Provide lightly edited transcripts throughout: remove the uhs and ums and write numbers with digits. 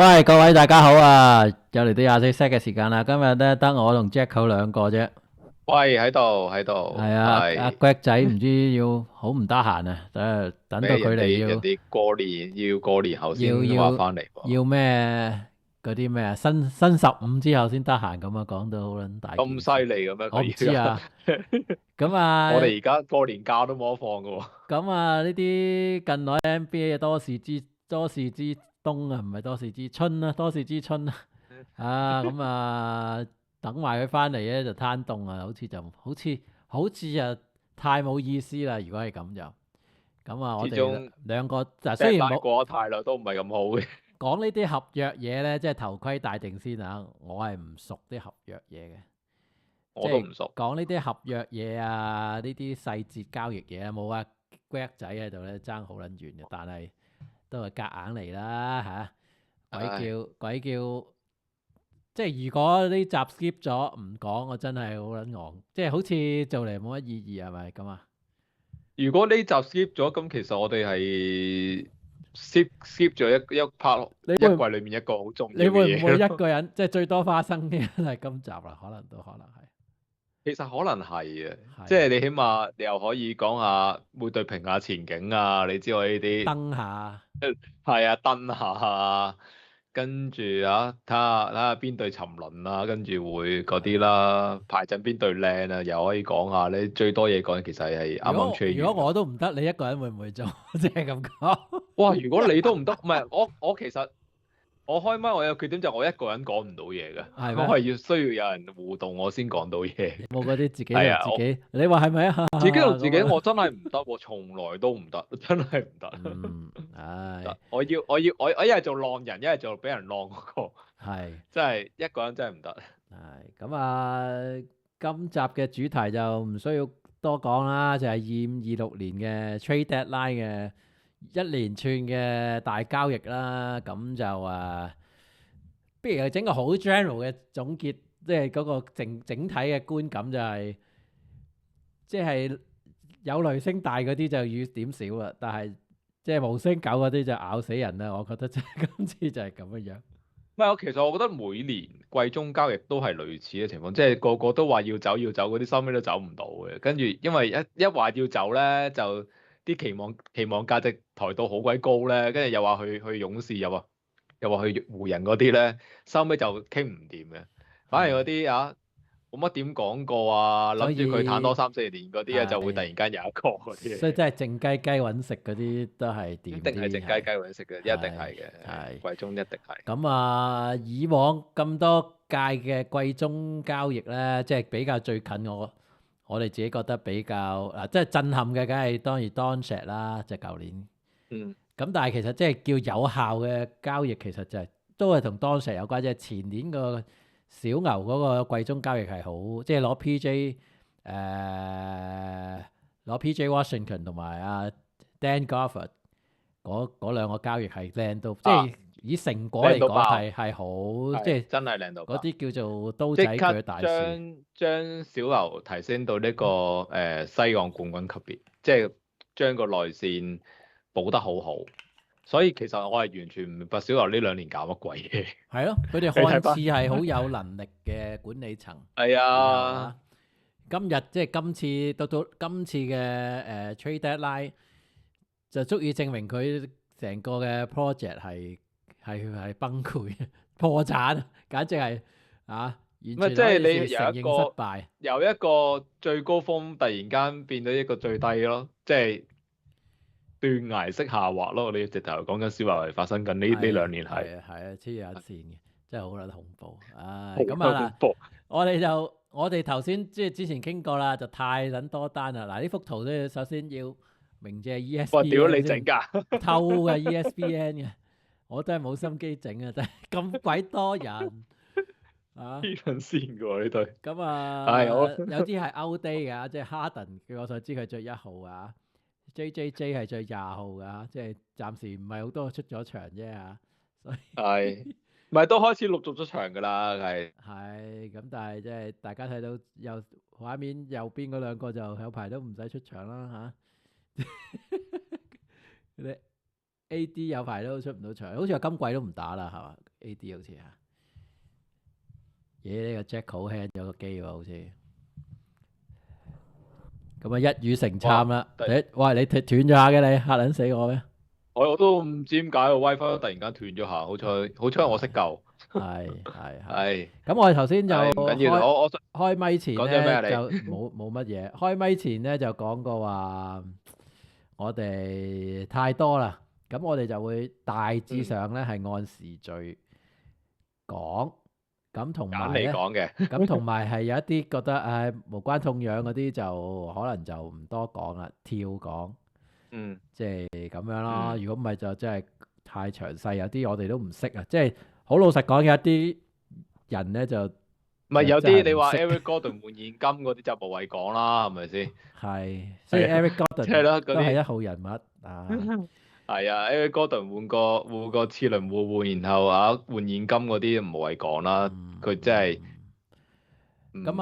喂，各位大家好啊！又嚟到24 set 嘅時間啦。今日咧得我同 Jacko 兩個啫。喂，喺度，係啊，阿 係 Greg 仔唔知要好唔得閒啊，等到咩？佢人哋要哋人哋過年後要先話要翻嚟喎，要咩嗰啲咩啊，新15之後先得閒咁啊，講到好撚大件咁事。犀利嘅咩？我唔佢而家，知啊。咁啊我哋而家過年假都冇得放嘅喎。呢啲近來 NBA 多事之冬啊，唔係多事之春啦，多事之春啊。等埋佢翻嚟咧就攤凍啊，好似啊太冇意思啦。如果係咁就我哋始終 兩個就雖然 deadline 冇過得太耐都唔係咁好嘅，講呢啲合約嘢咧，即係頭盔戴定先啊。我係唔熟啲合約嘢嘅，即係我都唔熟。講呢啲合約嘢啊，呢啲細節交易嘢啊，冇啊 Greg 仔喺度咧爭好撚遠嘅，但係都係夾硬嚟啦嚇。唉，鬼叫！即係如果呢集 skip 咗唔講，我真係好撚戇，即係好似做嚟冇乜意義係咪咁啊？如果呢集 skip 咗，咁其實我哋係 skip 咗一 part 一你會季裡面一個好重你要嘅會唔會一嘢咯。個人即係最多花生嘅人係今集啦？可能其實可能係嘅，即係係你起碼你又可以講下每隊評下前景啊，你知我呢啲。登下係啊，蹲下啊，跟住啊，睇下邊隊沉淪啊，跟住會嗰啲係啊。啦，排陣邊隊靚啊，又可以講下你最多嘢講，其實係啱啱吹如果我完㗎啦。都唔得，你一個人會唔會做？即係咁講。哇！如果你都唔得，唔係我其實我開麥我有缺點就係我一個人講唔到嘢嘅，係我咩？係要需要有人互動我先講到嘢。有冇嗰啲自己係啊，我同自己？你話係咪啊？自己同自己咁啊？我真係唔得喎，從來都唔得，真係唔得。嗯，唔唉，得，我一係做浪人，一係做俾人浪嗰個，係。真係一個人真係唔得。係今集嘅主題就唔需要多講啦，就係25、26年嘅 trade deadline 嘅一連串嘅大交易啦。咁就不如整個好 general 嘅總結，即係嗰個整體嘅觀感就係、即係有雷聲大嗰啲就雨點少啦，但係即係無聲狗嗰啲就咬死人啦。我覺得即係今次就係咁樣樣。唔係，我覺得每年季中交易都係類似嘅情況，即係個個都話要走要走，嗰啲收尾都走唔到嘅。跟住因為一話要走咧，就啲期望價值抬到好鬼高咧，跟住又話去勇士，又話去湖人嗰啲咧，收尾就傾唔掂嘅。反而嗰係，啲冇乜點講過啊，所諗住佢攤多以3、4年嗰啲啊，就會突係。然間有一個嗰啲嚟嘅。所以真係靜雞雞揾食嗰啲都係一掂啲，定係靜雞雞揾食嘅，一定係係嘅，係。季中一定係。以往咁多屆嘅季中交易呢，即係比較最近我哋自己覺得比較即係震撼嘅，梗係當然 Doncic 啦，就舊年。嗯。咁但係其實即係叫有效嘅交易，其實就係都係同 Doncic 有關，即係前年個小牛嗰個季中交易係好，即係攞 P.J. Washington 同埋Dan Gafford 嗰兩個交易係靚到，即啊！係以成果嚟講靚到爆，係好，即係係真係靚到嗰爆，啲叫做刀仔即刻鋸大樹。將小牛提升到呢個西岸冠軍級別，即係將個內線補得好好。所以其實我係完全唔明白小牛呢2年搞乜鬼嘢。係咯，佢哋你睇翻，看似係好有能力嘅管理層，係然後啊，今次到今次嘅trade deadline 就足以證明佢成個嘅 project 係崩潰破產，簡直係完唔係全可以即係你承認失敗。由一個最高峰突然間變到一個最低咯，即係斷崖式下滑咯。你直頭講緊小牛係發生緊呢係2年係黐咗線嘅，真係好撚恐怖。好恐怖。我哋頭先即係之前傾過啦，就太撚多單啦。嗱，呢幅圖都首先要鳴謝 哇！屌 ESPN 你整先，㗎！偷嘅 ESPN 嘅，我真係冇心機整啊！真係咁鬼多人啊！黐撚線㗎喎呢隊。咁我有啲係 out day 㗎，即係 Harden，據我所知佢着1號啊，JJJ 係着20號㗎，即係暫時唔係好多出咗場啫嚇，所以係咪都開始陸續出場㗎啦？係係咁，但係即係大家睇到畫面右邊嗰兩個就有排都唔使出場啦嚇，你 AD 有排都出唔到場，好似話今季都唔打啦係嘛？ AD 好似啊，呢個 Jack 好 hand 咗個機喎，好似。咁啊一語成讖啦！突喂，你斷咗下嘅你，嚇撚死我咩？我都唔知點解個 WiFi 突然間斷咗下，好彩我識救。係。係咁我哋頭先就係唔緊要，我開咪前講咗咩啊咧就你？冇乜嘢。開咪前咧就講過話，我哋太多啦，咁我哋就會大致上咧係按時序講，咁同揀埋咧，嚟講嘅。咁同埋係有一啲覺得無關痛癢嗰啲就可能就唔多講啦，跳講，嗯即係咁樣咯。嗯，如果唔係就真係太詳細，有啲我哋都唔識啊。即係好老實講，有一啲人咧就唔係有真係啲你話 唔識，Eric Gordon 換現金嗰啲就無謂講啦，係咪先？係，所以 係啊，Eric 即係 Gordon 咯嗰啲都係一號人物啊。係啊，Eric Gordon 換個次輪互換，然後換現金嗰啲無謂講啦。嗯佢真係唔咁唔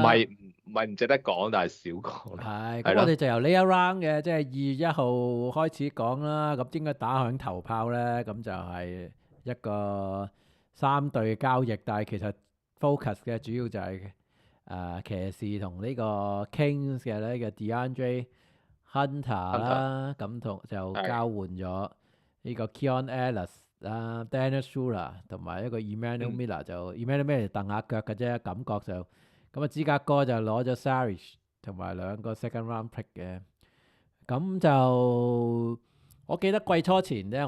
係唔係唔值得講，但係少講咯。係，係咯，咁我哋就由呢一 round 嘅，即係2月1號開始講啦。咁應該打響頭炮咧，咁就係一個3隊交易，但係其實 focus 嘅主要就係騎士同呢個 Kings 嘅呢個 DeAndre Hunter 啦，咁同就係交換咗呢個 Keon Ellis 啦、Dennis Schroeder 同埋一個 Emmanuel 嗯 Miller，就 Emmanuel Miller 蹬下腳嘅啫，感覺就咁啊。芝加哥就攞咗 Saric 同埋2個 second round pick 嘅，咁就我記得季初前咧，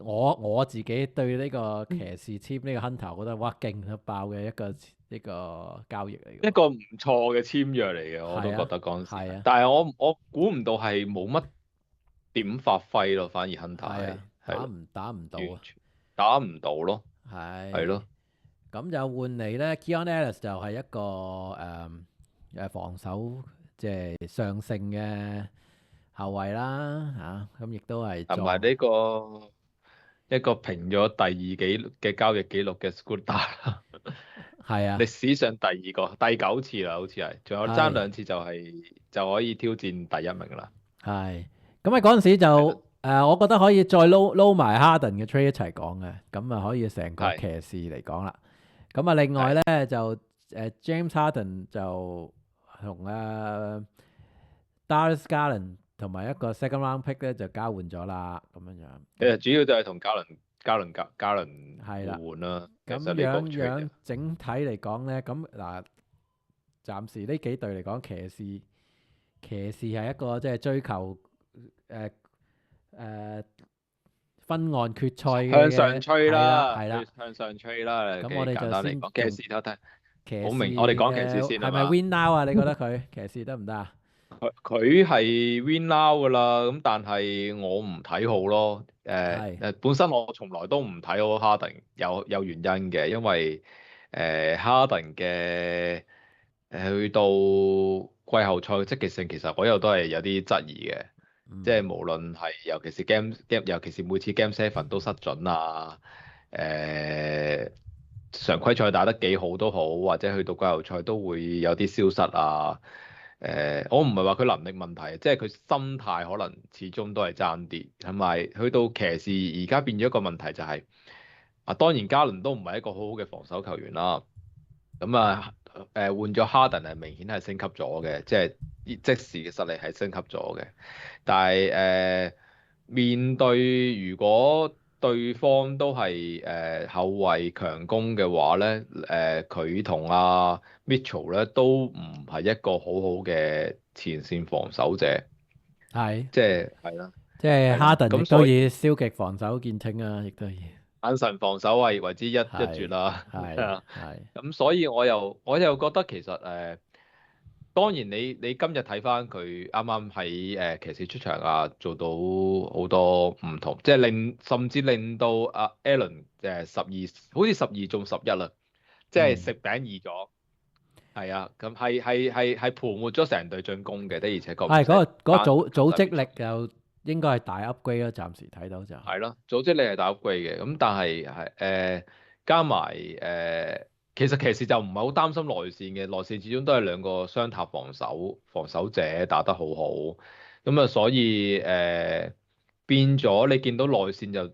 我自己對呢個騎士簽呢個 Hunter，我覺得哇勁到爆嘅一個交易嚟嘅喎。一個唔錯嘅簽約嚟嘅，我都係啊，覺得嗰陣時係。係啊，但係我估唔到係冇乜點發揮咯，反而 Hunter 係係啊，打係咯，唔到啊，完全打唔到咯，係係。咯。咁就換嚟咧，Keon Ellis 就係一個防守即係上乘嘅後衞啦嚇，咁亦都係同埋呢個一個平咗第二紀嘅交易記錄嘅 Scooter 啦，係啊，歷史上第2個第9次啦，好似係，仲有爭係2次就可以挑戰第1名啦。係。咁喺嗰陣時就係咯，我覺得可以再撈埋 Harden 嘅 trade 一齊講嘅，咁啊可以成個係騎士嚟講啦。咁啊另外係咧就James Harden 就同Darius Garland 同埋一個 second round pick 咧就交換咗啦，咁樣樣。其實主要就係同加倫係啦。互換啦。其咁實呢個 trade 樣整體嚟講咧，咁嗱，暫時呢幾隊嚟講，騎士係一個即係追求誒分岸決賽嘅，向上吹係啦啦，係啦。向上吹啦。咁我哋簡單嚟就先講，騎士睇睇騎士好明，我哋講騎士嘅係咪先係嘛？win now 啊？你覺得佢騎士得唔得啊？佢係 win now 㗎啦，咁但係我唔睇好咯。係本身我從來都唔睇好 Harden，有原因嘅，因為Harden 嘅去到季後賽嘅積極性，其實我又都係有啲質疑嘅。即係無論係尤其是 尤其是每次 Game 7都失準啊，常規賽打得幾好都好，或者去到季後賽都會有啲消失啊。我唔係話佢能力問題，即係佢心態可能始終都係爭啲，同埋去到騎士而家變咗一個問題就係、當然加倫都唔係一個好好嘅防守球員啦。咁換咗 Harden 係明顯係升級咗嘅，即係即時嘅實力係升級咗嘅。但係面對如果對方都係後衞強攻嘅話咧，佢同阿 Mitchell 咧都唔係一個好好嘅前線防守者，係，即係啦，即係係啦，Harden 亦咁所以都以消極防守見稱啊，亦都以眼神防守為之一係絕啦，係係啊，係咁所以我又覺得其實當然你今日睇翻佢啱啱喺騎士出場啊，做到好多唔同，即係甚至令到阿 Allen 好似12中11啦，即係食餅二咗，係啊，咁係盤活咗成隊進攻嘅，的而且確係嗰個單組織力就應該係大 upgrade 咯，暫時睇到就係咯，組織力係打 upgrade 嘅，咁但係加埋其實騎士就唔係好擔心內線嘅，內線始終都係2個雙塔防守者打得好好，咁啊所以變咗你見到內線就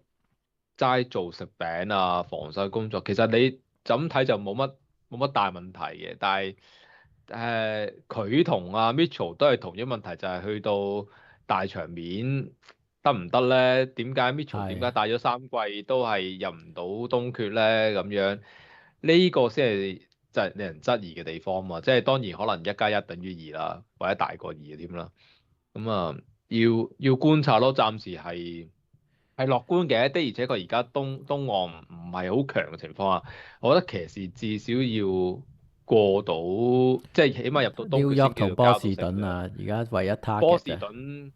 齋做食餅啊，防守工作，其實你就咁睇就冇乜大問題嘅。但係佢同阿 Mitchell 都係同一問題，就係去到大場面得唔得咧？點解係帶咗3季都係入唔到東決咧？咁樣呢個先係就係令人質疑嘅地方嘛。即係當然可能1+1等於2啦，或者大過2添啦。咁啊，要觀察咯，暫時係樂觀嘅，的而且確而家東岸唔係好強嘅情況下，我覺得騎士至少要過到，即係起碼入到東紐決先叫做約同波士交到勝仗。頓啊，而家唯一 target 波士嘅。頓，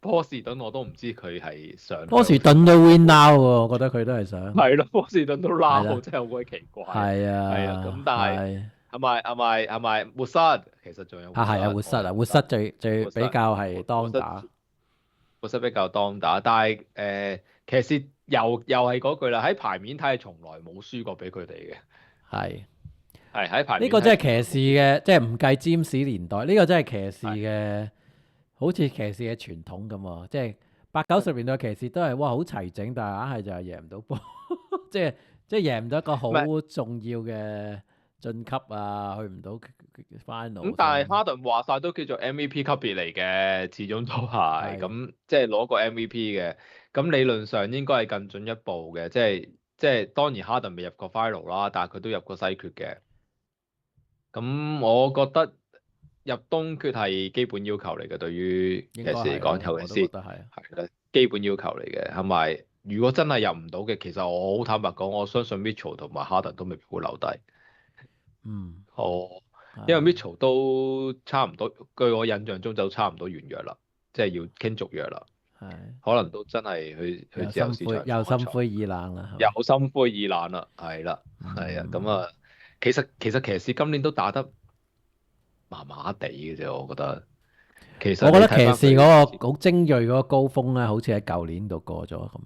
波士頓我都唔知佢係想波士向頓都 win now 喎，我覺得佢都係想。係咯，波士頓都係啦，撈，真係好鬼奇怪。係係啊，咁但係係係咪活塞？其實仲有活塞，係啊，活塞啊，活塞最活塞比較係活塞當打。活塞比較當打，但係騎士又係嗰句啦，喺牌面睇係從來冇輸過俾佢哋嘅，係係喺牌呢個真面睇從來係騎士嘅，即係唔計占士年代，呢個真係騎士係嘅，好似騎士嘅傳統咁喎。即係80、90年代騎士都係哇好齊整，但係硬係就係贏唔到波，即係贏唔到一個好唔係重要嘅晉級啊，去唔到 final 咁，但係啊。哈登話晒都叫做 MVP 級別嚟嘅，始終都係係咁，即係攞個 MVP 嘅，咁理論上應該係更進一步嘅，即係當然哈登未入過 final 啦，但係佢都入過西決嘅。咁我覺得入東決係基本要求嚟嘅，對於騎應士嚟講，該係啊，我都尤其是覺得係啊。係啦，基本要求嚟嘅。係咪？如果真係入唔到嘅，其實我好坦白講，我相信 Mitchell 同埋 Harden 都未必會留低。嗯，哦，因為係 Mitchell 都差唔多，據我印象中就差唔多完約啦，即係要傾續約啦，係可能都真係去自由市場又放賽，心灰意冷啦，係嘛？又心灰意冷啦，係啦，係啊，咁啊，其實騎士今年都打得麻麻地嘅啫，我覺得。其實你我覺得騎睇翻佢士嗰個好精鋭嗰個高峰咧，好似喺舊年度過咗咁樣。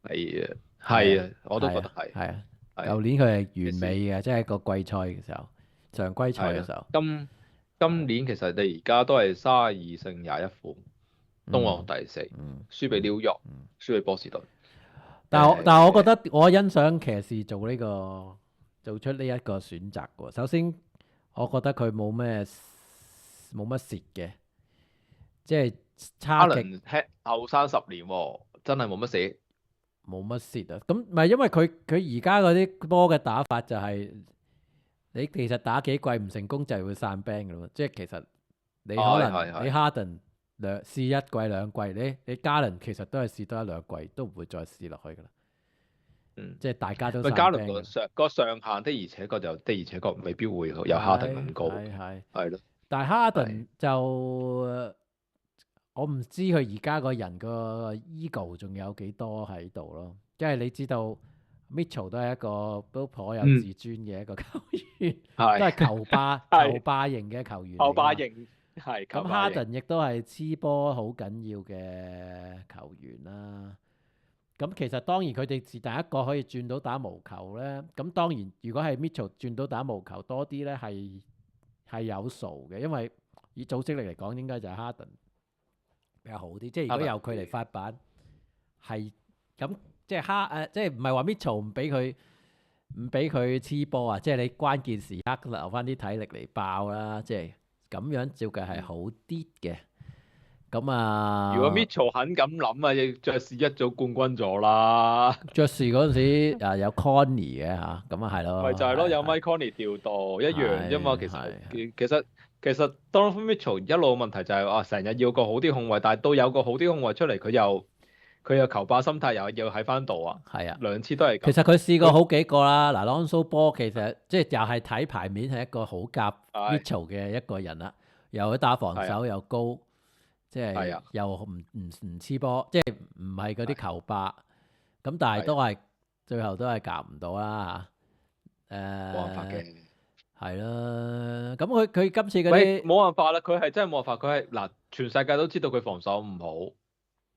係啊，係啊，係啊，我都覺得係，係啊。係舊年佢係完騎士美嘅，即係個季賽嘅時候，常規賽係啊。嘅時候。今年其實你而家都係32勝21負，東岸第4，嗯輸俾紐約，嗯。輸俾波士頓。但係我覺得我欣賞騎士做出呢一個選擇喎。首先，我覺得佢冇乜蝕嘅，即係差極哈倫後生10年喎，真係冇乜死。冇乜蝕啊。咁唔係因為佢而家嗰啲波嘅打法就係、你其實打幾季唔成功就係會散 band 嘅咯。即係其實你可係能你哈登試一季兩季，你加倫其實都係試多一兩季，都唔會再試落去噶啦。嗯，即係大家都散咪加 band 倫嘅。個上限的而且確未必會有哈登咁高。係。係咯，但係哈係登就我唔知佢而家個人個 ego 仲有幾多喺度咯。即係你知道 Mitchell 都係一個都頗有自尊嘅一個球員，都係球霸係球霸型嘅球員嚟後㗎嘛。霸型係咁哈登亦都係黐波好緊要嘅球員啦。咁其實當然佢哋是第一個可以轉到打無球咧。咁當然如果係 Mitchell 轉到打無球多啲咧，係有數嘅，因為以組織力嚟講，應該就係哈登比較好啲。即係如果由佢嚟發板，係咁即係即係唔係話 Mitchell 唔俾佢黐波啊？即係你關鍵時刻留翻啲體力嚟爆啦。即係咁樣照計係好啲嘅。咁啊，如果 Mitchell 肯咁諗啊，爵士一早冠軍咗啦。爵士嗰陣時有 Conley 嘅嚇，咁啊係咯。咪就係咯，有係 Mike Conley 調度一樣啫嘛。其實係其實 Donovan Mitchell 一路問題就係話成日要個好啲控衞，但係到有個好啲控衞出嚟，佢又球霸心態又喺翻度啊。係啊，兩次都係咁。其實佢試過好幾個啦。嗱，Lonzo Ball 其實即係又係睇牌面係一個好夾係 Mitchell 嘅一個人啦，又會打防守係又高，即係係啊又唔黐波，即係唔係嗰啲球霸。咁但係係都係最後都係夾唔到啦嚇。冇辦法嘅。係啦，咁佢今次嗰喂，啲冇辦法啦，佢係真係冇辦法，佢係嗱，全世界都知道佢防守唔好，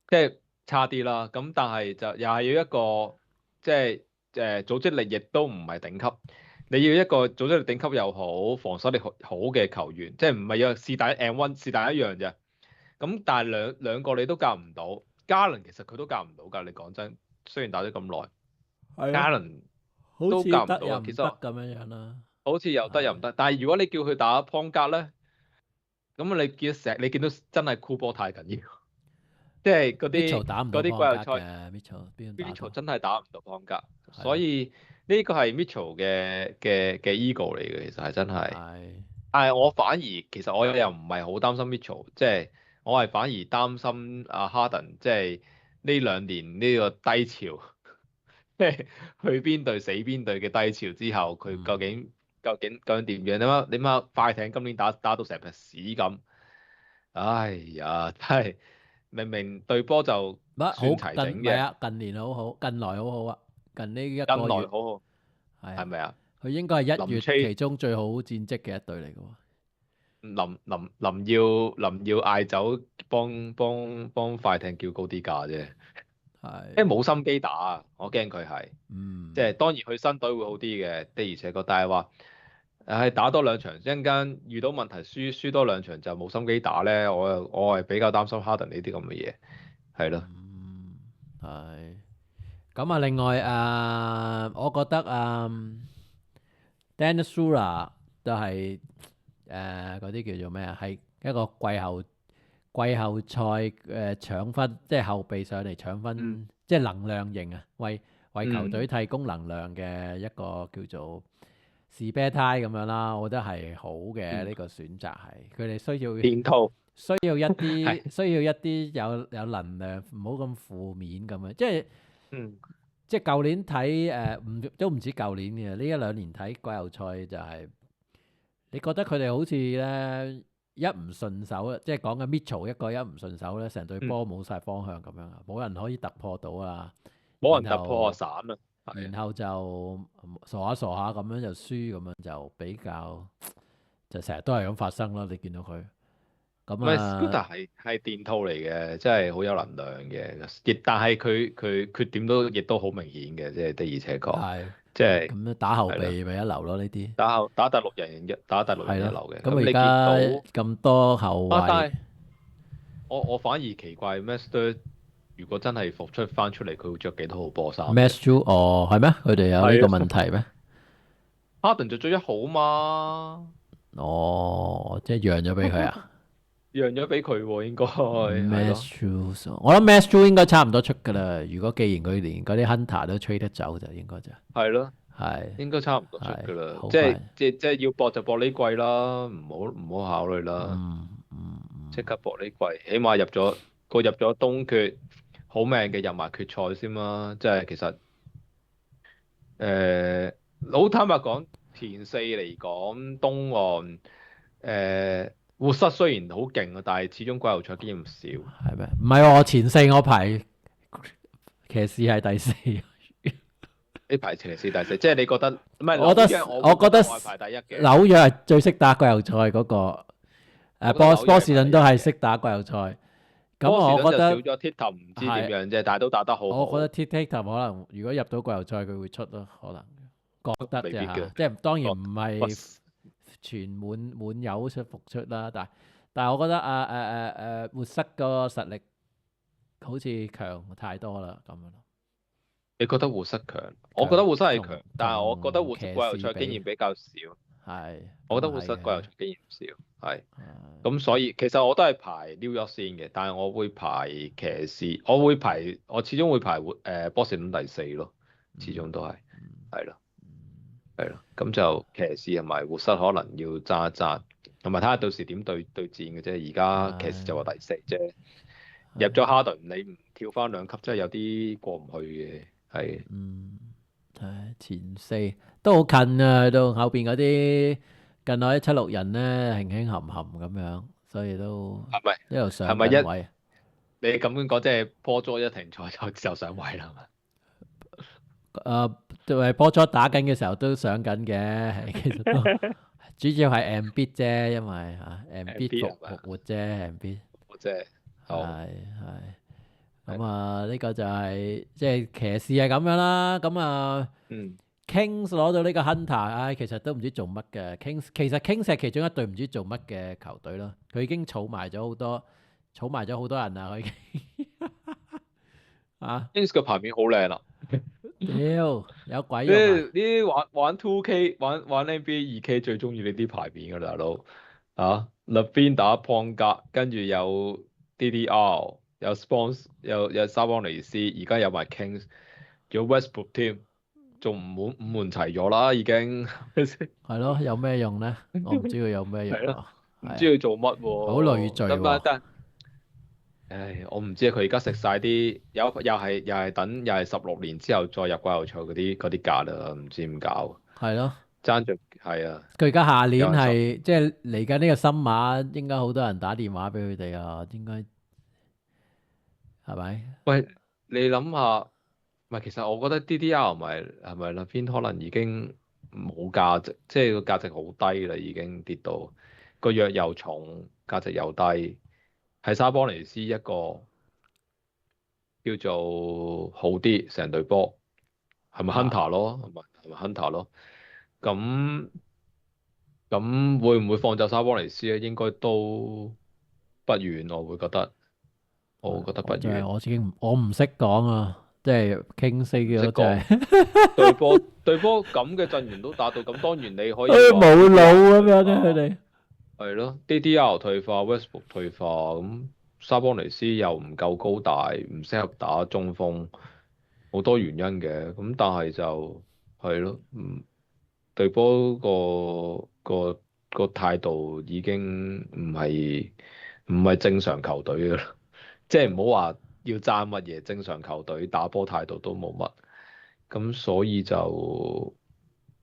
即係差啲啦。咁但係就又係要一個即係組織力亦都唔係頂級，你要一個組織力頂級又好，防守力好嘅球員，即係唔係要是但 and one 是但一樣啫。咁但係兩個你都夾唔到，加倫其實佢都夾唔到㗎。你講真，雖然打咗咁耐係啊， ，Garland 好似都夾唔到啊。得又唔得其實咁樣樣啦。好似又得又唔得，但係如果你叫佢打 point guard 咧，咁你見到真係箍波太緊要，即係嗰 Mitchell 啲打唔到嗰啲季邦格後賽嘅，Mitchell 邊度打，Mitchell 到？真係打唔到 point guard，係啊，所以呢個係 Mitchell 嘅 ego 嚟嘅，其實係真係。係但係我反而其實我又唔係好擔心 Mitchell，即係我係反而擔心阿 Harden，即係呢兩年呢個低潮，即係去邊隊死邊隊嘅低潮之後，佢究竟點樣？你諗下快艇今年打到成隻屎咁，唉呀，真係明明對波就乜好算齊整嘅，近唔係啊？近年好好，近來好好啊！近呢一近個月來好好，係啊，係咪啊？佢應該係1月林吹其中最好戰績嘅一隊嚟嘅喎。林要嗌走幫快艇叫高啲價啫，因為係，冇心機打啊，我驚佢係。即係當然佢新隊會好啲嘅，的而且確，但係話打多兩場，一陣間遇到問題輸多兩場就冇心機打咧，我係比較擔心哈登呢啲咁嘅嘢，係咯。係。咁啊，另外我覺得Dennis Schroeder 都係嗰啲叫做咩啊？係一個季後賽搶分，即係後備上嚟搶分，即係能量型啊，為球隊提供能量嘅一個叫做士啤胎咁樣啦。我覺得係好嘅，呢個選擇係佢哋電套需要一啲係需要一啲有能量，唔好咁負面咁樣，嗯即係舊年睇都唔止舊年嘅，呢一兩年睇季後賽就係、你覺得佢哋好似咧一唔順手啊，即係講緊 Mitchell 一個一唔順手咧，成隊波冇晒方向咁樣啊，冇人可以突破到啊，冇人然突破啊後散啊，係啊。然後就傻下傻下咁樣就輸咁樣就比較就成日都係咁發生啦。你見到佢咁唔係 Scooter 啊，係電套嚟嘅，真係好有能量嘅，但係佢缺點亦都好明顯嘅，即係的而且確，係即係咁樣打後係咯。備咪一流咯呢啲。打第六人一係咯，流嘅，咁而咁你見到家咁多後啊，但衞係我反而奇怪 Master 如果真係復翻出嚟，佢會着幾多號波衫啫？ ，Matthew 哦係咩？佢哋有呢個係問題咩？哈登就着一號嘛，哦，即係讓咗俾佢啊讓咗俾佢喎，應該係咯， ？Matthew，我諗 Matthew 應該差唔多出㗎啦。如果既然佢連嗰啲 Hunter 都吹得走，就應該就係咯，係應該差唔多出㗎係啦，好即係快。即係要搏就搏呢季啦，唔好考慮啦，嗯嗯即刻搏呢季，起碼入咗東決，好命嘅入埋決賽先啦，即係其實。誒，好坦白講，前四嚟講，東岸活塞雖然好勁啊，但係始終季後賽經驗少。係咩？唔係喎，我前四我排騎士係第四。呢排前四第四，即係你覺得唔係我覺得紐約，我覺得我係排第一嘅。紐約係最識打季後賽嗰個。我覺得波士頓都係紐約識打季後賽。咁波士頓我覺得就少咗 Tatum 唔知點樣啫，但係都打得好好。我覺得 Tatum 可能如果入到季後賽，佢會出咯，可能覺得啫嚇，未必嘅即係當然唔喂係全滿有出復出啦，但係我覺得活塞個實力好似強太多啦咁樣咯。你覺得活塞強？我覺得活塞係強同，但係我覺得活塞季後騎士比賽經驗比較少。係，我覺得活塞季後賽經驗少，係。咁所以其實我都係排 New York 先嘅，但係我會排騎士，我始終會排波士頓第四咯，始終都係咯，係咯，咁就騎士同埋活塞可能要揸一揸，同埋睇下到時點對戰嘅啫。而家騎士就話第四啫，入咗哈登你唔跳翻兩級，真係有啲過唔去嘅，係。係前四都好近啊，去到後邊嗰啲近來7-6人咧，輕輕含含咁樣，所以都係咪一路上係咪緊位。你咁樣講，即係波咗一停賽就上位啦，係咪？就係波咗打緊嘅時候都上緊嘅，其實都主要係 Embiid 啫，因為Embiid 復活啫，Embiid 即係好係咁呢個就係即係騎士係咁樣啦，咁Kings 攞到呢個 Hunter，其實都唔知做乜嘅。Kings 其實 Kings 係其中一隊唔知做乜嘅球隊咯，佢已經儲埋咗好多人啦，佢已經啊！ Kings 嘅牌面好靚啊！屌，有鬼呢用啊！呢啲玩 2K 玩 NBA 2K 最中意呢啲牌面㗎啦，大佬啊！LaVine 打 point guard，跟住有 DDR，有 Spons，有沙邦尼斯，而家有埋 Kings，仲有 Westbrook 添，仲五門齊咗啦，已經係咪先？係咯，有咩用咧？我唔知佢有咩用係咯，啊。唔知係啊，佢做乜好累喎？贅喎。唉，我唔知佢而家食晒啲又係等又係16年之後再入季後賽嗰啲價啦，唔知點搞，係咯，爭着係啊，佢而家下年又係十。係即係嚟緊呢個新馬，應該好多人打電話俾佢哋啊，應該係咪？喂，你諗下，唔係其實我覺得 DDR 係咪 LaVine 可能已經冇價值，即係個價值好低啦，已經跌到個約又重，價值又低，係沙邦尼斯一個叫做好啲成隊波，係咪 啊，Hunter 咯？係咪 Hunter 咯？咁咁會唔會放走沙邦尼斯咧？應該都不遠，我會覺得，我會覺得不我真係遠。我已經我唔識講啊，即係傾死唔識嘅真講係，對波咁嘅陣容都打到咁，當然你可以話冇腦 DDR 退咁樣啫，佢化，哋係咯，DDR 退化，Westbrook 退化，咁沙邦尼斯又唔夠高大，唔適合打中鋒，好多原因嘅，咁但係就係咯，對波個態度已經唔係正常球隊嘅啦，即係唔好話要爭乜嘢，正常球隊打波態度都冇乜，咁所以就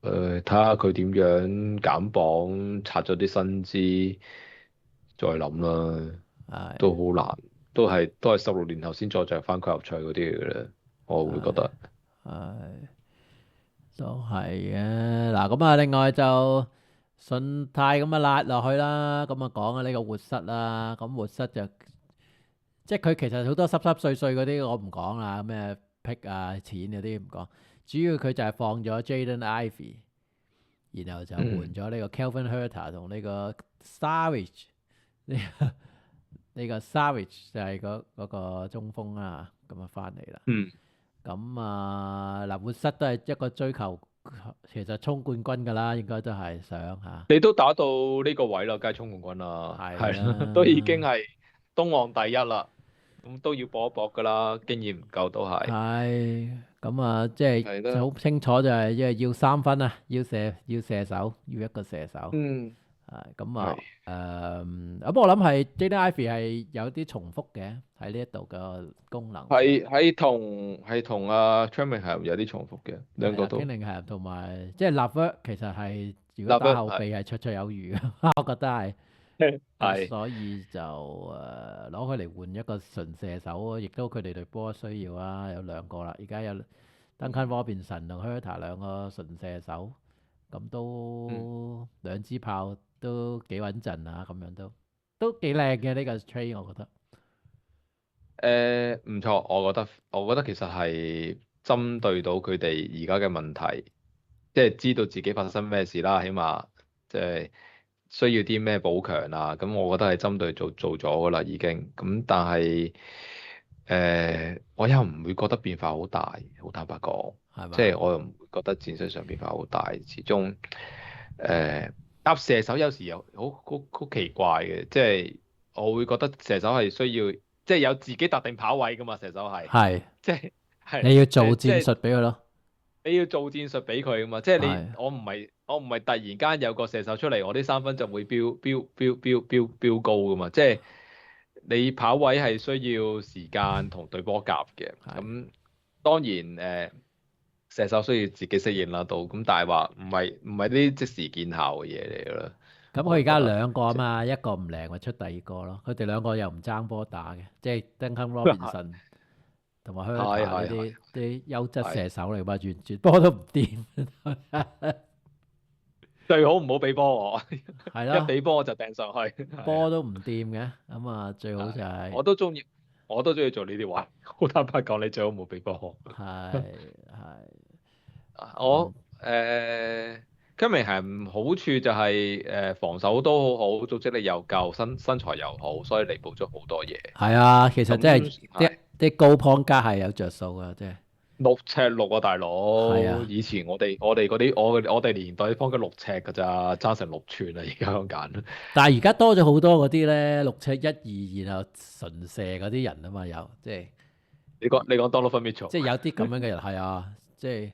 睇下佢點樣減磅，拆咗啲薪資，再諗啦，都係好難，都係16年後先再着翻季後賽嗰啲嚟嘅啦，我會覺得。係都係嘅。嗱咁啊，另外就順帶咁啊拉落去啦，咁啊講下呢個活塞啦。咁活塞就即係佢其實好多濕濕碎碎嗰啲我唔講啦，咩 pick 啊錢嗰啲唔講，主要佢就係放咗 Jaden Ivey，然後就換嗯咗呢個 Kelvin Herter 同呢個 Savage 呢呢個 Savage 就係嗰個中鋒啦，咁啊翻嚟啦。嗯。咁啊嗱，活塞都係一個追求其實衝冠軍㗎啦，應該都係想嚇，你都打到呢個位啦，梗係衝冠軍啦，係係啦，都已經啦，係東岸第一啦，咁都要搏一搏㗎啦，經驗唔夠都係，係咁啊，即係係啦，就好清楚就係因為要3分啊，要射手，要一個射手。嗯，係咁啊，係咁我諗係 Jaden Ivey 係有啲重複嘅喺呢一度嘅功能上，係同阿 Birmingham 有啲重複嘅，兩係啊個都，Cunningham 同埋即係 Levert 其實係如果立打後係備係綽綽有餘嘅，我覺得係。咁係所以就攞佢嚟換一個純射手啊，亦都佢哋隊波需要啊，有兩個啦，而家有 Duncan Robinson 同 Herter 兩個純射手，咁嗯都兩支炮都幾穩陣啊，咁樣都幾靚嘅呢個 trade，我覺得唔錯，我覺得其實係針對到佢哋而家嘅問題，即係知道自己發生咩事啦，起碼即係需要啲咩補強啊，咁我覺得係針對做咗㗎啦已經，咁但係我又唔會覺得變化好大，好坦白講，係嘛？即係我又唔會覺得戰術上變化好大，始終搭射手有時又好奇怪嘅，即係我會覺得射手係需要。即係有自己特定跑位噶嘛，射手係，係即係係你要做戰即係術俾佢咯，你要做戰術俾佢噶嘛，即係係我唔係突然間有個射手出嚟，我啲3分就會飆高噶嘛，即係你跑位係需要時間同隊波夾嘅，係咁當然射手需要自己適應啦到，咁但係話唔係啲即時見效嘅嘢嚟㗎啦，咁佢而家我覺得。兩個啊嘛，一個唔靚咪出第二個咯，佢哋兩個又唔爭波打嘅，即係 Duncan Robinson 同埋 Herter 呢係係係啲優質係。射手嚟嘛，完全波都唔掂，最好唔好俾波我，係一咯，俾波我就掟上去。係啊，波都唔掂嘅，咁啊最好就係係我都中意做呢啲位。好坦白講，你最好唔好俾波我。係我Cunningham 好處就係防守都好好，組織力又夠，身材又好，所以彌補咗好多嘢。係啊，其實真係咁係啲高 point 加係有着數啊，即係6尺6啊，大佬！係啊。以前我哋嗰啲我哋年代方嘅6尺㗎咋，爭成6寸啊！而家咁揀，但係而家多咗好多嗰啲咧6尺1、2，然後純射嗰啲人啊嘛，有你講 Donovan Mitchell 即係有啲咁樣嘅人係啊，即係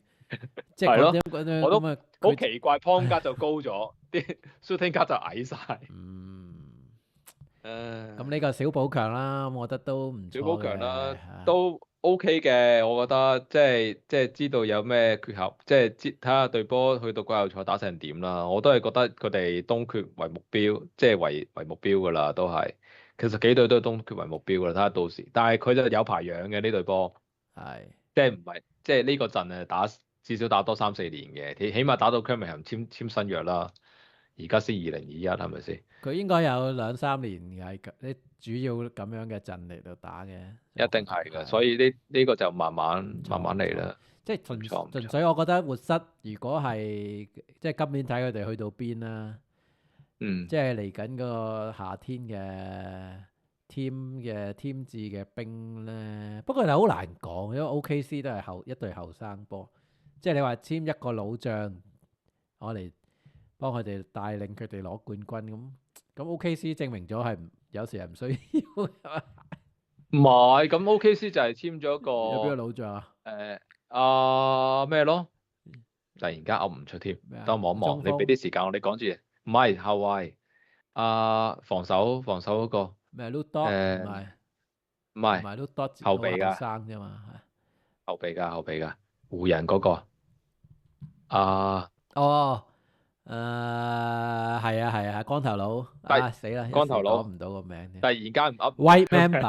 係咯，嗰啲咁樣我都咁啊，好佢奇怪，point 格就高咗，啲 shooting 格就矮晒。嗯。咁誒，呢個小補強啦，我覺得都唔小寶錯強啦，嘅嚇。都 OK 嘅，我覺得即係知道有咩缺陷，即係睇下隊波去到季後賽打成點啦。我都係覺得佢哋東決為目標，即係為目標㗎啦，都係。其實幾隊都係東決為目標㗎啦，睇下到時。但係佢就有排養嘅呢隊波，係即係唔係即係呢個陣至少打多3、4年嘅，起碼打到 Birmingham 簽新約啦。而家先2021係咪先？佢應該有2、3年係啲主要咁樣嘅陣嚟到打嘅，一定係㗎，所以以呢個就慢慢唔錯慢慢嚟唔錯。啦。即係唔錯唔錯。純粹，我覺得活塞如果係即係今年睇佢哋去到邊啦，嗯。即係嚟緊個夏天嘅 team 字嘅兵咧。不過又好難講，因為 OKC 都係一隊後生波，即係你話簽一個老將，我嚟幫佢哋帶領佢哋攞冠軍咁 OKC 證明咗有時係唔需要㗎。唔係，咁 OKC 就係簽咗有邊個個老將啊？咩咯？突然間噏唔出添，咩啊？等我望一望，中你俾鋒啲時間我，你講住。唔係後衞，防守嗰個，咩 Ludo 唔係唔係 Ludo 後好後備㗎，生啫嘛。後備㗎，湖人嗰個，哦，係啊，光頭佬啊，死啦，一時光頭佬講唔到個名添。突然間唔噏 White 佢名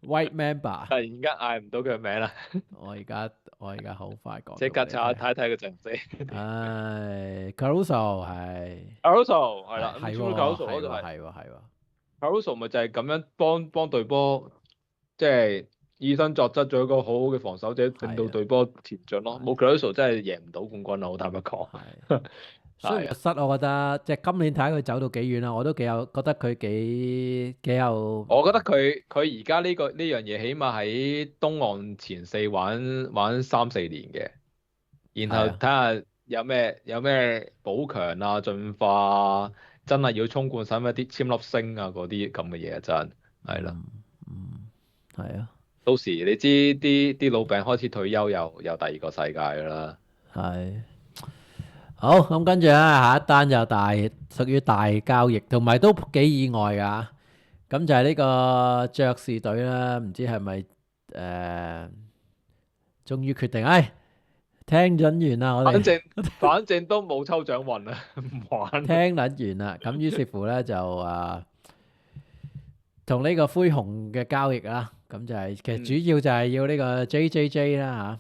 White Mamba，突然間嗌唔到佢名啦，我而家好快講。即刻查睇睇個陣先。Caruso 係Caruso 係啦，係咁 Caruso 喎，嗰度係。係喎。Caruso 咪就係咁樣幫隊波，即係以身作則，做一個好好嘅防守者，令到隊波前進咯。冇 Caruso 真係贏唔到冠軍啊！好坦白講。係。所以活塞我覺得即係今年睇佢走到幾遠啦，我都覺得佢幾有。我覺得佢而家呢樣嘢，起碼喺東岸前四玩3、4年嘅，然後睇下有咩補強啊、進化啊，真係要衝冠使乜啲簽粒星啊嗰啲咁嘅嘢真係啦。係啊。到時你知啲老餅開始退休又第二個世界㗎啦。係。好，咁跟住咧，下一單就屬於大交易，同埋都幾意外㗎。咁就係呢個爵士隊啦，唔知係咪終於決定，聽緊完啦，我哋反正都冇抽獎運啦，唔玩。聽緊完啦，咁於是乎咧就同呢個灰熊嘅交易啦，咁就係其實主要就係要呢個 JJJ 啦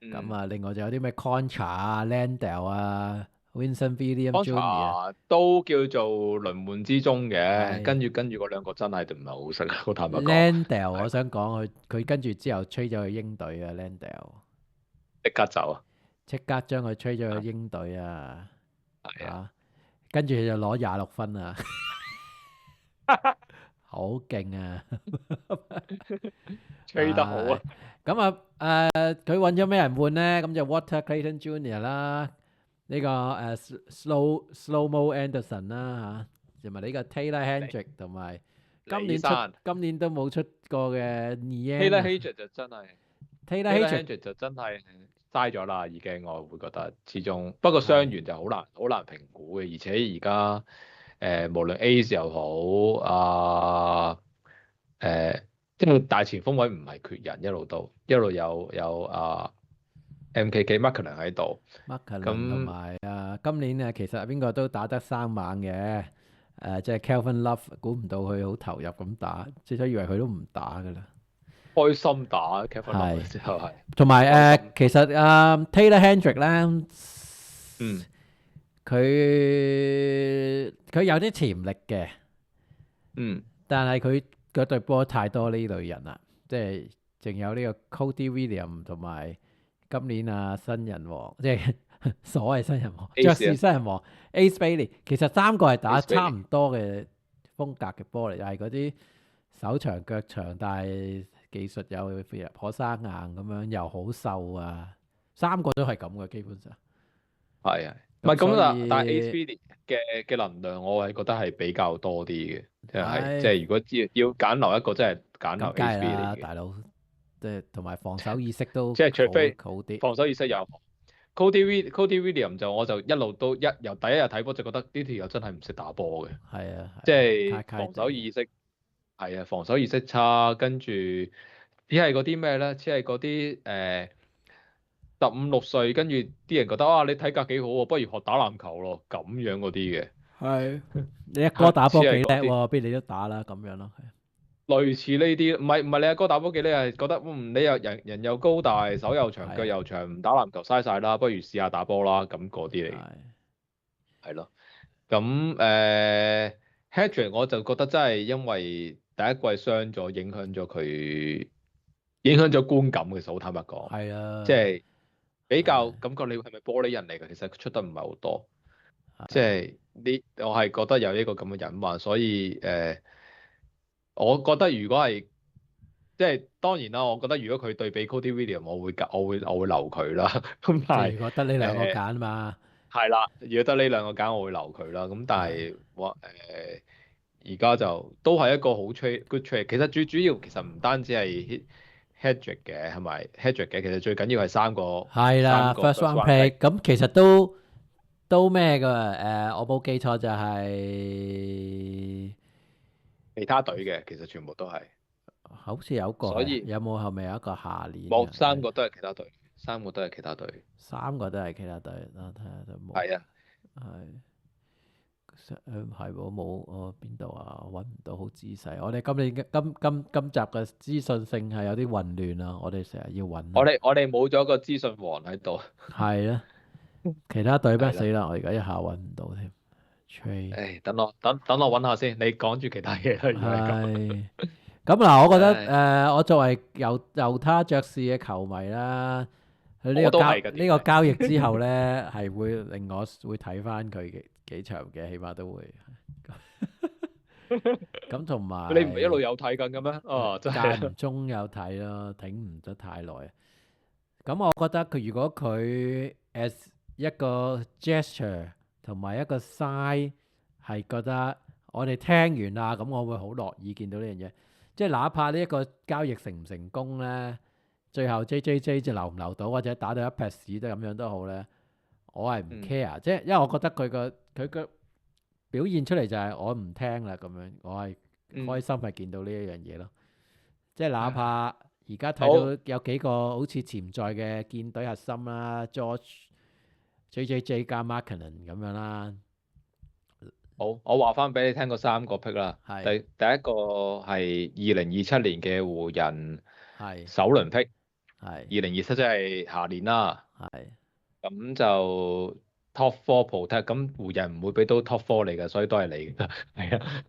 嚇。咁啊，另外就有啲咩 Contra 啊、Landale 啊、Vincent Williams Jr. 都叫做輪換之中嘅，係跟住嗰兩個真係唔係好識，好坦白講。Landale 我想講佢跟住之後吹咗去鷹隊啊，Landale 即刻走啊！即刻將佢吹咗去鷹隊啊，係啊，跟住就攞26分啊，好勁啊！吹得好啊！咁佢揾咗咩人換咧？咁就 Walter Clayton Jr. 啦，呢個Slow-Mo Anderson 啦嚇，同埋呢個 Taylor Hendrick 同埋今年都冇出過嘅 Niang。Taylor Hendrick 就真係 Taylor Hendrick 就真係嘥咗啦，已經我會覺得始終。不過傷員就好難評估嘅，而且而家無論 Ace 又好即係大前鋒位唔係缺人，一路有MKK Markkanen 喺度。Markkanen 同埋今年其實邊個都打得生猛嘅，即係 Kevin Love，估唔到佢好投入咁打，最初以為佢都唔打㗎啦。開心打 Kevin Love 之後係。同埋其實Taylor Hendrick 咧，佢有啲潛力嘅，但係佢嗰隊波太多呢類人啦，即係仲有呢個 Cody Williams 同埋今年新人王，即係所謂新人王，爵士新人王 Ace Bailey，其實3個係打差唔多嘅風格嘅波嚟，又係嗰啲手長腳長，但係技術又頗生硬咁樣，又好瘦啊，三個都係咁嘅基本上。係係，唔係咁所咁但係 以 A3 嘅能量，我係覺得係比較多啲嘅，即唉，係如果要揀留一個，真係揀留 咁梗係 A3 啦，嘅，大佬，即係同埋防守意識都即係除非好啲。防守意識有 Cody William 就我就一路都由第一日睇波就覺得呢條友真係唔識打波嘅，係啊，即卡係防卡地守意識係啊，防守意識差，跟住只係嗰啲咩咧？只係嗰啲15、16歲，跟住啲人覺得啊，你體格幾好喎，不如學打籃球咯，咁樣嗰啲嘅，係你阿哥打只波幾係嗰啲。叻喎，不如你都打啦咁樣咯。類似呢啲，唔係你阿哥打波幾叻，係覺得你又人又高大，手又長，腳係又長，唔打籃球嘥晒啦，不如試下打波啦，咁嗰啲嚟嘅，係係咯。咁Hedrick 我就覺得真係因為第一季傷咗，影響咗觀感嘅，好坦白講，係啊，即係比較係感覺你係咪玻璃人嚟㗎？其實佢出得唔係好多，即係係我係覺得有呢個咁嘅隱患，所以我覺得如果係即係當然啦，我覺得如果佢對比 Cody William，我會留佢啦。咁但係即係如果得呢兩個誒揀嘛，係啦，如果得呢兩個揀，我會留佢啦。咁但係係而家就都係一個好 good trade。其實最主要其實唔單止係 Hedrick 嘅，係咪 Hedrick 嘅？其實最緊要係係啦三個，first round pick，咁其實都咩㗎？我冇記錯就係其他隊嘅，其實全部都係。好似有個係，所以有冇後面有一個下年冇嘅？三個都係其他隊，三個都係其他隊。三個都係其他隊，我睇下都冇。係啊。係喎，冇我邊度啊？揾唔到好仔細。我哋今年嘅今集嘅資訊性係有啲混亂啊！我哋成日要揾啊。我哋冇咗個資訊王喺度。係啊，其他隊咩？係啦。死啦！我而家一下揾唔到添。Trade 誒，等我揾下先，你講住其他嘢啦。如果係咁。係咁嗱，我覺得唉我作為猶他爵士嘅球迷啦，佢呢我都個係㗎點解交易之後咧，係會令我會睇翻佢幾場嘅，起碼都會。咁同埋你唔係一路有睇緊嘅咩？哦，真間唔係。中有睇咯，頂唔得太耐。咁我覺得如果佢 as 一個 gesture 同埋一個 sign 係覺得我哋聽完啦，咁我會好樂意見到呢樣嘢。即係哪怕呢一個交易成唔成功呢，最後 JJJ 就留唔留到，或者打到一撇屎都咁樣都好呢，我係唔 care。即係因為我覺得佢個表現出嚟就係我唔聽啦咁樣，我係開心係見到呢一樣嘢咯。即係哪怕而家睇到有幾個好似潛在嘅建隊核心啦，George、JJJ 加 Markkanen 咁樣啦。好，我話翻俾你聽個三個 pick 啦。係第一個係2027年嘅湖人係首輪 pick，係2027即係下年啦。係咁就 top four protect，咁湖人唔會俾到 top four 你嘅，所以都係你嘅。係啊，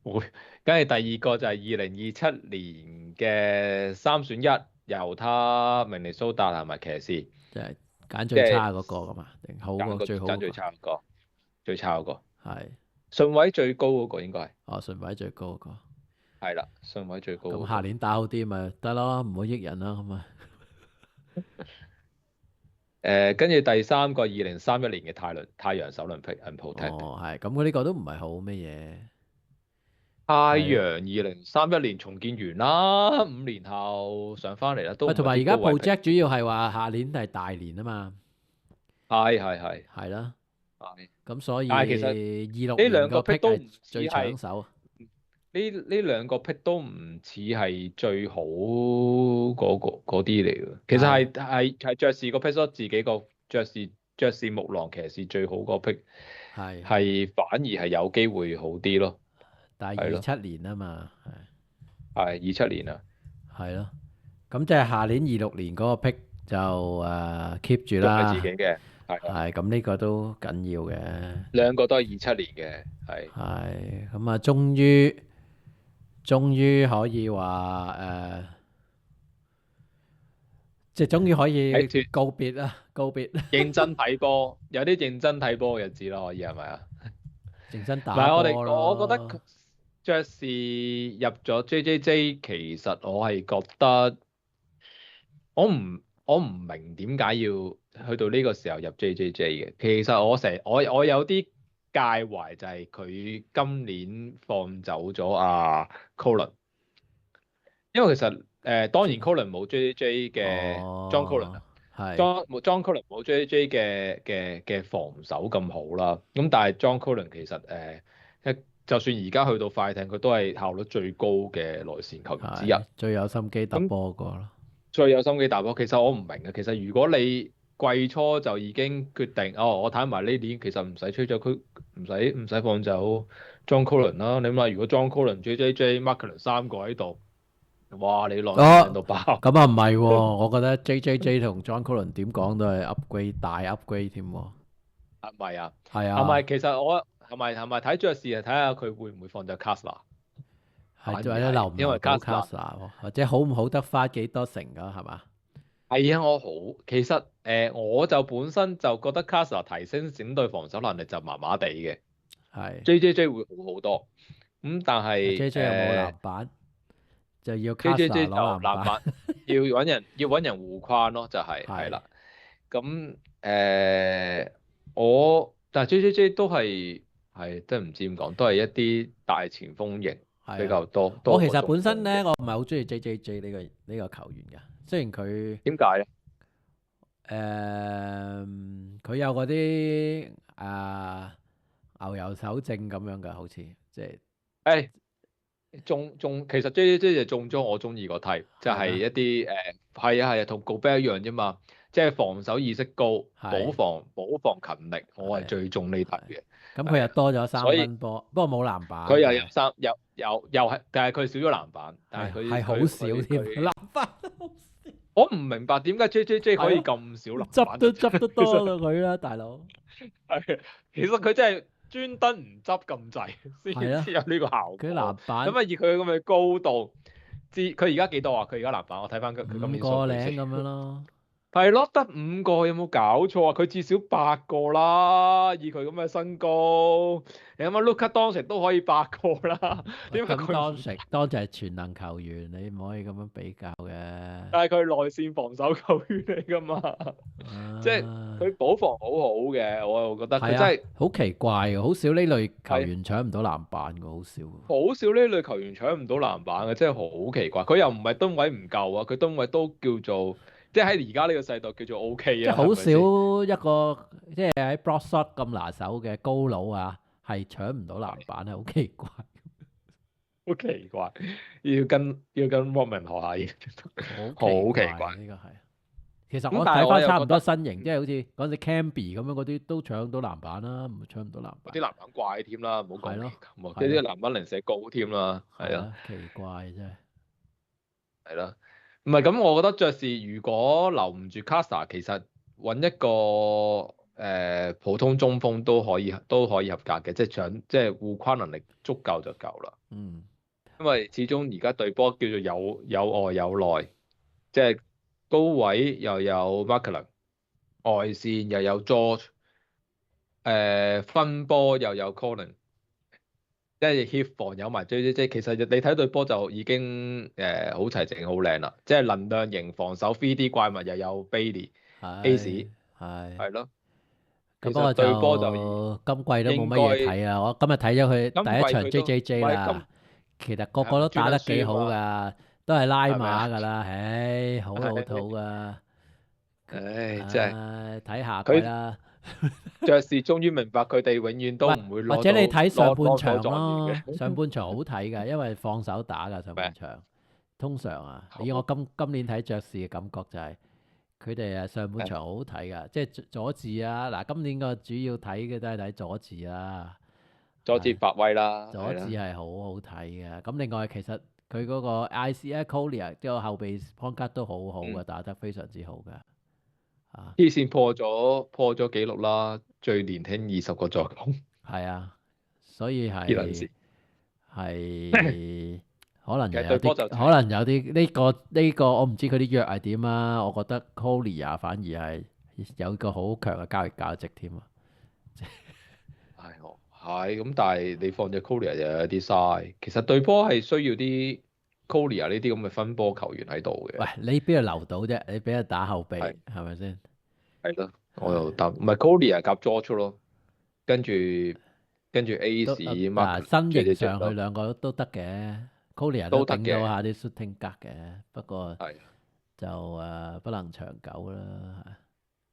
會。跟住第二個就係2027年嘅3選1，猶他、明尼蘇達同埋騎士，即係揀最差嗰個㗎嘛，定好過最好揀最嗰個？差嗰個，最差嗰個，係順位最高嗰個應該係。順位最高嗰個。係啦，順位最高嗰個。咁下年打好啲咪得咯，唔好益人啦咁啊。跟住第三個2031年嘅太陽首輪 pick unprotect。係咁，呢個都唔係好咩嘢。太陽2031年重建完啦，5年後上翻嚟啦，都唔係同埋而家啲高位 pick。 project 主要係話下年係大年啊嘛，係。係啦。係咁所以但係其實26呢兩個年個 pick 都唔係似最搶手。呢兩個 pick 都唔似係最好嗰啲嚟嘅。其實係爵士個 pick 咯，自己個爵士木狼騎士最好個 pick 係反而係有機會好啲咯。但係27年啊嘛，係27年啊。係咯。咁即係下年26年嗰個 pick 就keep 住啦。都係自己嘅。係咁呢個都緊要嘅。兩個都係27年嘅。係咁啊，終於可以話即係終於可以告別啦，告別。認真睇波，有啲認真睇波嘅日子咯，可以係咪啊？認真打唔係波咯。我覺得爵士入咗 JJJ，其實我係覺得我唔明點解要去到呢個時候入 JJJ 嘅。其實我有啲介懷就係佢今年放走咗阿 Colin，因為其實當然 Colin 冇 JJJ 嘅 John Colin 啊。係 John Collins 冇 JJ 嘅防守咁好啦，咁但係 John Collins 其實就算而家去到快艇，佢都係效率最高嘅內線球員之一。係最有心機揼咁波個咯。最有心機打波，其實我唔明嘅。其實如果你季初就已經決定，我睇埋呢年其實唔使吹咗佢，唔使放走 John Collins 啦。你諗下，如果 John Collins、JJJ、Markkanen 三個喺度，哇！你內線靚到爆。咁啊唔係喎，我覺得 JJJ 同 John Collins 點講都係 upgrade 大 upgrade 添喎。係咪啊？係係咪啊，其實我係咪睇爵士啊？睇下佢會唔會放走 Kessler，係或者反而係留唔因為留到 Kessler Kessler 喎，或者好唔好得花幾多成㗎係嘛？係啊，其實我就本身就覺得 Kessler 提升整隊防守能力就麻麻地嘅係，JJJ 會好好多。咁但係 JJ 又冇籃板，就要 JJJ Kessler 攞就籃板。籃板要揾人護框咯，就係係啦。咁但係 JJJ 都係真係唔知點講，都係一啲大前鋒型比係啊，較多我其實多過中鋒嘅。本身咧，我唔係好中意 JJJ 呢個球員㗎。雖然佢點解咧？佢有嗰啲牛油手證咁樣㗎，好似即係誒其實 JJJ 就中咗我中意個 type，就係係咩？一啲係啊，同 Gobert 一樣啫嘛，即係防守意識高，保係防勤力，我係係最中呢 type 嘅。咁佢又多咗三所以分波，不過冇籃板，佢又但係有三又係，但係佢少咗籃板，但係佢係好少添籃板，我唔明白點解 JJJ 可以咁少籃板，執得多過佢啦，大佬。係其實佢真係專登唔執咁滯，係啊先有呢個效果。佢籃板咁啊，以佢咁嘅高度，佢而家幾多啊？佢而家籃板，我睇翻佢今五年個零數據先。咁樣咯。係咯，得5個，有冇搞錯啊？佢至少8個啦，以佢咁嘅身高，你諗下 Luka Doncic 都可以8個啦，點解咁佢唔？當就係全能球員，你唔可以咁樣比較嘅。但係佢係內線防守球員嚟㗎嘛，即係唉佢補防好好嘅，我又覺得佢係啊真係，好奇怪嘅，好少呢類球係員搶唔到籃板嘅，好少。好少呢類球員搶唔到籃板嘅，真係好奇怪。佢又唔係噸位唔夠啊，佢噸位都叫做，即係喺而家呢個世代叫做 OK 啊，即係好係咪先？少一個即係喺 block shot 咁拿手嘅高佬啊，係搶唔到籃板係好奇怪。好奇怪，要跟 Rodman 學下嘢，好奇怪。呢個係。其實咁但係我睇翻差唔我又覺得多身形，即係好似嗰陣時 Camby 咁樣嗰啲都搶到籃板啦，唔係搶唔到籃板。啲籃板怪添啦，唔好講係咯咁啊，即係啲籃板零舍高添啦，係啊，啊，奇怪真係。係啦。唔係咁，我覺得爵士如果留唔住 Kessler，其實揾一個普通中鋒都可以合格嘅，即係護框能力足夠就夠啦。嗯，因為始終而家隊波叫做有外有內，即係高位又有 Markkanen，外線又有 George，分波又有 Collin，即係協防有埋 JJJ，其實你睇隊波就已經好齊整好靚啦，即係能量型防守 3D 怪物又有 Bailey、Ace，係咯，其實咁我隊波就就今季都冇應乜嘢該睇啊！我今日睇咗佢今第一場季佢都 JJJ 喂啦，其實個個都打得幾好㗎，都係拉馬㗎啦，唉，好老土㗎，唉，真係睇下季啦。爵士終於明白佢哋永遠都唔會攞到或者你睇上半場攞狀元咯，上半場好睇㗎，因為放手打㗎上半場。通常啊，以我今年睇爵士嘅感覺就係佢哋上半場好好睇㗎，即係佐治啊嗱，今年個主要睇嘅都係睇佐治啦，佐治發威啦，佐治係好好睇嘅。咁另外其實佢嗰個 Isaiah Collier 即係後備 point guard 都好好嘅，打得非常之好㗎。黐線破咗紀錄啦，最年輕20個助攻。係啊，所以呢兩時係可能其實有對波就啲，可能有啲呢個我唔知佢啲約係點啊。我覺得 Collier 反而係有個好強嘅交易價值添啊。係咁，但係你放隻 Collier 又有啲嘥。其實對波係需要啲 Collier 呢啲咁嘅分波球員喺度喂，嘅。你邊度留到啫？你俾佢打後備係係咪先？係咯，我又係答唔係 Collier 夾 George 咯，跟住 都 Ace 嗱 Mark 身形住呢隻上佢咯，兩個都得嘅，Collier 都都得頂到嘅。下啲 shooting 格嘅，不過係就不能長久啦。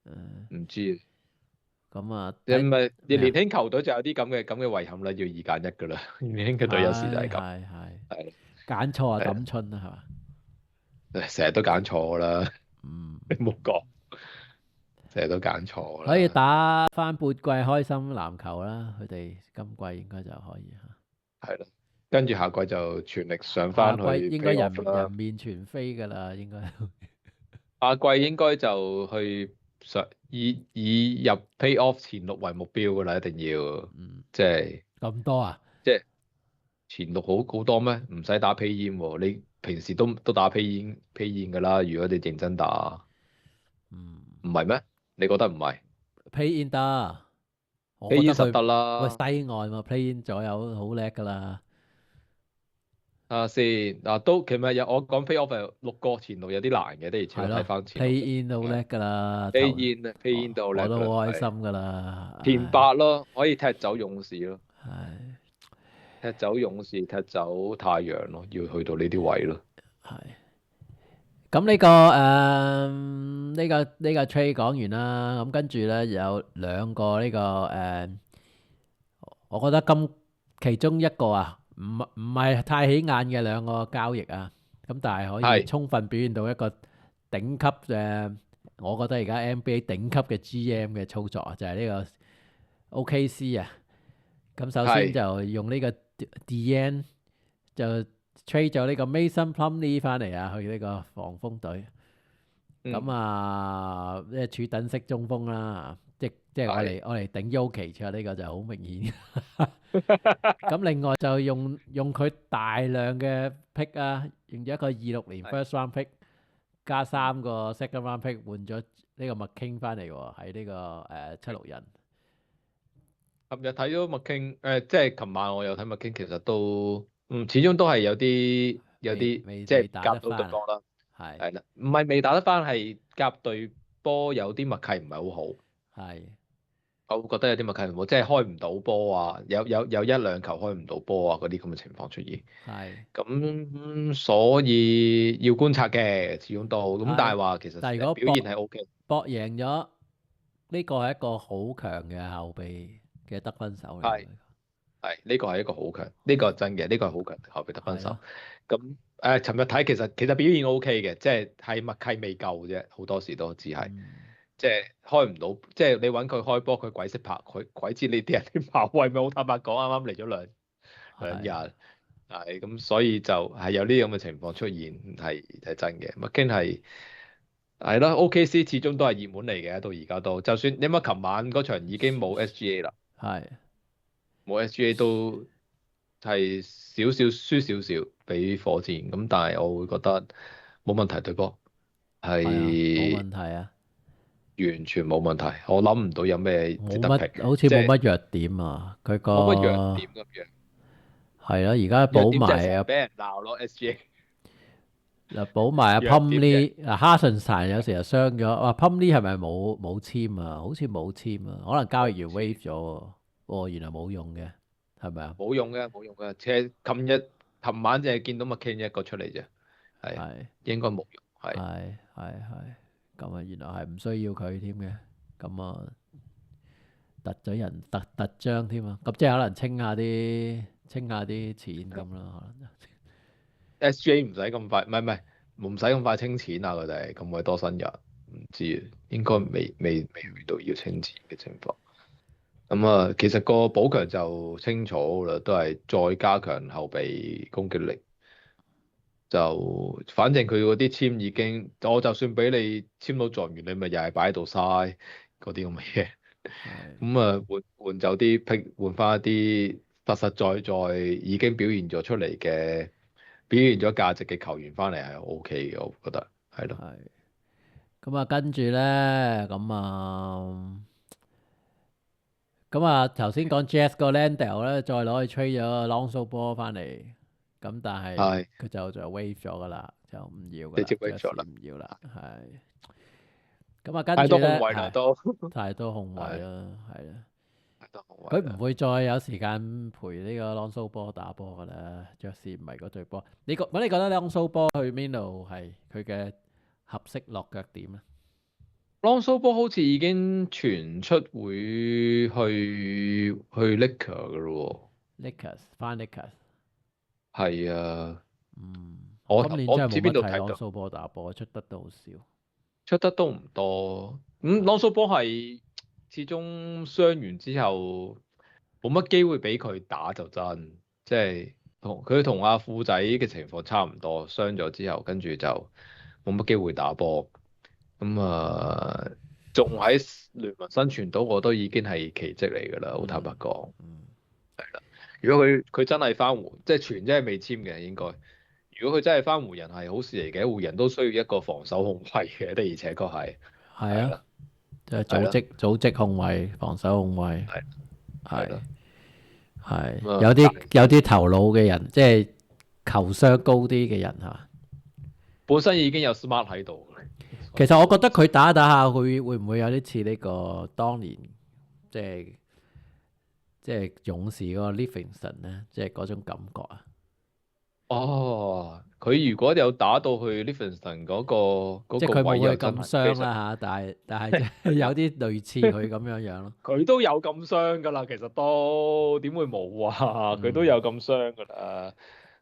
嗯，唔知咁啊睇你唔係你咩啊？年輕球隊就有啲咁嘅遺憾啦，要二揀一噶啦。年輕嘅隊有時就係係咁，係係，係揀錯啊係抌春啊係嘛？成日都揀錯噶啦，嗯，你唔好講，成日都揀錯噶可以啦。打翻半季開心籃球啦，佢哋今季應該就可以嚇。係咯，跟住下季就全力上下翻去 季應該 playoff 人啦。面全非㗎啦，應該。下季應該就去以入 playoff 前六為目標㗎啦，一定要嗯，即係咁多啊？即係前六好多咩？唔使打 play in 喎，你平時都打 play in 㗎啦。如果你認真打，嗯唔係咩？你覺得唔係，play in 得，我覺 play in 實得佢得喂啦？西岸嘛，play in 左右好叻㗎啦。啊先嗱都其實我講 playoff 係六個前六有啲難嘅，的而且確睇係咯翻前六就，play in 都好係 叻㗎啦，play in 都好叻㗎啦，我都好開心係㗎啦，前唉，八咯，可以踢走勇士咯。係踢走勇士，踢走太陽咯，要去到呢啲位咯。係。咁呢個 trade 講完啦，咁跟住咧有兩個我覺得其中一個啊，唔係太起眼嘅兩個交易啊，咁但係可以係充分表現到一個頂級嘅，我覺得而家 NBA 頂級嘅 GM 嘅操作啊，就係呢個 OKC 啊。咁首先係，就用呢個 DN 就 trade 咗呢個 Mason Plumlee 翻嚟啊，去呢個黃蜂隊。咁嗯，啊，即係柱等式中鋒啦，即係我係，嚟我嚟頂 Jokic 呢個就好明顯。咁另外就用佢大量嘅 pick 啊，用咗一個26年係，first round pick 加嗯， 3個 second round pick 換咗呢個麥 King 翻嚟喎，喺呢個七六人。琴日睇咗麥傾，即係琴晚我有睇麥傾，其實都，始終都係有啲即係未打夾到對得翻啊，方啦，係係啦，唔係未打得翻，係夾對波有啲默契唔係好好，係我會覺得有啲默契唔好，即係開唔到波啊，有一兩球開唔到波啊，嗰啲咁嘅情況出現。係咁所以要觀察嘅，始終都咁，但係，係話其實但係如果表現係 OK，搏贏咗，呢個係一個好強嘅後備嘅得分手嚟係喎，係呢個係一個好強，呢個係真嘅，呢個係好強後備得分手。係咯，咁尋日睇其實表現 OK 嘅，即係默契未夠啫，好多時都只係嗯即係開唔到，即係你揾佢開波，佢鬼識拍，佢鬼知你啲人啲跑位咪好坦白講，啱啱嚟咗兩係日。係咁，所以就係有呢啲咁嘅情況出現，係真嘅。麥經係啦，OKC 始終都係熱門嚟嘅，到而家都。就算因為琴晚嗰場已經冇 SGA 啦，係冇 SGA 都係輸少少俾火箭，咁但係我會覺得冇問題對波，係啊，冇係問題啊，完全冇問題。我諗唔到有咩值冇得評，乜好似即係冇乜弱點啊，佢冇乜弱個點咁樣。係咯，而家補弱點就係埋啊成日俾人鬧咯，SGA 嗱補埋啊 弱點就係 Plumlee 嗱哈頓神有時又傷咗，哇 Plumlee 係咪冇簽啊？好似冇簽啊，可能交易員 waive 咗喎，哦原來冇用嘅，係咪啊？冇用嘅，冇用嘅。其實琴晚淨係見到麥 King 一個出嚟啫，係係應該冇用，係係，咁啊原來係唔需要佢添嘅，咁啊突咗人突章添啊，咁即係可能清下啲錢咁啦，可能 SGA 唔使咁快，唔使咁快清錢啊！佢哋咁鬼多新人，唔知啊，應該嗯未去到要清錢嘅情況。咁啊，其實個補強就清楚啦，都係再加強後備攻擊力。就反正佢嗰啲簽已經，我就算俾你簽到狀元，你咪又係擺喺度嘥嗰啲咁嘅嘢。係咁啊，換走啲 pick，換翻一啲實實在在已經表現咗出嚟嘅、表現咗價值嘅球員翻嚟係 OK 嘅，我覺得係咯。係，咁啊跟住咧，咁啊咁啊，頭先講 Jazz 個 Landale 咧，再攞去 trade 咗 Lonzo Ball 翻嚟，咁但係係佢就 wave 咗噶啦，就唔要噶啦直接 wave 咗，Jazz 啦，唔要啦，係。咁啊，跟太多控住咧係衞啦都，太多控衞係啦，係啦。太多控佢衞啦。唔會再有時間陪呢個 Lonzo Ball 打波噶啦，爵士唔係嗰隊波。你覺得 Lonzo Ball 去邊度係佢嘅合適落腳點咧 Lonzo Ball 好似已經傳出會去 Lakers 噶咯？Lakers 翻 Lakers，喎。係啊，嗯，我我今年我唔知真係冇乜睇 邊度睇到， Lonzo Ball 打波，出得都好少。出得都唔多。Lonzo Ball 係始終傷完之後冇乜機會俾佢打就真，即係同阿富仔嘅情況差唔多，傷咗之後跟住就冇乜機會打波。咁啊，仲喺聯盟生存到，我都已經係奇蹟嚟㗎啦，好坦白講。嗯，如果佢真係翻湖，即係全真係未簽嘅應該。如果佢真係翻湖人係好事嚟嘅，湖人都需要一個防守控衞嘅，的而且確係。係啊，係啦，即係係啦，組織控衞、防守控衞，係係啦。係咁啊，有啲頭腦嘅人，即係球商高啲嘅人嚇。本身已經有 smart 喺度。其實我覺得佢打打下，佢會唔會有啲似呢個當年即係勇士嗰個 Livingston 咧，即係嗰種感覺啊？哦，佢如果有打到去 Livingston 嗰即係個位，佢冇佢又真咁傷係非常。啦嚇，但係即係有啲類似佢咁樣樣咯。佢都有咁傷㗎啦，其實都點會冇啊？佢都有咁傷㗎啦。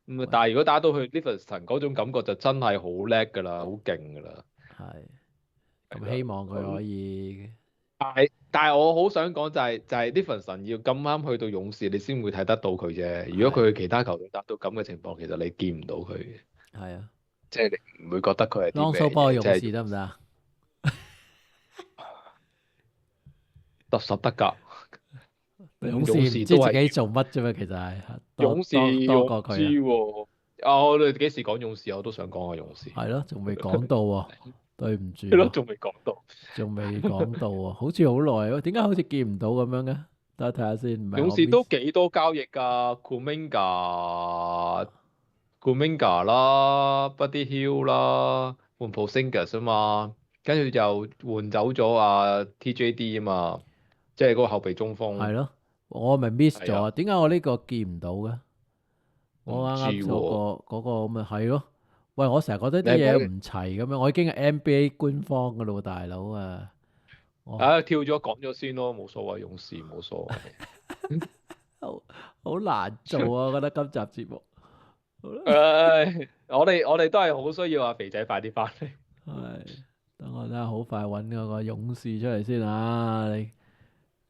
咁啊，但係如果打到去 Livingston 嗰種感覺就真係好叻㗎啦，好勁㗎啦。係係啦，咁希望佢可以但係我好想講就係 Livingston 要咁啱去到勇士，你先會睇得到佢啫。如果佢去其他球隊打到咁嘅情況，其實你見唔到佢嘅，係啊。即係你唔會覺得佢係啲咩 Lonzo Ball 嘢，勇即係士得唔得啊？實得㗎。勇士勇唔知自己士都係做乜啫嘛，其實係勇士，多我唔知過佢啊。喎。啊，我哋幾時講勇士，我都想講下勇士。係咯，仲未講到喎，對唔住係咯，喎，仲未講到。仲未講到喎，好似好耐喎，點解好似見唔到咁樣嘅？等我睇下先，唔係我勇士都 miss。幾多交易㗎，Kuminga 啦，Buddy Hield 啦，換 Porzingis 啊嘛，跟住就換走咗啊 TJD 啊嘛，即係嗰個後備中鋒。係咯，我咪 miss 係啊，咗啊？點解我呢個見唔到嘅？我唔知我啱啱喎。嗰個咪係咯。喂，我成日覺得啲你係咪嘢唔齊咁樣，我已經係 NBA 官方噶咯喎，大佬啊！我跳咗講咗先咯，冇所謂，勇士冇所謂。好難做啊！我覺得今集節目。好啦。唉，我哋都係好需要阿肥仔快啲翻嚟。係，等我睇下，好快揾嗰個勇士出嚟先啊！你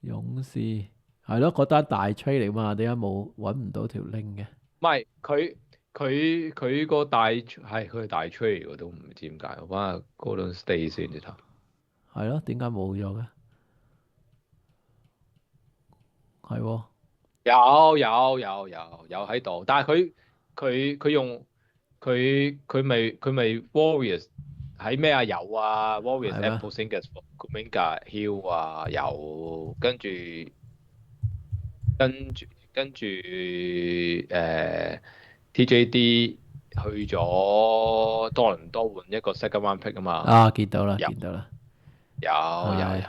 勇士係咯，嗰單大 trade 嚟嘛？點解揾唔到條 link 嘅？唔係佢個大係佢係大 trade 嚟㗎，都唔知點解。我翻下 Golden State 先至睇。係咯，點解冇咗嘅？係喎，有喺度，但係佢用佢咪 Warriors 喺咩啊？有啊，Warriors 係 at 咩？ Porzingis Kuminga Hill 啊，有跟住TJD 去咗多倫多換一個 second round pick 啊嘛。啊，見到啦，有見到啦，有係，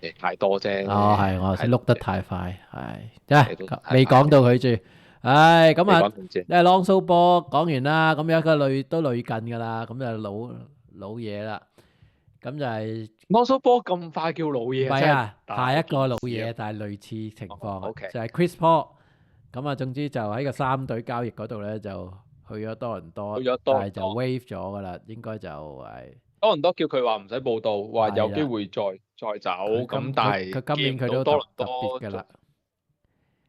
有，太多啫。哦係，我頭先碌得太快，係，都太未講到佢住，唉，咁啊，你講唔知。因為 Lonzo Ball 講完啦，咁有一個都類近㗎啦，咁就老嘢啦，咁就係。Lonzo Ball 咁快叫老唔嘢，真係係啊，大下一個老件事啊嘢，但係類似情況啊， OK 就係 Chris Paul。咁啊，總之就喺個三隊交易嗰度咧，就去咗多倫多，去咗多但係就倫多。waive 咗噶啦，應該就係多倫多叫佢話唔使報到，話有機係啦。會再走，佢咁但係今年見佢都唔到多倫特別噶多。啦，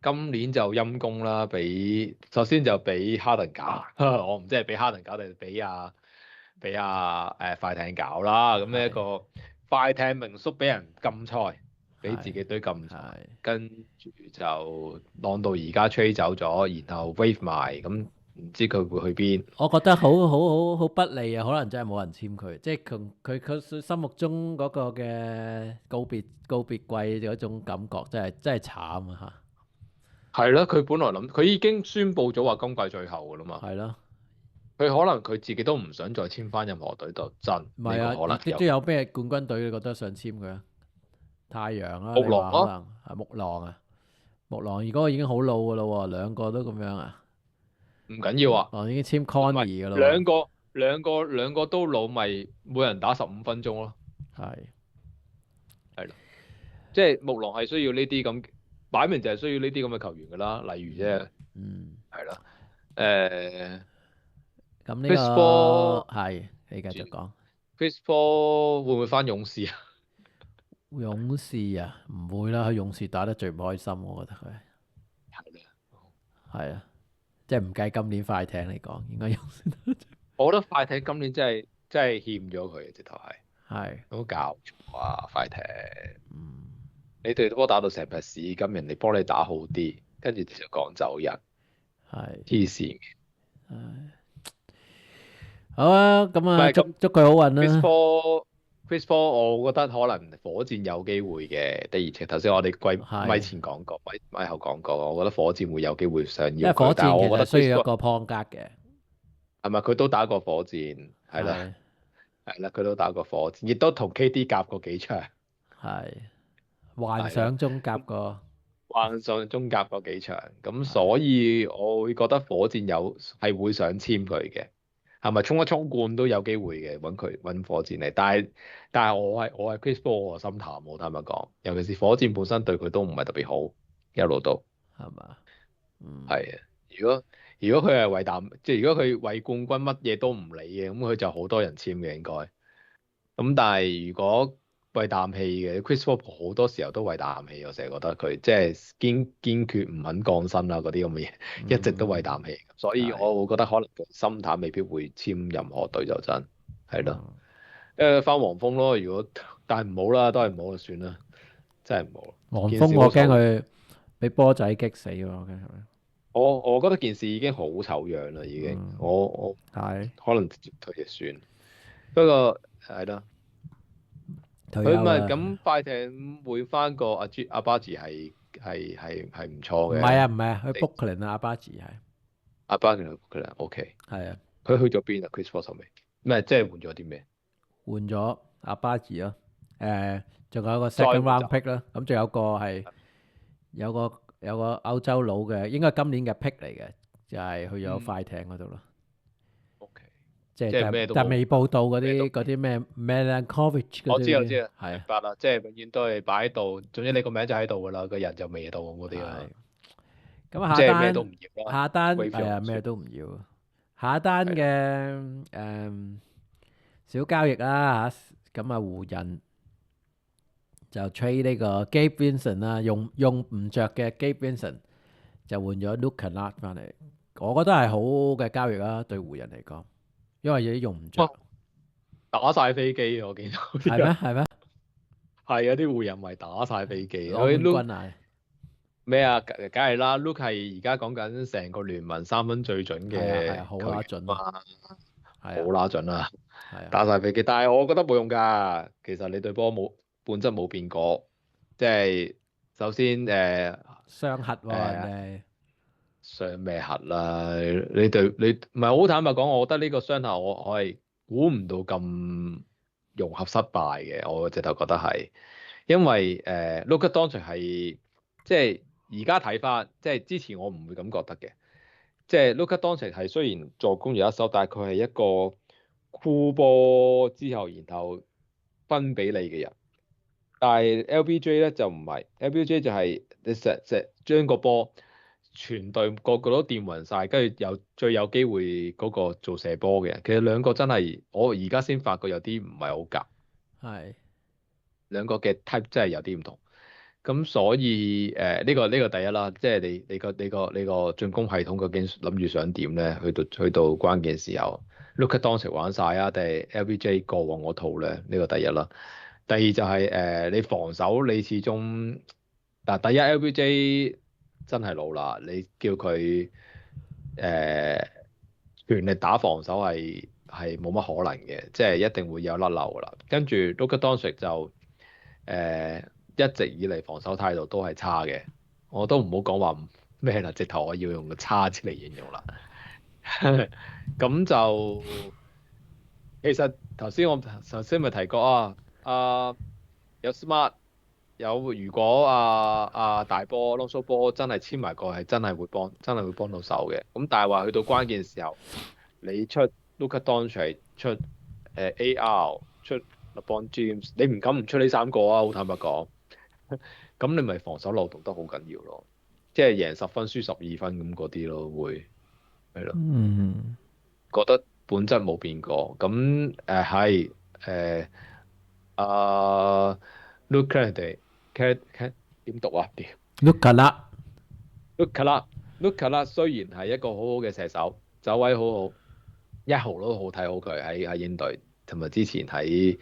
今年就陰公啦，首先就俾哈登搞，我唔知係俾哈登搞定係俾快艇搞啦。咁呢一係個快艇名宿俾人禁賽，俾自己係隊禁賽，係跟住就浪到而家吹走咗，然後 wave 埋，咁唔知佢會去邊。我覺得好不利啊，可能真係冇人簽佢，即係佢心目中嗰個嘅告別季嗰種感覺真係慘啊係啦，佢本來諗佢已經宣布咗話今季最後噶啦嘛。嚇，係咯，佢可能佢自己都唔想再簽翻任何隊，就真呢個唔係啊，亦都可能有。有咩冠軍隊你覺得想簽佢啊？太陽啊，木你話可狼咯，能係木狼啊，木狼如果已經好老噶咯喎，兩個都咁樣啊，唔緊要啊，已經簽 唔係 Conny 噶咯兩個都老，咪每人打15分鐘咯。喎，係係咯，即係木狼係需要呢啲咁，擺明就係需要呢啲咁嘅球員噶啦。例如啫，嗯，係啦，誒咁呢，Chris 個 Paul 係你繼續講。Chris Paul 會唔會翻勇士啊？勇士啊，唔會啦，佢勇士打得最唔開心，我覺得佢係啦，係啊，即係唔計今年快艇嚟講，應該勇士我覺得快艇今年真係欠咗佢，直頭係係好搞錯啊！快艇，嗯你隊波打到成匹屎咁，人哋幫你打好啲，跟住就講走人，係黐線嘅。唉好啊，咁啊唔係咁祝佢好運，Chris 啦， Paul，Chris Paul，我覺得可能火箭有機會嘅。的而且頭先我哋咪係前講過，咪後講過，我覺得火箭會有機會想因為火要佢，但係我覺得箭其實 Chris 需要一 Paul 個 point guard 嘅，係咪佢都打過火箭？係啦，係係啦，佢都打過火箭，亦都同 KD 夾過幾場，係幻係啦，想中夾個幻想中夾過幾場，咁係所以我會覺得火箭係會想簽佢嘅。係咪衝一衝冠都有機會嘅？揾火箭嚟，但係我係 Chris Paul，我心淡喎，坦白講，尤其是火箭本身對佢都唔係特別好，一路都係嘛，嗯係啊。如果佢係為即係如果佢為冠軍乜嘢都唔理嘅，咁佢就好多人簽嘅應該。咁但係如果為啖氣嘅，Chris Paul 好多時候都為啖氣，我成日覺得佢即係堅決唔肯降薪啦嗰啲咁嘅嘢，一直都為啖氣，所以係我會覺得可能佢心淡未必會簽任何隊就真係咯。嗯翻黃蜂咯，如果但係唔好啦，都係唔好就算啦，真係唔好。黃蜂我件事好醜，驚佢俾波仔擊死喎，我驚佢我覺得件事已經好醜樣啦，已經。嗯我係可能直接退就算，不過係啦。佢咪退休啦。咁快艇換翻個阿巴治係唔錯嘅。唔係啊，唔係啊，去 Brooklyn 啊，阿巴治係阿巴治佢啦，OK。係啊，佢去咗邊啊？Chris Paul 後尾咩？即係換咗啲咩？換咗阿巴治咯。仲有個再 second 換 round pick 啦，咁仲有個係有個歐洲佬嘅，應該係今年嘅 pick 嚟嘅，就係去咗快艇嗰度咯。 OK，即係即係咩都冇但未報道嗰咩都啲咩 Melankovic 嗰我知啲，明係白啦，即係永遠都係擺喺度，總之你個名就喺度㗎啦，個人就未到嗰啲啦，係咁啊，即係咩都唔要啦。下單 Wave 係啊，用咩都唔要。下一單嘅小交易啦嚇，咁啊湖人就 trade 呢個 Gabe Vincent 啦，用唔着嘅 Gabe Vincent 就換咗 Luke Kennard 翻嚟，我覺得係好嘅交易啦，對湖人嚟講，因為有啲用唔着。打晒飛機，我見到啲係咩？人係咩？係啊，啲湖人咪打晒飛機。攞冠軍啊！咩啊？梗係啦，Luke 係而家講緊成個聯盟三分最準嘅係啊，好球員啦準嘛，啊，係好啊，啦準啦，係啊，打晒飛機。但係我覺得冇用㗎，其實你對波本質冇變過，即係首先雙核喎人傷咩核啦？你唔係好坦白講，我覺得呢個雙核我係估唔到咁融合失敗嘅，我直頭覺得係，因為Luka Doncic 係即係而家睇翻，即係之前我唔會咁覺得嘅，即係 Luka Doncic 係雖然助攻有一手，但係佢係一個箍波之後然後分俾你嘅人，但係 LBJ 咧就唔係，LBJ 就係你成將個波全隊個個都掂暈晒，跟住最有機會嗰個做射波嘅人。其實兩個真係我而家先發覺有啲唔係好夾，係兩個嘅 type 真係有啲唔同。咁所以呢個第一啦，即係你個進攻系統究竟諗住想點咧？去到關鍵時候，Luka Doncic 玩晒啊，定係 LBJ 過往嗰套咧？呢個第一啦。第二就係你防守你始終第一 LBJ 真係老啦，你叫佢全力打防守係冇乜可能嘅，即係一定會有甩漏噶啦。跟住 Luka Doncic 就一直以嚟防守態度都係差嘅，我都唔好講話咩啦，直頭我要用個差字嚟形容啦。咁就其實頭先咪提過有 Smart 有如果大波 Lonzo 波真係簽埋過係真係會幫到手嘅。咁但係話去到關鍵時候，你出 Luka Doncic 出AR 出 LeBron James，你唔敢唔出呢三個啊！好坦白講，咁你咪防守漏洞得好緊要咯，即係贏10分輸12分咁嗰啲咯，會係咯。嗯，覺得本質冇變過，咁係Luka 哋 Cat 點讀啊？屌 Luka 啦， Luka 啦，雖然係一個好好嘅射手，走位好好，一號都好睇好佢喺英隊，同埋之前喺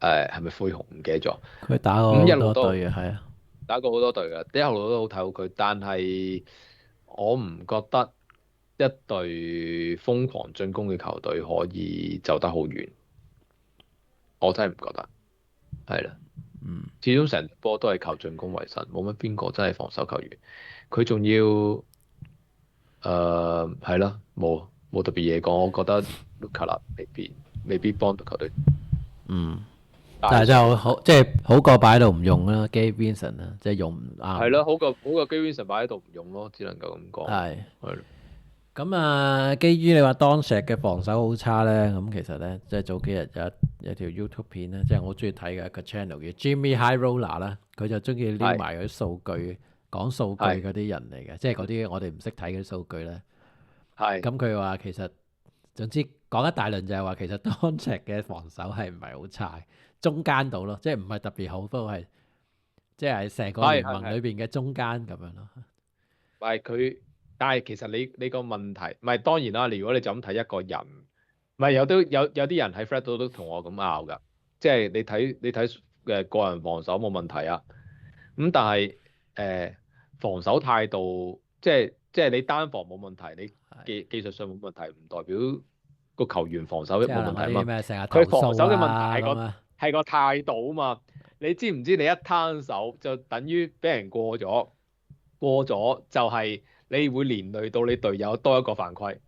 係咪灰熊唔記得咗，佢打過好咁一路都多隊嘅，係啊，打過好多隊嘅，一路都好睇好佢，但係我唔覺得一隊瘋狂進攻嘅球隊可以走得好遠，我真係唔覺得，係啦。嗯，始終成波都係靠進攻為神，冇乜邊個真係防守球員。佢仲要係啦，冇特別嘢講。我覺得 Luka 啦未必幫到球隊。嗯，但但係就好，即係好過擺喺度唔用啦，Gabe Vincent 啦，即係用唔啱。係咯，好過 Gabe Vincent 擺喺度唔用咯，只能夠咁講。係。係咯，咁啊，基於你話當石嘅防守好差呢，咁其實呢，即係早幾日有條 YouTube 片呢，即係我好中意睇嘅一個 channel 叫 Jimmy High Roller 啦，佢就中意撩埋嗰啲數據，講數據嗰啲人嚟嘅，即係嗰啲我哋唔識睇嗰啲數據呢。係咁佢話其實總之講一大輪就係話其實當石嘅防守係唔係好差，中間度咯，即係唔係特別好，不過係即係成個聯盟裏邊嘅中間咁樣咯。係佢，但係其實你個問題，唔係當然啦。如果你就咁睇一個人，唔係有啲人喺 Fred 度都同我咁拗㗎，即係你睇個人防守冇問題啊。咁但係防守態度，即係你單防冇問題，你技術上冇問題，唔代表個球員防守即係冇問題啊嘛。嗰啲咩成日投佢防守嘅問訴啊題係個咁啊，係個態度啊嘛。你知唔知你一攤手就等於俾人過咗就係你會連累到你隊友多一個犯規。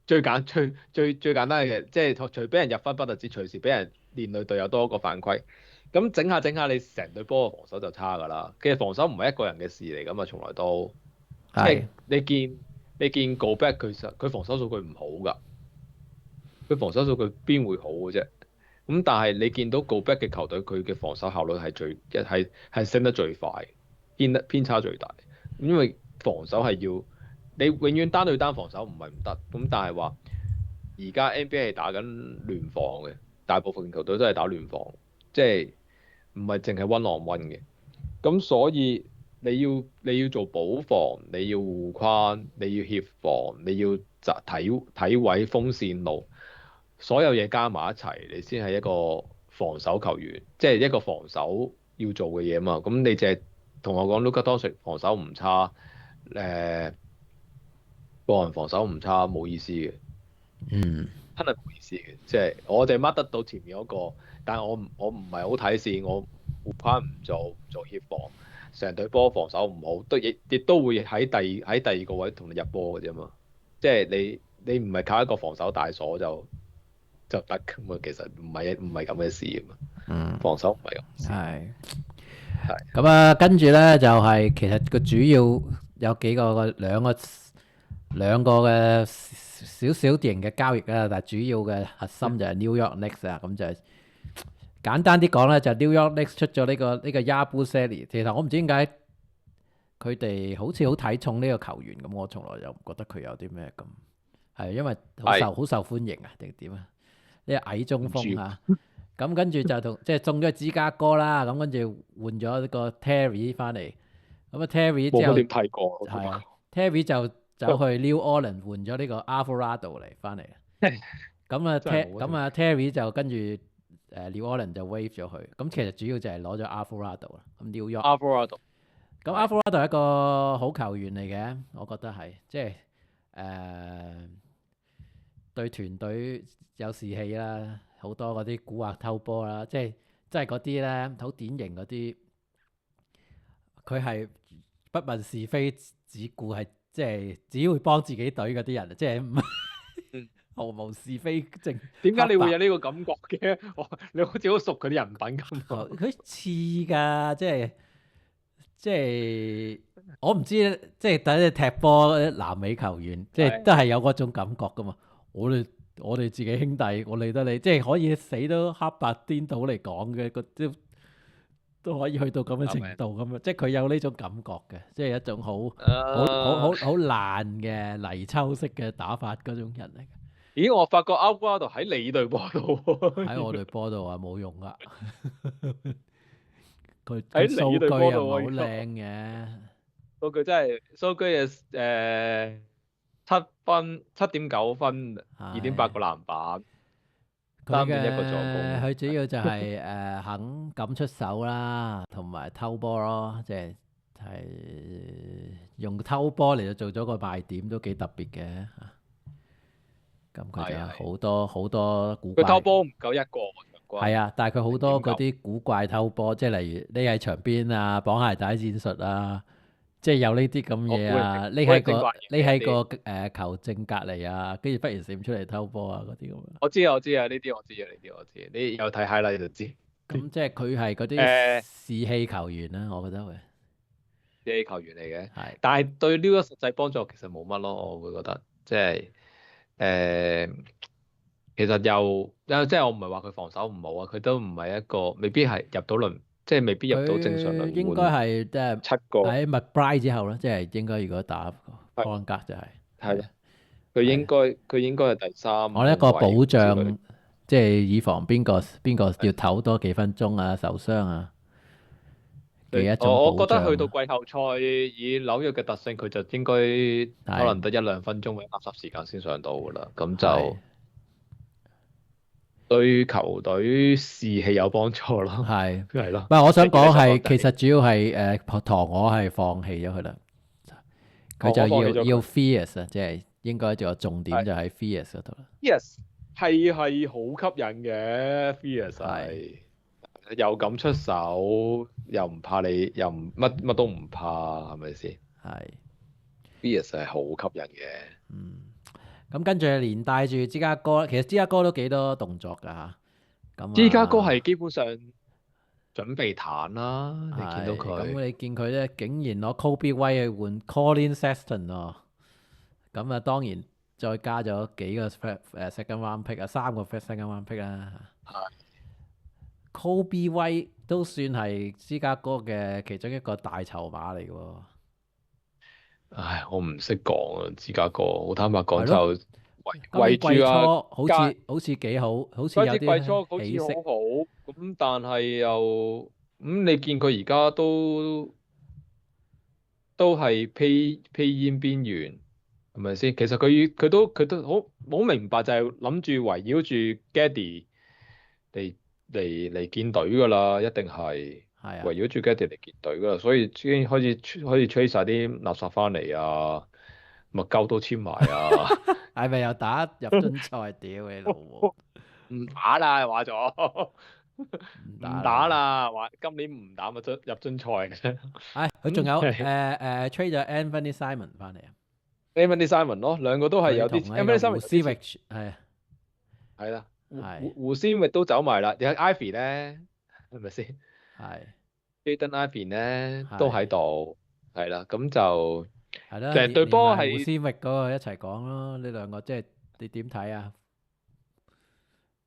最簡單嘅，即係除俾人入分不特止，隨時俾人連累隊友多一個犯規。咁整下整下，你成隊波嘅防守就差㗎啦。其實防守唔係一個人嘅事嚟㗎嘛，從來都即係係你見 Gobert 佢防守數據唔好㗎，佢防守數據邊會好嘅啫？咁但係你見到 Gobert 嘅球隊，佢嘅防守效率係升得最快，偏差最大。因為防守係要你永遠單對單防守唔係唔得，咁但係話而家 NBA 係打緊聯防嘅，大部分球隊都係打聯防，即係唔係淨係 one on one 嘅。咁所以你要做補防，你要護框，你要協防，你要睇位鋒線路，所有嘢加埋一齊，你先係一個防守球員，即係一個防守要做嘅嘢嘛。咁你淨係同我講 Luka Doncic 防守唔差，個人防守唔差，冇意思嘅。嗯。真係冇意思嘅，即係我哋乜得到前面嗰個，但係我唔係好睇線，我護框唔做協防，成隊波防守唔好，亦都會喺第二個位同你入波嘅啫嘛。即係你唔係靠一個防守大鎖就得㗎嘛，其實唔係咁嘅事啊嘛。嗯，防守唔係咁。係係咁啊，跟住呢，就係其實個主要有幾個兩個嘅少少型嘅交易啦，但係主要嘅核心就係 New York Knicks 啊，咁就係簡單啲講呢，就 New York Knicks 出咗呢個Yabusele，其實我唔知點解佢哋好似好睇重呢個球員咁，我從來又唔覺得佢有啲咩咁，係因為好受歡迎啊定點啊？呢個矮中鋒啊，咁跟住就即係中咗芝加哥啦，咁跟住換咗呢個 Terry 翻嚟，咁啊 Terry 之後冇乜點睇過。係啊 Terry 就走去 New Orleans 換咗呢個 Alvarado 嚟翻嚟，咁啊真係冇乜咁啊 Terry 就跟住New Orleans 就 wave 咗佢，咁其實主要就係攞咗 Alvarado 啦，咁 New York Alvarado 咁 Alvarado 係一個好球員嚟嘅，我覺得係即係對團隊有士氣啦，好多嗰啲蠱惑偷波啦，即係嗰啲咧好典型嗰啲，佢係不問是非，只顧係即係只會幫自己隊嗰啲人，即係唔嗯，毫無是非正點解黑白。你會有呢個感覺嘅？你好似好熟佢啲人品咁喎。佢似㗎，即係我唔知，即係等你踢波啲南美球員，即係都係有嗰種感覺㗎嘛。我哋自己兄弟，我理得你，即係可以死都黑白顛倒嚟講嘅，都可以去到咁嘅程度咁樣，即係佢有呢種感覺嘅，即係一種好爛嘅泥鰍式嘅打法嗰種人嚟嘅。咦，我發覺歐瓜度喺你隊波度喎。喺我隊波度啊，冇用噶。佢喺你隊數據波度喎，又唔好靚嘅，數據真係數據7分7.9分2.8個係籃板佢3.1個助攻。佢主要就係肯敢出手啦，同埋偷波咯，即係用偷波嚟到做咗個賣點，都幾特別嘅。咁佢就係好多古怪。佢偷波唔夠一個喎，係啊，但係佢好多嗰0.9啲古怪偷波，即係例如匿喺牆邊啊、綁鞋帶戰術啊，即係有呢啲咁嘢啊，匿喺個球證隔離啊，跟住忽然閃出嚟偷波啊嗰啲咁樣。我知啊，呢啲我知啊，你有睇 highlight 就知。咁即係佢係嗰啲誒士氣球員啦，我覺得會啲球員嚟嘅，係但係對呢個實際幫助其實冇乜咯，我會覺得即係其實即係我唔係話佢防守唔好啊，佢都唔係一個未必係入到輪，即係未必入到正常輪佢應該換係即係7個。喺 McBride 之後咧，即係應該如果打係 Point Guard 就係係咯，佢應該係第3我呢一個保控衛之類障，即係以防邊個要唞多幾分鐘啊、受傷啊嘅一種我保障覺得去到啊。季後賽，以紐約嘅特性，佢就應該可能得1-2分鐘嘅垃圾時間先上到㗎啦。咁係就對球隊士氣有幫助咯。係係咯。唔係我想講你係記得其實主要係唐我係放棄咗佢啦，佢就我放棄咗佢要 fierce 啊，即係應該就重點就喺 fierce 嗰度啦。 Yes 係好吸引嘅 Fierce 係又敢出手，又唔怕你，又唔乜都唔怕，係咪先？係 Fierce 係好吸引嘅。咁跟住連帶住芝加哥，其實芝加哥都幾多動作㗎嚇。咁芝加哥係基本上準備彈啦，你見到咁佢。你見佢咧竟然攞 Kobe White 去換 Colin Sexton 喎，咁啊當然再加咗幾個second round pick 啊，3個second round pick 啊。Kobe White 都算係芝加哥嘅其中一個大籌碼嚟嘅喎。唉，我唔識講啊，芝加哥好坦白講係咯就今年季初圍住啊，好似幾好，好似有嗰陣時季初好啲起色。似好好，咁但係又你見佢而家都係 pay in 邊緣，係咪先？其實佢都好明白，就係諗住圍繞住 Gaddy 嚟建隊㗎啦，一定係係啊圍繞住 Gaddy 嚟建隊㗎啦，所以先開始吹晒啲垃圾翻嚟啊，麥鳩都簽埋啊，係咪又打入樽賽？屌你老母！唔打啦話咗，唔唔打打啦。啦，話今年唔打咪入樽賽嘅啫。佢仲有係trade 咗 Anthony Simon 翻嚟啊。 Anthony Simon 咯，兩個都係有啲佢同呢 Anthony 個 Simon 胡有啲斯域係係啦，係胡斯域都走埋啦，有 Ivy 咧，係咪先係？Jaden Ivy 咧都喺係度，係啦，咁就係啦，其實對波連埋胡斯係域嗰個一齊講咯。呢兩個即係你點睇啊？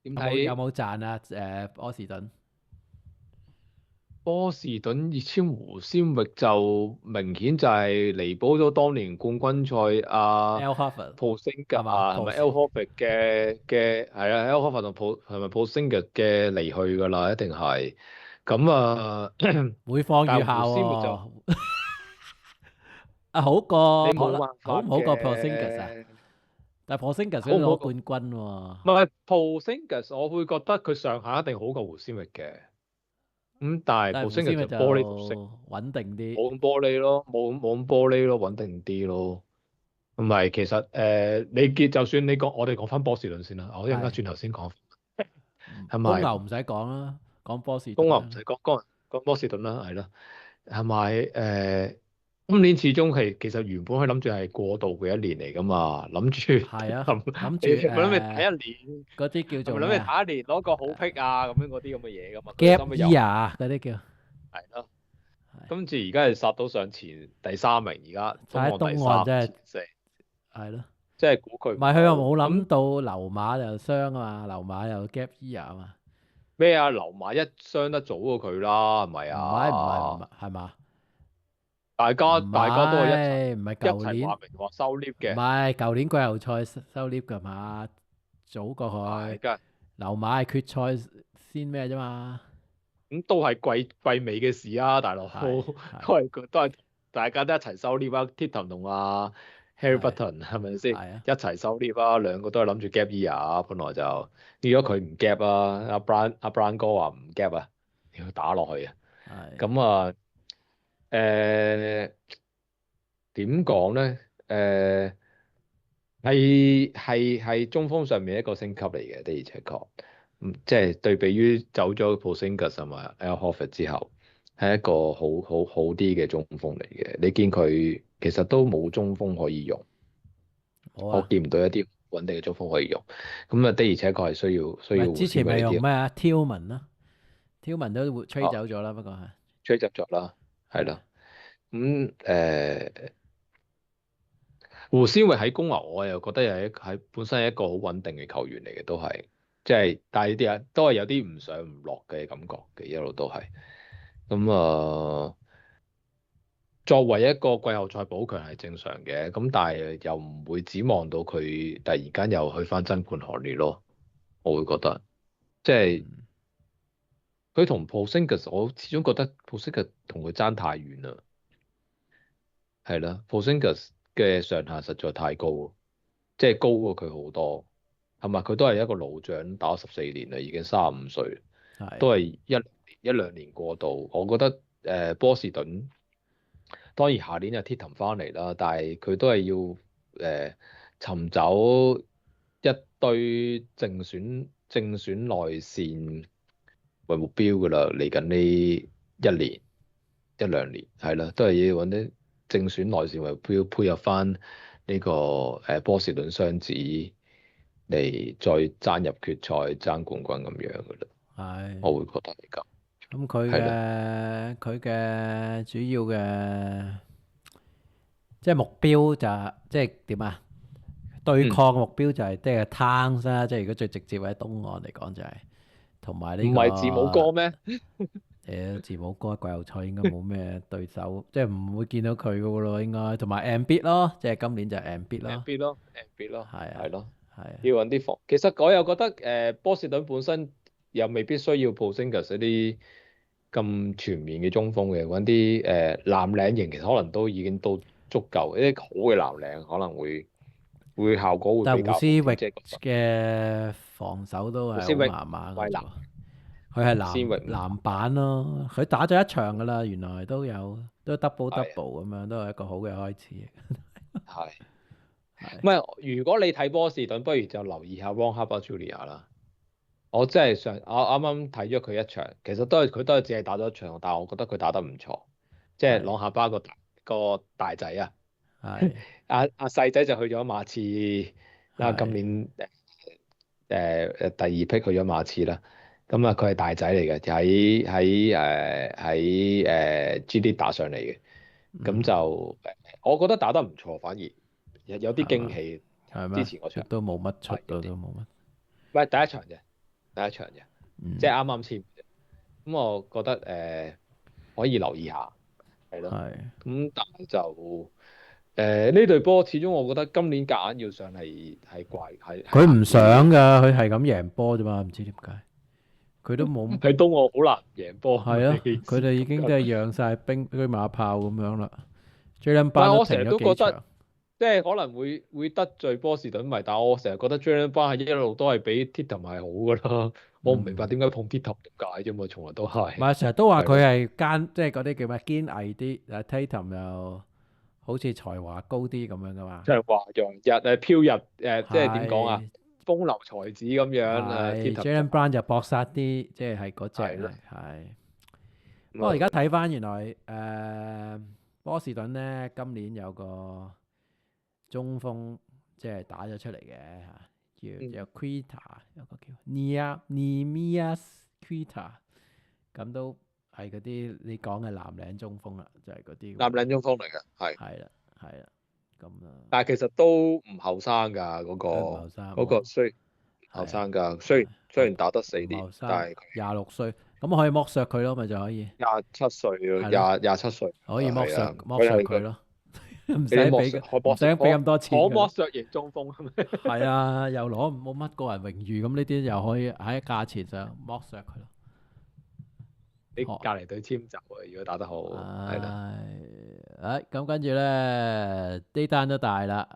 有點睇？冇賺啊？波士頓波士頓熱簽胡斯域就明顯就係彌補咗當年冠軍賽，Al Horford 普星格係嘛啊，係咪 Al Horford 嘅係啊 Al Horford 同係咪普星格嘅離去㗎啦，一定係咁啊！每況愈下但胡斯域就喎。好過你冇辦法好唔好過 Porzingis 啊？嘅，但係 Porzingis 好唔好過？攞冠軍喎。唔係 Porzingis，我會覺得佢上限一定好過胡斯域嘅。咁但係但係胡斯 Porzingis 域就就玻璃頭色，穩定啲。冇咁玻璃咯，冇咁玻璃咯，穩定啲咯。唔係，其實就算你講，我哋講翻波士頓先啦。我一陣間係轉頭先講，係公咪？牛唔使講啦，講波士公頓啦。牛唔使講波士頓啦，係啦，係咪？今年始終其實原本佢諗住係過渡嘅一年嚟噶嘛，諗住係啊，諗住你係咪諗住打一年？嗰啲叫係咪諗住做咩啊打一年攞個好 pick 啊？咁樣嗰啲咁嘅嘢噶嘛？佢哋？Gap 收尾又 year 啊嗰啲叫係咯，係跟住而家係殺到上前第三名，而家東岸第睇下東岸真三，係前四，係咯，即係估佢唔唔係佢又冇到。諗咁到溜馬又傷啊嘛，溜馬又 gap year 啊嘛，咩啊？溜馬一傷得早過佢啦，係咪唔啊？係係嘛？大家都係唔係一齊話明話收 lift 嘅，舊年季後賽收 lift 㗎嘛，早過佢。係梗係溜馬係決賽先咩啫嘛，咁都係季尾嘅事啊，大佬，係都係係大家都一齊收 lift 啊，Tatum 同阿 Harry 係 Button 係咪先？係啊，一齊收 lift 啊，兩個都係諗住 gap year 啊，本來就如果佢唔 gap 啊，阿 Brian 哥話唔 gap 啊，要打落去啊，係咁啊點講咧？係中鋒上面一個升級嚟嘅，的而且確，即係對比於走咗 Porzingis 同埋 Al Horford 之後，係一個好啲嘅中鋒嚟嘅。你見佢其實都冇中鋒可以用，我好啊。見唔到一啲穩定嘅中鋒可以用。咁啊，的而且確係需要之前咪先為呢啲用咩啊？Tillman 啦，Tillman 都會吹啊走咗啦，不過係追執着啦，係係啦。咁胡思域喺公牛，我又覺得係本身係一個好穩定嘅球員嚟嘅，都係即係，但係呢啲啊都係有啲唔上唔落嘅感覺嘅，一路都係。咁作為一個季後賽補強係正常嘅，咁但係又唔會指望到佢突然間又去翻爭冠行列咯。我會覺得，即係嗯佢同 Porzingis，我始終覺得 Porzingis 同佢爭太遠啦。係啦，Porzingis 嘅上限實在太高，即係高過佢好多，係咪？佢都係一個老將，打咗14年啦，已經35歲，係都係一兩年過渡。我覺得波士頓當然下年就 Tatum 翻嚟啦，但係佢都係要尋找一堆正選內線為目標㗎啦，嚟緊呢一兩年係啦，都係要揾啲正選內線為目標，配合翻呢個波士頓雙子嚟再爭入決賽爭冠軍咁樣㗎啦，係。我會覺得係咁，咁佢係啦，嘅主要嘅即係目標就係即係點啊？對嗯，抗嘅目標就係即係 Towns 啦，即係如果最直接喺東岸嚟講就係同埋唔呢係字母哥個咩？字母哥季後賽應該冇咩對手，即係唔會見到佢噶咯，應該同埋 Embiid 咯，即係今年就係 Embiid 咯，Embiid 咯，係啊係咯，係啊，要揾啲防。其實我又覺得波士頓本身又未必需要 Porzingis 一啲咁全面嘅中鋒嘅，揾啲藍領型其實可能都已經都足夠，一啲好嘅藍領可能會效果會但係比較好啲，胡斯域即係覺得嘅防守都係好胡思域麻麻嘅喂藍啫喎。佢係胡思域籃板咯，佢打咗一場噶啦，原來都都 double 係 double 咁樣，都係一個好嘅開始。係。係唔係，如果你睇波士頓，不如就留意下 Ron Harper Jr. 啦。我真係我啱啱睇咗佢一場，其實佢都係只係打咗一場，但係我覺得佢打得唔錯。即係係朗下巴個大仔啊，係阿細仔就去咗馬刺啦，今係年第二 pick 去咗馬刺啦。咁啊，佢係大仔嚟嘅，喺 G League 打上嚟嘅。咁嗯就我覺得打得唔錯，反而有啲係嘛驚喜。係咩？亦之前嗰場都冇乜出到，係有啲，都冇乜。唔係第一場啫，第一場啫，嗯即係啱啱簽嘅啫。咁我覺得可以留意下，係咯。係咁但係就呢隊波，始終我覺得今年夾硬要上係怪係佢唔難啲嘅。想㗎，佢係咁贏波啫嘛，唔知點解佢都冇。喺東岸好難贏波，係啊，你佢哋已經都係讓晒兵車馬炮咁樣啦。Jalen 唔 Brown 係我成都停咗日都覺得。幾場。即係可能會得罪波士頓迷，但係我成日覺得 Jalen Brown 係一路都係比 Tatum 係好噶啦。我唔明白點解碰 Tatum 點解啫嘛，從來都係。唔係成日都話係咯，佢係即係嗰啲叫咩堅毅啲，但係 Tatum 又好似才華高啲咁樣噶嘛。就係華洋日飄逸即係點講啊？係風流才子咁樣天係頭，Jaylen Brown 就搏殺啲，即係嗰只係咯。係。不咁過而家啊睇翻原來波士頓咧今年有個中鋒即係打咗出嚟嘅嚇，叫 Quita， 有個叫 Nehemias Quita， 咁都係嗰啲你講嘅藍領中鋒啦，就係嗰啲藍領中鋒嚟嘅，係。係啦係啦，咁啊但係其實都唔後生㗎，嗰佢唔後生個喎，雖後係啊生㗎，雖然打得4唔年，後生，但係26歲，咁可以剝削佢咯，咪就可以27歲係咯， 27歲可以剝削係啊，剝削佢係個佢咯，唔俾啲剝使俾削可剝唔使俾咁多錢佢。可剝削型中鋒，係啊，又攞冇乜個人榮譽，咁呢啲又可以喺價錢上剝削佢咯。你隔離隊簽走啊！如果打得好，係啦。咁跟住咧，呢單都大啦，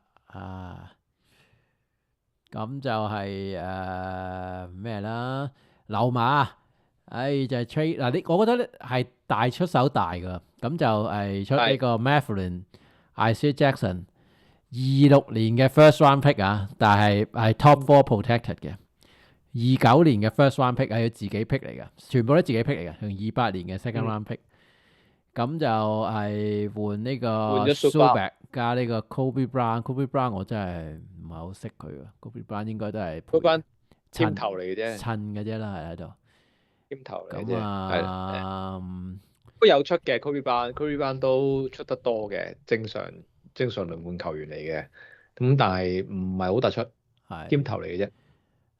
咁就係咩啦？溜馬，就係 trade 嗱，我覺得咧係大出手大噶，咁就係出呢個 Mathurin、Isaiah Jackson，26年嘅 first round pick 啊，但係top 4 protected 嘅。29年嘅 first round pick 係佢自己 pick 嚟嘅，全部都自己 pick 嚟嘅，同28年嘅 second round pick。咁就係換呢個 Zubac 加呢個 Kobe Brown。Kobe Brown 我真係唔係好識佢喎。Kobe Brown 應該都係嗰班簽頭嚟嘅啫，襯嘅啫啦，係喺度。簽頭嚟嘅咁啫，都有出嘅 Kobe Brown。Kobe Brown 都出得多嘅，正常輪換球員嚟嘅。咁但係唔係好突出，簽頭嚟嘅啫。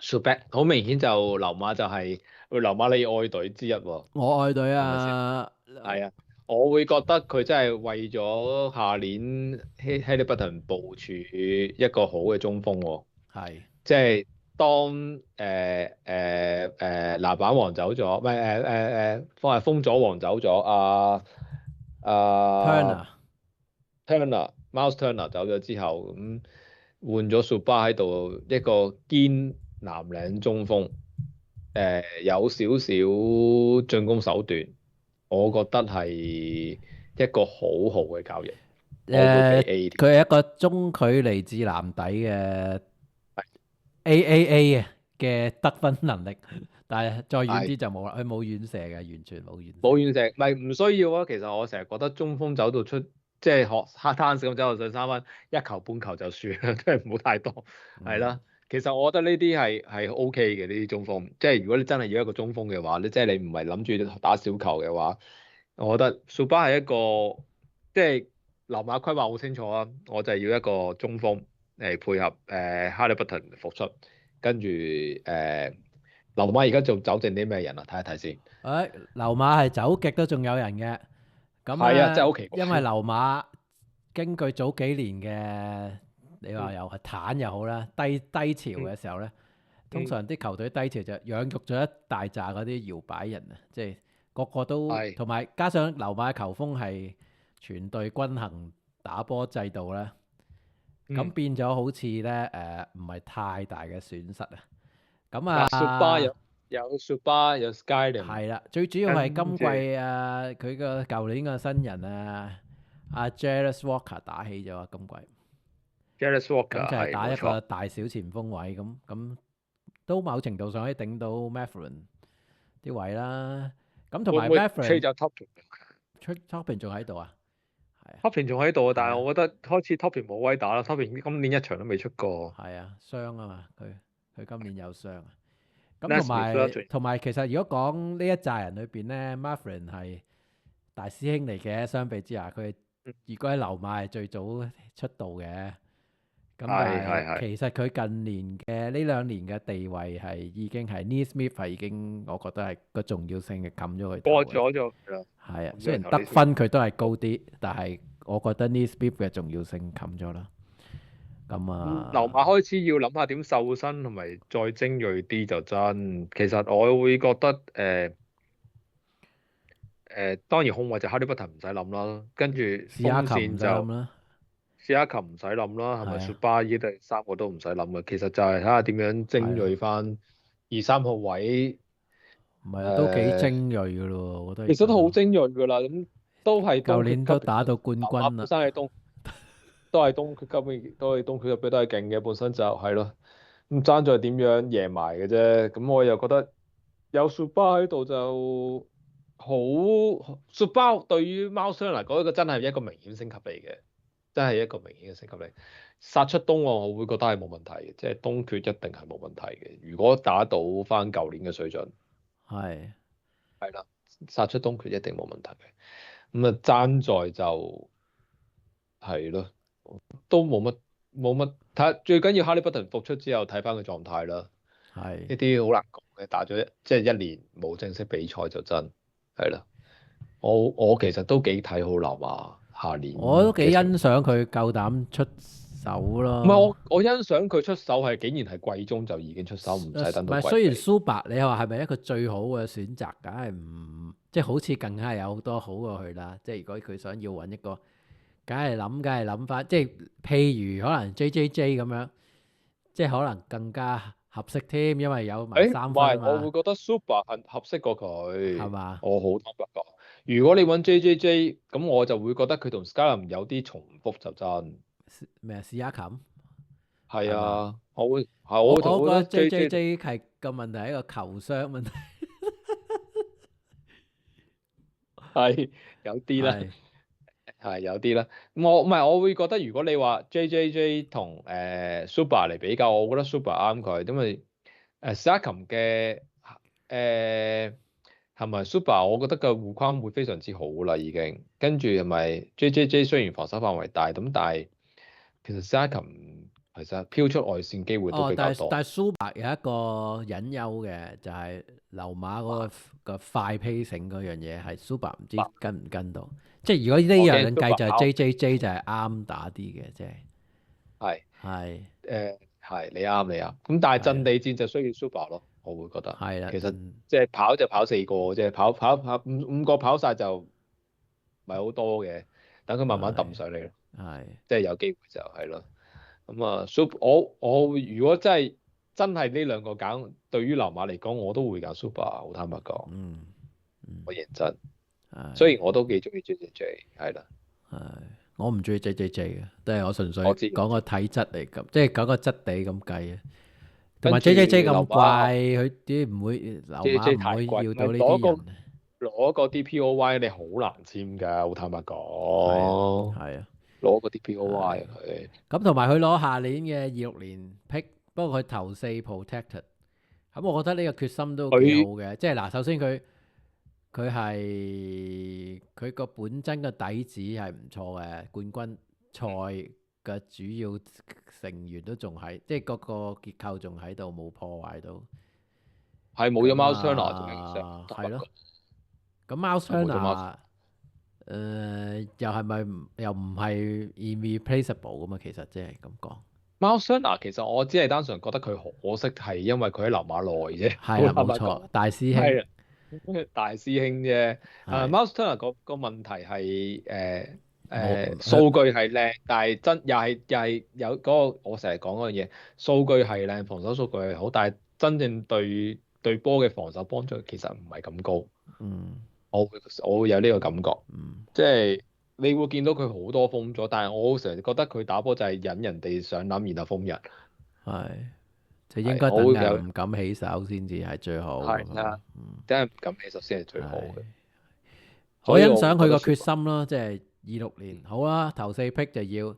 Zubac 好明顯就溜馬就係溜馬你愛隊之一喎。我愛隊啊，係啊，我會覺得佢真係為咗下年 Haliburton 部署一個好嘅中鋒喎。係，即係當籃板王走咗，唔係封咗王走咗，Miles Turner 走咗之後，咁換咗 Zubac 喺度，一個堅藍領中鋒，有少少進攻手段，我覺得係一個好好嘅交易。我會俾 A 佢係一個中距離至籃底嘅 AAA 嘅得分能力，但係再遠啲就冇啦。佢冇遠射嘅，完全冇遠射。冇遠射，唔需要啊。其實我成日覺得中鋒走到出，即係學 hard dance 咁走到上3分，一球半球就算啦，即係唔好太多。係啦，其實我覺得呢啲係 OK 嘅，呢啲中鋒。即係如果你真係要一個中鋒嘅話，即係你唔係諗住打小球嘅話，我覺得 Zubac 係一個即係溜馬規劃好清楚啊。我就係要一個中鋒嚟配合Haliburton 復出，跟住溜馬而家仲走剩啲咩人啊？睇一睇先。溜馬係走極都仲有人嘅，咁係啊，真係好奇怪。因為溜馬根據早幾年嘅，你話又係彈又好啦，低潮嘅時候咧，通常啲球隊低潮就養育咗一大紮嗰啲搖擺人啊，即係個個都，同埋加上溜馬嘅球風係全隊均衡打波制度咧，咁變咗好似咧唔係太大嘅損失啊。咁Zubac有 Zubac有 Skyler 係啦，最主要係今季佢個舊年個新人阿 Jarvis Walker 打起咗啊，今季。Jarvis Walker 咁就係打一個大小前鋒位，咁都某程度上可以頂到 Mathurin 啲位啦。咁同埋 Mathurin 就 Toppin 仲喺度啊？係啊 Toppin 仲喺度，但係我覺得開始 Toppin 冇位打啦。Toppin 今年一場都未出過。係啊，傷啊嘛，佢今年有傷啊。咁同埋其實如果講呢一紮人裏邊咧 Mathurin 係大師兄嚟嘅，相比之下佢如果喺溜馬係最早出道嘅。咁但係其實佢近年嘅呢2年嘅地位係已經係 Nesmith 係已經，我覺得係個重要性嘅冚咗佢。過咗咗啦。係啊，雖然得分佢都係高啲，但係我覺得 Nesmith 嘅重要性冚咗啦。咁溜馬開始要諗下點瘦身同埋再精鋭啲就真。其實我會覺得當然控衞就 Haliburton 唔使諗啦，跟住鋒線就史亞琴唔使諗啦，係咪 Zubac 依啲3個都唔使諗嘅。其實就係睇下點樣精鋭翻2、3號位。唔係都幾精鋭噶咯，我覺得。其實都好精鋭噶啦，咁都係舊年都打到冠軍啦，都係東決今年都係東決入邊都係勁嘅，本身就係咯。咁爭在點樣贏埋嘅啫。咁我又覺得有 Super 喺度就好 Super 對於貓商嚟講，一個真係一個明顯升級嚟嘅，真係一個明顯嘅升級嚟。殺出東岸，我會覺得係冇問題嘅，即係東決一定係冇問題嘅。如果打到翻舊年嘅水準，係係啦，殺出東決一定冇問題嘅。咁啊，爭在就係咯。都冇乜睇，最緊要哈利波特復出之後睇翻個狀態啦。係，呢啲好難講嘅，打咗即係一年冇正式比賽就真係啦。我其實都幾睇好流馬下年我都幾欣嘅情況。賞佢夠膽出手唔係咯。我欣賞佢出手係竟然係季中就已經出手，唔使等唔係，雖然到季尾。蘇白你話係咪一個最好嘅選擇，梗係唔即係好似更加有好多好過佢啦。即係如果佢想要揾一個，梗係諗翻，即係譬如可能 JJJ 咁樣，即係可能更加合適添，因為有埋誒唔係，三分啊嘛，我會覺得 Super 係合適過佢。係嘛？我好坦白講，如果你揾 JJJ，咁我就會覺得佢同 Skyrim 有啲重複就真。咩啊？史亞琴係係嘛？啊，我覺得 我覺得 JJ JJJ 係個問題係一個球商問題，係有啲啦，係係有啲啦。我唔係，我會覺得如果你話 JJJ 同Super 嚟比較，我覺得 Super 啱佢，因為Siakam 嘅係咪 Super？我覺得個護框會非常之好啦，已經。跟住係咪 JJJ 雖然防守範圍大，咁但係其實 Siakam 其實飄出外線機會都哦，比較多。但係蘇白有一個隱憂嘅，就係溜馬嗰個快 pacing 嗰樣嘢係蘇白唔知跟唔跟到。即係如果呢我驚樣計 Super 就係 跑 JJJ 就係啱打啲嘅，即係係。係係你啱你啱，咁但係陣係地戰就需要 Super 咯，我會覺得係啦，其實即係跑就跑4個啫，跑五個跑晒就唔係好多嘅，等佢慢慢揼上嚟咯，係即係有機會就係咯。咁啊，Super 我如果真係呢兩個揀，對於溜馬嚟講，我都會揀 Super，好坦白講，嗯嗯我認真。雖然係我都幾中意 JJJ，係啦，係，我唔中意 JJJ 嘅，都係我純粹我知。講個體質嚟咁，即係講個質地咁計啊。同埋跟住 JJJ 溜咁馬貴，佢啲唔會溜馬 JJJ 唔會太貴，唔係要到呢啲人。攞個 DPOY 你好難簽㗎，好坦白係啊講。係啊。攞個 DPOY 係啊佢。咁同埋佢攞下年嘅26年 pick，不過佢頭四 protected，咁我覺得呢個決心都幾好佢嘅。即係嗱，首先佢個本身個底子係唔錯嘅，冠軍賽嘅主要成員都仲喺，即係嗰個結構仲喺度，冇破壞到。咁係冇咗貓 Turner 仲影相，坦係咯。白講咁 Miles 係冇咗貓。Turner 又係咪又唔係 irreplaceable 咁啊？其實即係咁講。貓 Turner 其實我只係單純覺得佢可惜係因為佢喺溜馬內啫，係啦，好坦白冇錯，講。大師兄係啊，大師兄啫。係貓 Turner 個問題係冇數據係靚，但係又係有嗰個我成日講嗰樣嘢，數據係靚，防守數據係好，但係真正對波嘅防守幫助其實唔係咁高。嗯我會有呢個感覺。嗯即係你會見到佢好多封咗，但係我成日覺得佢打波就係引人哋上籃，然後封人。係，就應係，該等我會有人唔敢起手先至係最好咁樣。係啊，嗯，真係唔敢起手先係最好嘅。係，我所以欣賞佢個我覺得決心咯，即係26年好啦，頭四 pick 就要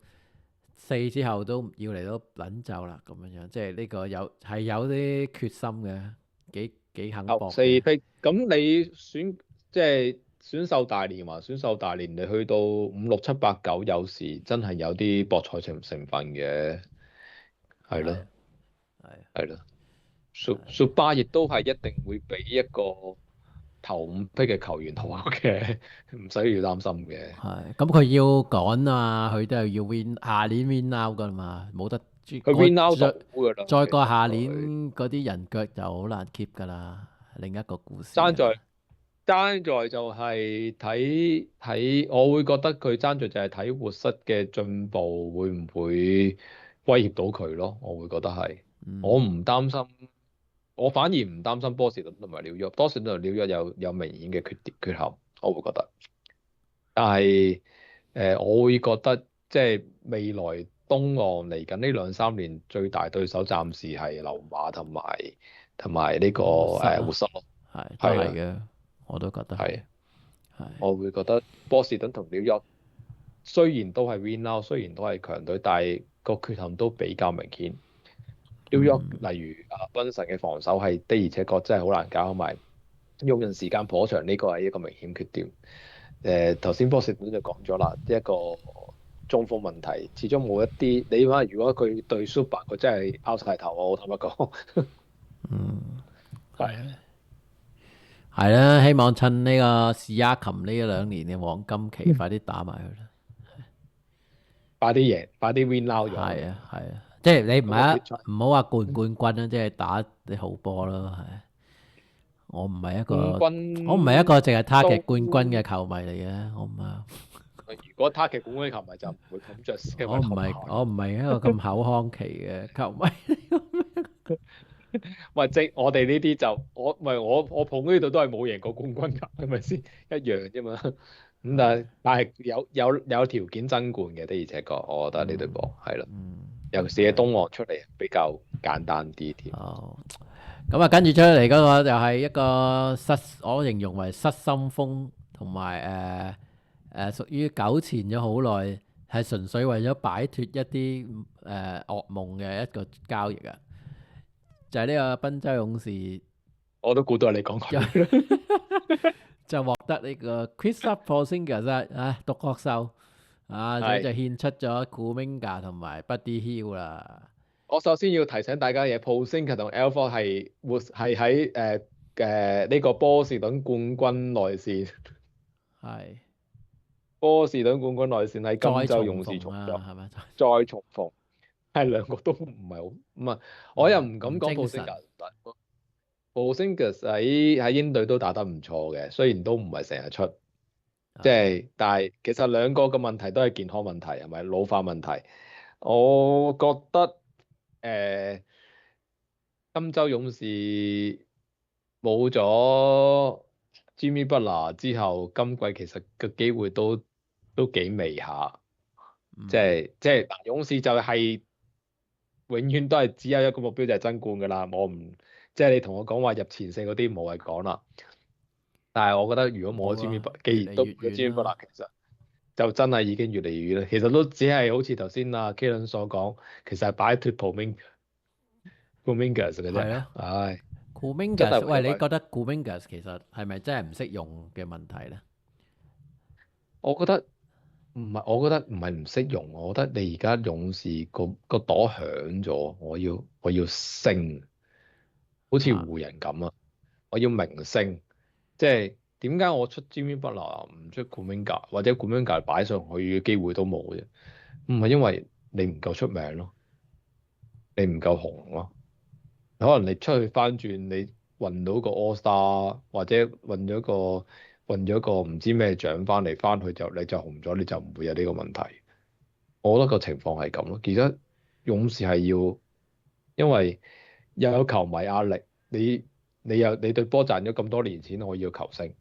4之後都要嚟到撚就啦，咁樣樣，即係呢個係有啲決心嘅，幾肯頭四搏嘅。 批，咁你即係選秀大年還選秀大年，你去到5、6、7、8、9，有時真係有啲博彩成分嘅，係係咯係係咯。Super 亦都係一定會俾一個頭5批嘅球員好嘅，唔使要擔心嘅。係，咁佢要趕啊，佢都係要 win 下年 win out 噶嘛，冇得佢 win out 到再㗎啦，再過下其實年佢嗰啲人腳就好難 keep 噶啦，另一個故事爭在啊。爭在就係睇，我會覺得佢爭在就係睇活塞嘅進步會唔會威脅到佢咯，我會覺得係。我嗯唔擔心，我反而唔擔心波士頓同埋紐約，波士頓同紐約有明顯嘅缺陷，我會覺得。但係我會覺得即係未來東岸嚟緊呢2-3年最大對手暫時係溜馬同埋呢個活塞咯，都係啦，係嘅，我都覺得係，係我會覺得波士頓同紐約雖然都係 win now，雖然都係強隊，但係個缺陷都比較明顯。紐約例如賓神嘅防守係的而且確真係好難搞，同埋用人時間頗長，呢個係一個明顯缺點。頭先波士頓就講咗啦，一個中鋒問題，始終冇一啲你話，如果佢對 Super 佢真係拗晒頭，我坦白講，係係啦，希望趁呢個史亞琴呢2年嘅黃金期快啲打埋佢啦。快啲贏，快啲 win now 咗。係啊，即係你唔係決賽唔好話冠軍啦，即係打啲好波咯。係，我唔係一個冠軍我唔係一個淨係 target 都冠軍嘅球迷嚟嘅，我唔係。如果他嘅冠軍球迷就唔會咁着色我唔係一個咁口腔期嘅球迷。喂，即我哋呢啲就我捧呢度都係冇贏過冠軍㗎，係咪先一樣啫嘛？咁但係有條件爭冠嘅，的而且確，我覺得呢隊波係啦，尤其是喺東岸出嚟比較簡單啲添。哦，咁啊，跟住出嚟嗰個就係一個我形容為失心瘋，同埋屬於糾纏咗好耐，係純粹為咗擺脱一啲噩夢嘅一個交易啊！就係呢個賓州勇士我都估到係你講佢。就獲得呢個 Kristaps Porzingis 獨角獸所以就獻出咗 Kuminga 同埋 Buddy Hield 啦。我首先要提醒大家嘢，Porzingis 同 Al Horford 係喺呢個波士頓冠軍內線。係波士頓冠軍內線喺金州勇士重逢係咪？再重逢，係兩個都唔係好唔係，我又唔敢講 Porzingis 喺鷹隊都打得唔錯嘅，雖然都唔係成日出，但係其實兩個嘅問題都係健康問題，係咪老化問題？我覺得金州勇士冇咗 Jimmy Butler 之後，今季其實個機會都幾微下，即係嗱，勇士就係永遠都係只有一個目標就係爭冠㗎啦。我唔即係你同我講話入前四嗰啲冇謂講啦。但係我覺得如果冇咗 Jimmy Butler，既然都冇咗 Jimmy Butler，其實就真係已經越嚟越遠啦。其實都只係好似頭先阿 Kalen 所講，其實係擺脱 Kuminga 嘅啫。係咯，唉 Kuminga，喂，你覺得 Kuminga其實係咪真係唔識用嘅問題咧？我覺得唔係唔識用，我覺得你而家勇士個朵響咗，我要升，好似湖人咁啊！我要明星，即係點解我出 Jimmy Butler 唔出 Kuminga，或者 Kuminga 擺上去嘅機會都冇嘅？唔係因為你唔夠出名咯，你唔夠紅咯，可能你出去翻轉，你運到個 All Star 或者運咗個唔知咩獎翻嚟，翻去你就紅咗，你就唔會有呢個問題。我覺得個情況係咁咯。其實勇士係要，因為又有球迷壓力，你對波賺咗咁多年錢，我要球星。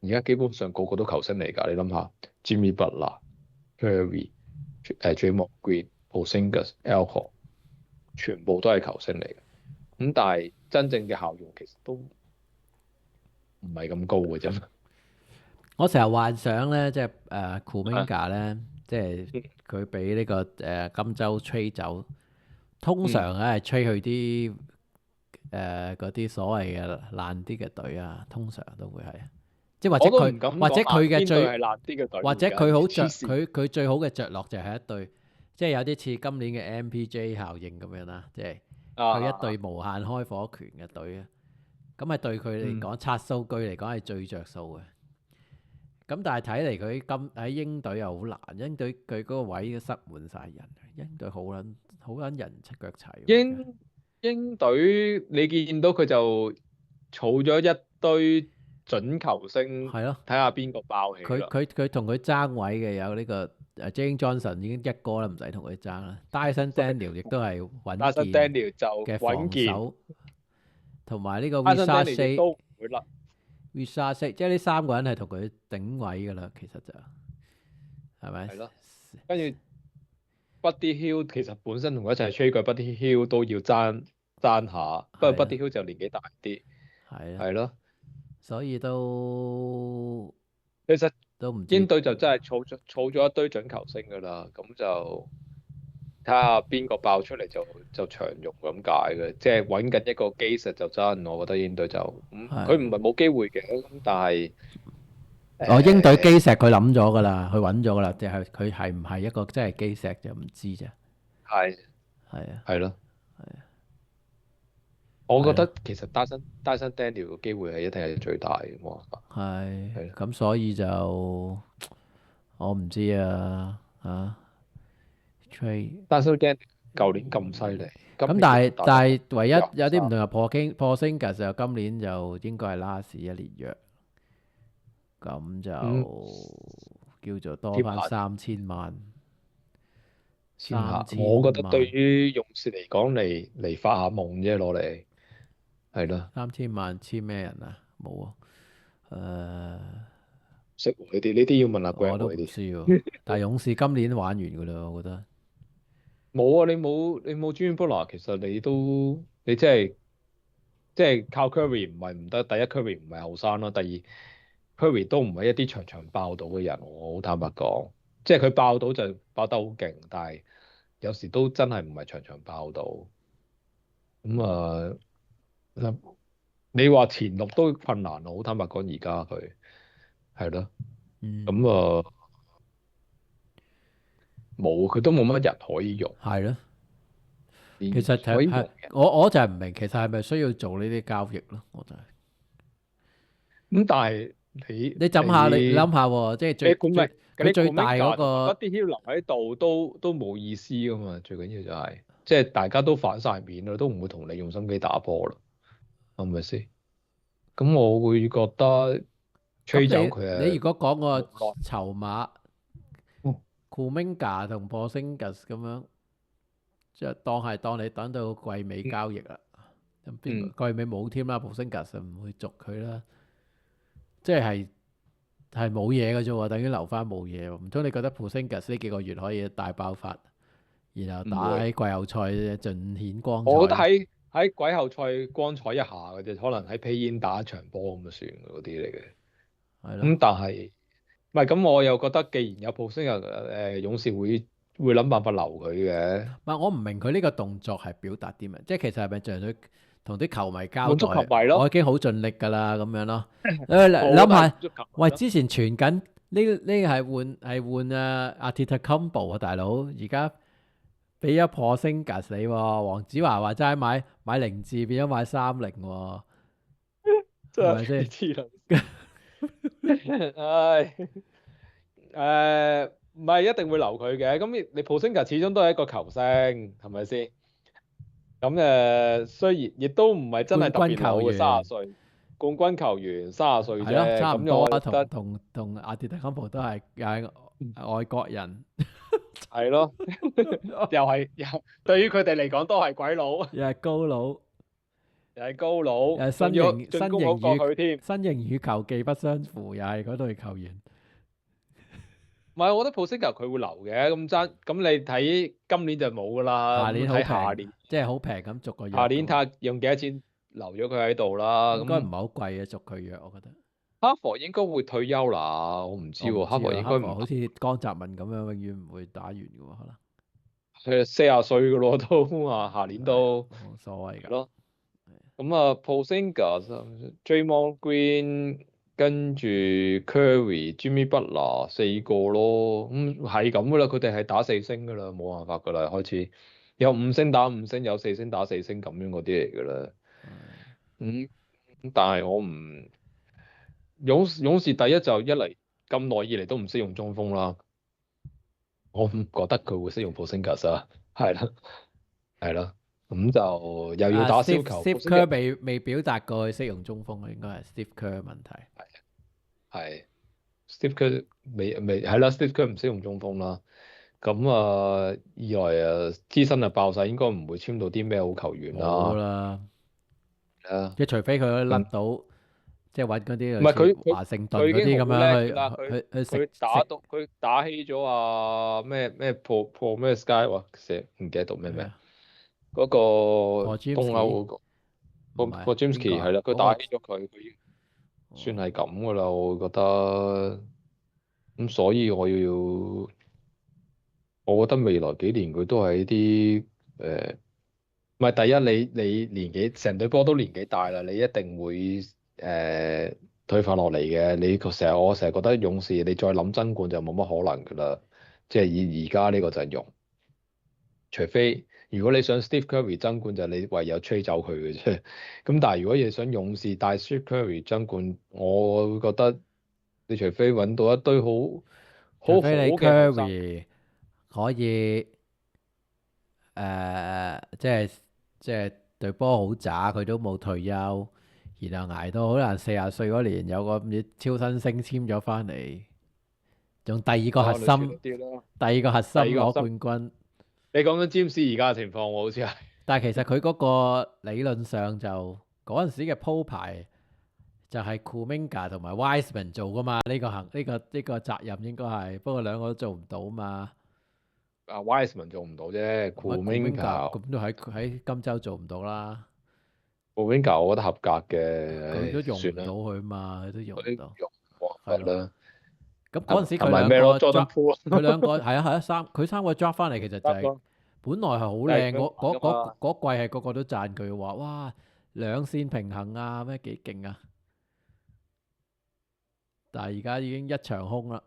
而家基本上個個都球星嚟㗎，你諗下 Jimmy Butler、Curry、Draymond Green、Porzingis、Al Horford 全部都係球星嚟嘅。咁但係真正嘅效用其實都唔係咁高嘅啫。我成日幻想咧，即係Kuminga 咧，即係佢俾呢個金州吹走，通常咧係吹去啲嗰啲所謂嘅爛啲嘅隊啊，通常都會係，即係或者佢嘅最係爛啲嘅隊，或者佢好着佢最好嘅着落就係一隊，即係有啲似今年嘅 MPJ 效應咁樣啦，即係佢一隊無限開火權嘅隊啊，咁係對佢嚟講刷數據嚟講係最着數嘅。咁但係睇嚟佢喺鷹隊又好難，鷹隊佢嗰個位塞滿晒人，鷹隊好撚人出腳齊。鷹隊你見到佢就儲咗一堆準球星，係咯，睇下邊個爆起啦。佢同佢爭位嘅有呢個Jalen Johnson 已經一個啦，唔使同佢爭啦。Dyson Daniel 亦都係穩健嘅防守，同埋呢個 Visashay 都唔會甩。Visashay 即係呢3個人係同佢頂位㗎啦，其實就係咪？係咯。跟住 Buddy Hield 其實本身同佢一齊 trade 嘅 Buddy Hield 都要爭下，不過係啊 Buddy Hield 就年紀大啲，係啊，係咯。所以都其實唔知鷹隊就真係儲咗一堆準球星㗎啦，咁就睇下邊個爆出嚟就長用咁解嘅，即係揾緊一個基石就真，我覺得鷹隊就佢唔係冇機會嘅，咁但係鷹隊基石佢諗咗㗎啦，佢揾咗㗎啦，即係佢係唔係一個真係基石就唔知啫。係係啊，係咯，係啊，我覺得其實Dyson Daniel 嘅機會係一定係最大嘅，冇辦法。係咁，所以就我唔知啊trade。Dyson Daniel 舊年咁犀利，咁但係唯一有啲唔同嘅Porzingis就今年就應該係 last 一年約，咁就叫做多翻3000萬。我覺得對於勇士嚟講嚟發下夢啫，攞嚟係咯。3000萬簽咩人啊？冇啊，識呢啲要問阿 Grant 我都唔呢啲。知喎。但係勇士今年玩完㗎啦，我覺得。冇啊！你冇 Jimmy Butler，其實你即係靠 Curry 唔係唔得。第一 Curry 唔係後生啦，第二 Curry 都唔係一啲場場爆到嘅人。我好坦白講，即係佢爆到就爆得好勁，但係有時都真係唔係場場爆到。咁你話前六都困難，我好坦白講，而家佢係咯。咁冇，佢都冇乜人可以用。係咯。其其實係我就係唔明，其實係咪需要做呢啲交易咯？我就係咁，但係你諗下，你諗下喎，即係佢最大嗰個啲僥留喺度都冇意思噶嘛。最緊要就係即係大家都反晒面啦，都唔會同你用心機打波啦，係咪先？咁我會覺得吹走佢你如果講個籌碼Kuminga 同 Porzingis 咁樣，即係當你等到季尾交易啦，咁季尾冇添啦，Porzingis就唔會續佢啦，即係冇嘢嘅啫喎，等於留翻冇嘢喎。唔通你覺得 Porzingis 呢幾個月可以大爆發，然後打喺季後賽盡顯光彩？我覺得喺季後賽光彩一下嘅啫，可能喺 play-in 打一場波咁就算嗰啲嚟嘅。係咯。咁但係唔係咁，我又覺得既然有 Porzingis，勇士會諗辦法留佢嘅。唔係，我唔明佢呢個動作係表達啲乜，即係其實係咪純粹同啲球迷交滿足球迷咯，我已經好盡力㗎啦，咁樣咯。諗下，喂，之前傳緊呢係換阿 Antetokounmpo 啊，大佬，而家俾咗 Porzingis你喎，黃子華話齋買零字變咗買30喎，係咪先？黐唉，唔係一定會留佢嘅。咁你 Porzingis 始終都係一個球星，係咪先？咁雖然亦都唔係真係特別老嘅30歲，冠軍球員30歲啫，係咯，差唔多啊。同Antetokounmpo都係又係外國人，係咯，又對於佢哋嚟講都係鬼佬，又係高佬，又係高佬，又係身形好過佢添。身形與球技不相符，又係嗰隊球員。唔係，我覺得 Porzingis 佢會留嘅，咁你睇今年就冇㗎啦。下年即係好平咁續個約。下年睇下用幾多錢留咗佢喺度啦。應該唔係好貴嘅續佢約，我覺得。哈佛應該會退休啦，我唔知喎。哈佛應該唔好似江澤民咁樣，永遠唔會打完嘅喎，可能。佢40歲㗎咯，都話下年都冇所謂㗎。咯。咁Porzingis、Draymond Green 跟住 Curry、Jimmy Butler 4個咯，係咁噶啦，佢哋係打4星噶啦，冇辦法噶啦，開始有5星打5星，有4星打4星咁樣嗰啲嚟噶啦。但係我唔勇士第一就一嚟咁耐以嚟都唔識用中鋒啦，我唔覺得佢會識用 Porzingis啊，係啦。咁就又要打小球。Steve Kerr 未表達過佢識用中鋒，應該係 Steve Kerr 問題。係 Steve Kerr 未係啦 ，Steve Kerr 唔識用中鋒啦。咁二來資深就爆晒，應該唔會簽到啲咩好球員啦。好啦，即係除非佢甩到即係揾嗰啲唔係類似華盛頓嗰啲咁佢已經好叻㗎啦，樣去食佢打起咗咩破咩 Sky 喎，成唔記得讀咩名咩啊嗰個東歐嗰個唔係個 邊個 Jamesky 係啦，佢啊？嗰個打起咗佢已經算係咁㗎啦，我會覺得咁，所以我覺得未來幾年佢都係呢啲誒。唔係第一，你年紀成隊波都年紀大啦，你一定會退化落嚟嘅。我成日覺得勇士你再諗爭冠就冇乜可能㗎啦。即係以而家呢個陣容，除非如果你想 Steve Curry 爭冠，就你唯有吹走佢嘅啫。咁但係如果你想勇士帶 Steve Curry 爭冠，我會覺得你除非揾到一堆好好除非你嘅後生，Curry 可以即係隊波好渣，佢都冇退休，然後捱到可能40歲嗰年有個唔知超新星簽咗翻嚟，仲第二個核類似心，嗰啲啦。第二個核心攞第二個核心，冠軍。你講緊詹士而家嘅情況喎，好似係。但係其實佢嗰個理論上就嗰陣時嘅鋪排就係 Kuminga 同埋 Wiseman 做噶嘛，呢個責任應該係，不過兩個都做唔到嘛。Wiseman 做唔到啫咁 Kuminga ，Kuminga 咁都喺金州做唔到啦，Kuminga 我覺得合格嘅，佢都用唔到算啦，佢嘛，佢都用嗰啲唔到，用冇係咯。辦法啦。咁嗰陣時佢同埋咩咯兩個，Jordan drop，Poole 佢兩個係啊佢三個 drop 翻嚟，其實就係、得咯，本來係好就係靚，佢玩噶嘛。嗰季係個個都讚佢話，哇兩線平衡啊，咩幾勁啊！但係而家已經一場空啦，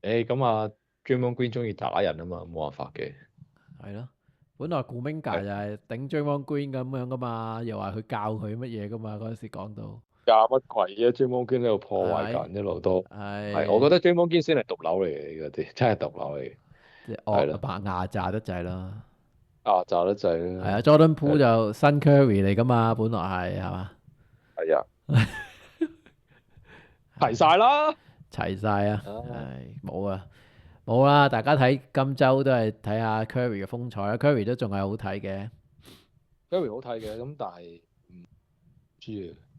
咁啊，Draymond Green 中意打人啊嘛，冇辦法嘅。係咯。本來 Kuminga 就係頂 Draymond Green 咁樣噶嘛，又話佢教佢乜嘢噶嘛，嗰陣時講到教乜鬼啊？Draymond Green 喺度破壞係緊一路都係，我覺係得 Draymond Green 先係毒瘤嚟嘅，嗰啲真係毒瘤嚟嘅。即係係啦，惡白牙炸得滯啦。炸得滯係啊啦。，Jordan Poole 係就新 Curry 嚟噶嘛，本來係嘛，係啊，齊晒啦。齊晒啊，啊係冇啊。冇啦，大家睇今週都係睇下 Curry 嘅風采啦，Curry 都仲係好睇嘅。Curry 好睇嘅，咁但係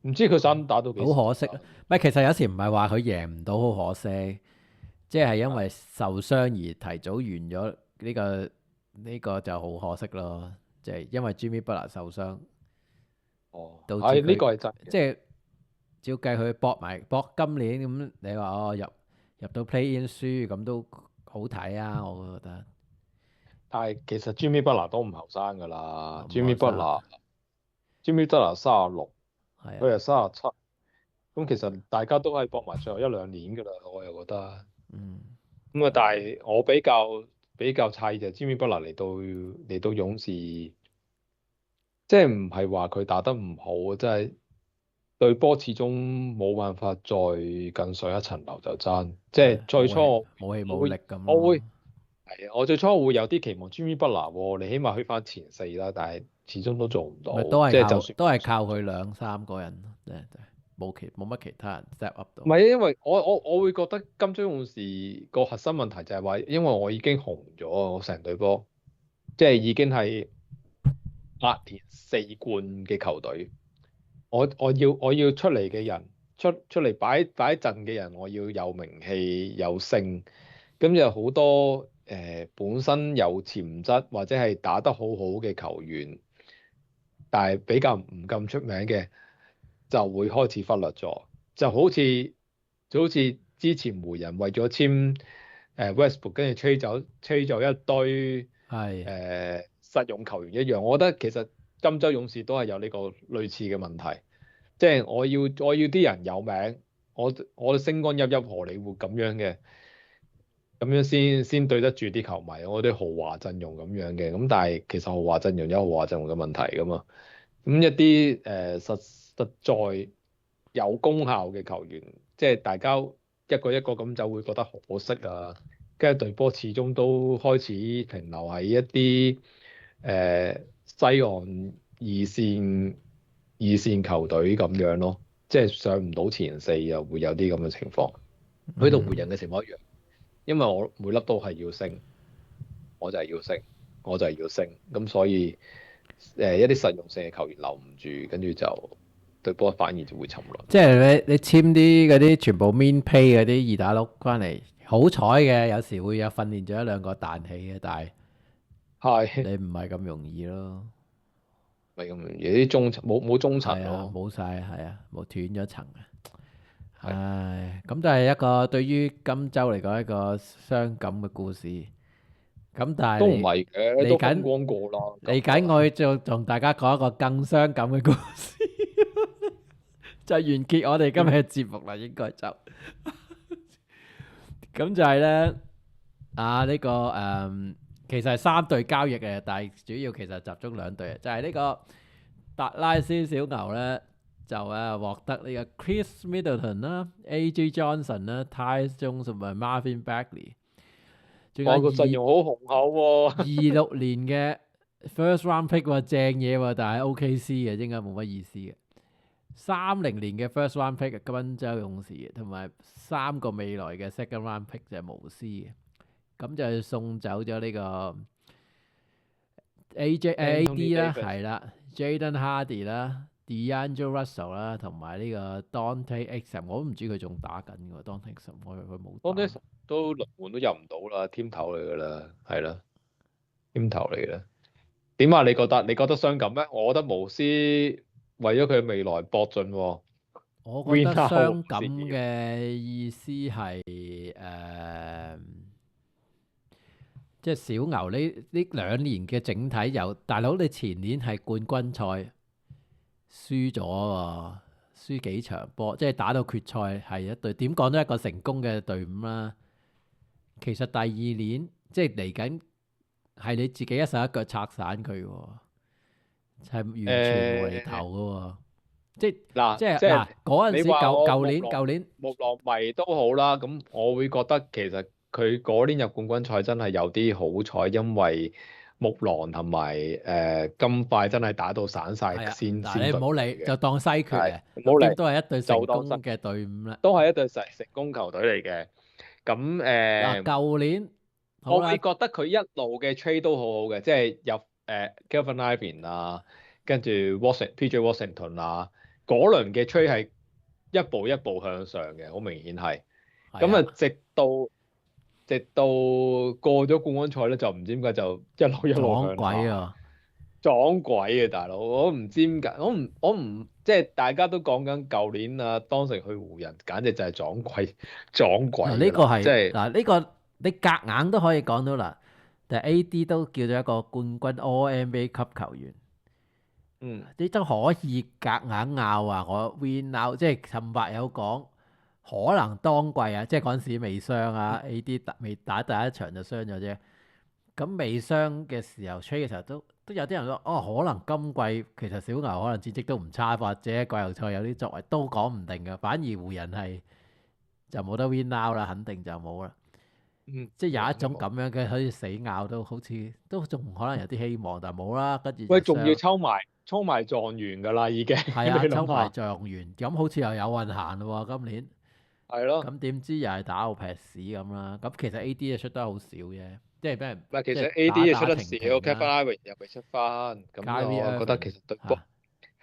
唔知佢想打到幾時好可惜啊！唔係，其實有時唔係話佢贏唔到，好可惜，即係因為受傷而提早完咗呢個就好可惜咯。就係因為 Jimmy Butler 受傷，哦，導致係呢佢個係真嘅。即係照計佢搏今年咁，你話入到 Play In 輸咁都好睇啊！我覺得但係其實 Jimmy Butler 都唔後生㗎啦，Jimmy 唔學生 Butler，Jimmy Butler 36，係啊，佢係37，咁其實大家都係搏埋最後一兩年㗎啦，我又覺得。嗯，咁啊，但係我比較砌就係 Jimmy Butler 嚟到勇士，即係唔係話佢打得唔好啊，即係對波始終冇辦法再更上一層樓就爭。即係最初冇氣冇我會力咁我會咯。係啊，我最初會有啲期望 Jimmy Butler 喎，你起碼去翻前四啦，但係始終都做唔到，咪都係靠即係就算都係靠佢兩三個人，即係冇乜其他人 step up 到。唔係，因為我會覺得金州勇士個核心問題就係話，因為我已經紅咗，我成隊波即係已經係8年4冠嘅球隊，我要出嚟嘅人出嚟擺陣嘅人，我要有名氣有聲，咁有好多本身有潛質或者係打得好好嘅球員，但係比較唔咁出名嘅，就會開始忽略咗，就好似之前湖人為咗簽Westbrook，跟住吹走一堆係實用球員一樣，我覺得其實金州勇士都係有呢個類似嘅問題，即係我要啲人有名，我星光熠熠荷里活咁樣嘅，咁樣先對得住啲球迷，我啲豪華陣容咁樣嘅，咁但係其實豪華陣容有豪華陣容嘅問題㗎嘛，咁一啲實在有功效嘅球員，即係大家一個一個咁就會覺得可惜啊。跟住隊波始終都開始停留喺一啲西岸二線球隊咁樣咯，即係上唔到前四又會有啲咁嘅情況。佢同湖人嘅情況一樣，因為我每粒都係要升，我就係要升，我就係要升，咁所以一啲實用性嘅球員留唔住，跟住就隊波反而就會沉淪。即係你簽啲嗰啲全部 min pay 嗰啲二打六翻嚟，好彩嘅，有時會有訓練咗一兩個彈起嘅，但係係你唔係咁容易咯。咪咁樣？有啲中層冇中層係啊，咯，冇晒，係啊，冇斷咗層啊。係唉，咁都係一個對於金州嚟講一個傷感嘅故事。咁但都唔係係嘅，都風嚟緊光過啦。嚟緊，我就同大家講一個更傷感嘅故事，就完結我哋今日嘅節目啦。應該就咁就係咧，呢個其實係三隊交易嘅，但係主要其實集中兩隊嘅，就係呢個達拉斯小牛咧，就獲得呢個 Chris Middleton 啦、A.J. Johnson 啦、Tyus Jones 同埋 Marvin Bagley，仲有哇，個陣容好雄厚喎。 26年嘅 first round pick 喎，正嘢喎，但係 OKC 嘅應該冇乜意思嘅。30年嘅 first round pick 金州勇士嘅，同埋3個未來嘅 second round pick 就係巫師嘅，咁就送走咗呢個 AD 啦，係啦，Jaden Hardy 啦，D'Angelo Russell 啦，同埋呢個 Dante Exum，我都唔知佢仲打緊嘅喎，Dante Exum 我以為佢冇打。當啲都輪換都入唔到啦，添頭嚟噶啦，係啦，添頭嚟嘅。點啊？你覺得傷感咩？我覺得巫師為咗佢未來搏盡喎。我覺得 Win now 傷感先嘅意思係即係小牛呢2年嘅整體有，大佬你前年係冠軍賽輸咗喎，輸幾場波，即係打到決賽係一隊點講都係一個成功嘅隊伍啦。其實第2年即係嚟緊係你自己一手一腳拆散佢喎，係完全無厘頭嘅喎。即嗱，即係即係嗱嗰陣時，你話我舊年木狼迷都好啦，咁我會覺得其實佢嗰年入冠軍賽真係有啲好彩，因為木狼同埋金塊真係打到散晒係啊，先嗱你唔好理，嘅，就當西決嘅，唔好理咁點都係一隊成就當西功嘅隊伍啦。都係一隊成功球隊嚟嘅。咁嗱舊年好啦，我會覺得佢一路嘅 trade 都好好嘅，即係入Calvin Irving 啊，跟住 PJ Washington 啊，嗰輪嘅 trade 係一步一步向上嘅，好明顯係。咁係啊，直到過咗冠軍賽咧，就唔知點解就一路撞向下。鬼啊！撞鬼啊，大佬！我唔知點解，我唔即係大家都講緊舊年啊，當時去湖人，簡直就係撞鬼嗱呢個㗎啦，即係嗱呢個你夾硬都可以講到啦，但係 A.D 都叫咗一個冠軍 All-NBA 級球員，你都可以夾硬拗啊！我 win now 即係陳伯有講，可能當季啊，即係嗰陣時未傷啊，A.D 未打第一場就傷咗啫。咁未傷嘅時候吹嘅時候都有啲人話哦，可能今季其實小牛可能戰績都唔差，或者季後賽有啲作為都講唔定嘅。反而湖人係就冇得 win now 啦，肯定就冇啦。即係有一種咁樣嘅，好似死拗都好似都仲可能有啲希望，但係冇啦。跟住喂，仲要抽埋狀元㗎啦，已經。係啊，你諗抽埋下，狀元，咁好似又有運行咯喎，今年。係咯。咁點知又係打到劈屎咁啦？咁其實 A.D 就出得好少啫，即係俾人唔係，其實即係 A.D 打就出得少打停停啦。 ，Kevin Irving 又未出翻，咁 Kyrie 我覺得 Irving 其實對波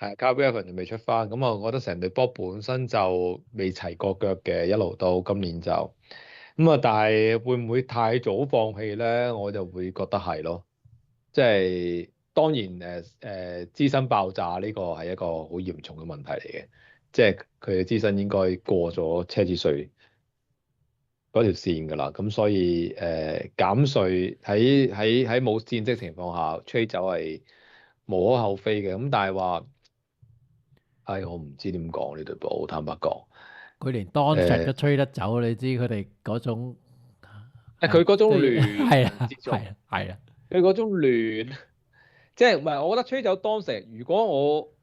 嚇係 Kyrie Irving 又未出翻，咁我覺得成隊波本身就未齊過腳嘅，一路到今年就咁啊。但係會唔會太早放棄咧？我就會覺得係咯，即係當然資薪爆炸呢個係一個好嚴重嘅問題嚟嘅，即係佢嘅資薪應該過咗奢侈稅嗰條線㗎啦，咁所以減稅喺冇戰績情況下吹走係無可厚非嘅，咁但係話我唔知點講呢隊波，好坦白講，佢連 Doncic 都誒吹得走，你知佢哋嗰種佢嗰種即亂係啊之中，係啊，佢嗰種亂，即係唔係？我覺得吹走當石，如果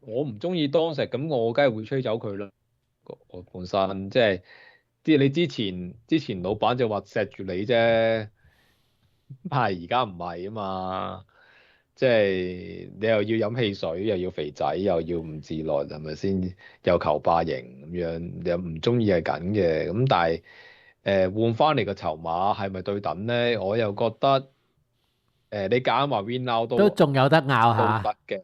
我唔中意當石，咁我梗係會吹走佢啦。我本身即係你之前老闆就話錫住你啫。係而家唔係啊嘛，即係你又要飲汽水，又要肥仔，又要唔自律，係咪先？又求霸型咁樣，你又唔中意係緊嘅，咁但係換翻嚟個籌碼係咪對等咧？我又覺得你夾硬話 win now 都仲有得拗都下。得嘅，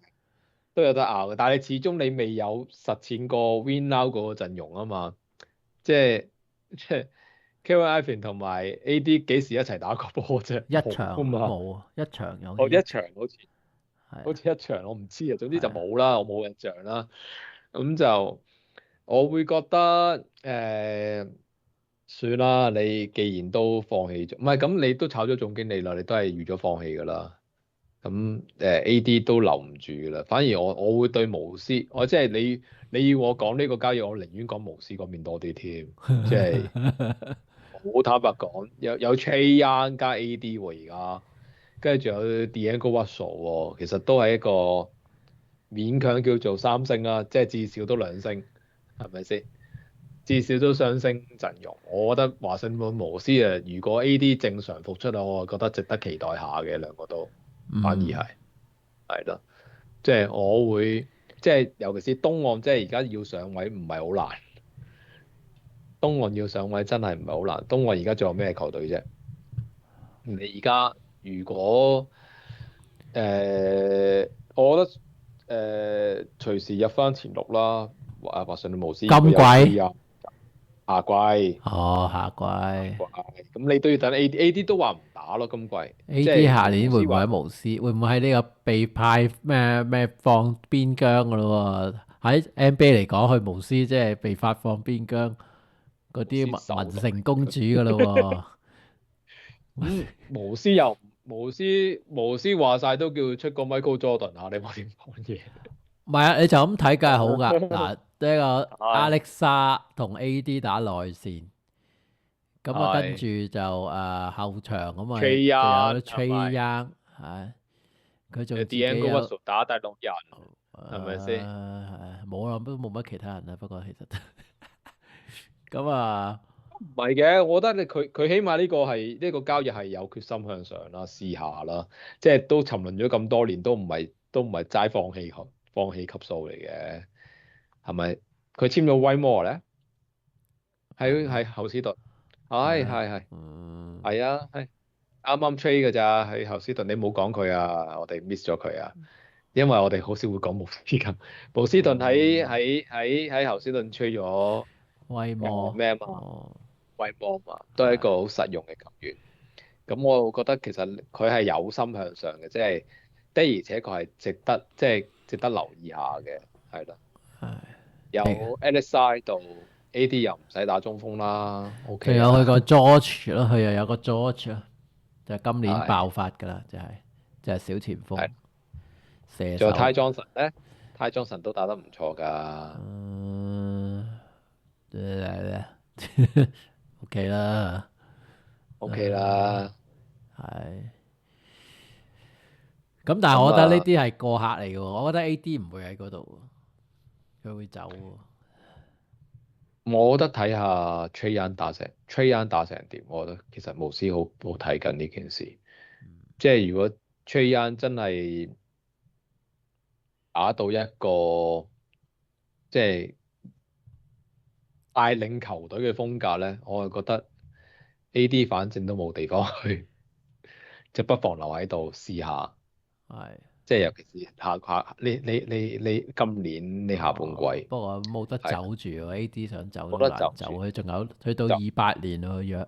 都有得拗嘅，但係始終你未有實踐過 Win Now 嗰個陣容啊嘛，即係 Kevin Irving 同埋 AD 幾時一齊打過波啫？一冇啊場嘛，冇啊，一場有我好似一場，一場好似係啊好似一場我唔知啊，總之就係啊，冇啦，我冇印象啦。咁就我會覺得算啦，你既然都放棄咗，唔係咁你都炒咗總經理啦，你都係預咗放棄㗎啦。咁AD 都留唔住㗎啦，反而我會對巫師，我即係你要我講呢個交易，我寧願講巫師嗰邊多啲添，即係好坦白講，有 Trae Young 加 AD 喎而家，跟住仲有 D'Angelo Russell 喎，其實都係一個勉強叫做三星啦，即係至少都兩星，係咪先？至少都雙星陣容，我覺得華盛頓巫師啊，如果 AD 正常復出啊，我覺得值得期待下嘅兩個都，反而係。係咯，即係我會，即係尤其是東岸，即係而家要上位唔係好難。東岸要上位真係唔係好難。東岸而家仲有咩球隊啫？你而家如果我覺得隨時入翻前六啦，華信嘅巫師如果有 Trey 今季 Young 下季，哦，下季咁你都要等 AD 都話唔打咯，今季即 AD 下係年會唔會巫師話喺巫師？會唔會喺呢個被派咩放邊疆噶咯喎？喺 NBA 嚟講，去巫師即係被發放邊疆嗰啲文巫師手成公主噶咯咁無師話晒都叫出個 Michael Jordan 啊！你冇點講嘢？喎。唔係啊，你就咁睇梗係好噶。嗱，呢個係 Alexa 同 AD 打內線，咁啊跟係住就後場咁啊， Trae 就 Young 有 係 Trae 咪？Young 係，佢仲有 自己 D'Angelo 有 Russell 打第六人係咪先？冇啦，都冇乜其他人啦。不過其實咁啊，唔係嘅，我覺得佢起碼呢個交易係有決心向上啦，試下啦，即係都沉淪咗咁多年，都唔係齋放棄級數嚟嘅，係咪？佢簽咗威摩咧，喺侯斯頓，係係係係嗯係啊係。啱啱 trade 㗎咋喺侯斯頓，你冇講佢啊，我哋 miss 咗佢啊，因為我哋好少會講巫師㗎。巫斯頓喺侯斯頓 trade 咗威摩咩啊嘛，哦威波嘛，都係一個好實用嘅球員。咁我覺得其實佢係有心向上嘅，即係的而且確係值得留意下嘅，係啦。有 係 Alex 喺度，AD 又唔使打中鋒啦仲，OK 有佢個啊，George 咯，佢又有個 George 啊，就係今年係爆發㗎啦，就係小前鋒係。仲有 Ty 射手。Johnson 咧，Ty Johnson 都打得唔錯㗎。嗯，OK 啦，OK 啦，係。咁但係我咁覺得呢啲係過客嚟嘅喎，我覺得 AD 唔會喺嗰度喎，佢會走喎。我覺得睇下 Trae Young 打成點，我覺得其實巫師好睇緊呢件事。即係如果 Trae Young 真係打到一個即係帶領球隊嘅風格咧，我係覺得 AD 反正都冇地方去，就不妨留喺度試下。係。即係尤其是你今年你下半季不過冇得係走住喎，AD 想走冇都難走，得走住，佢仲有去到就28年喎約。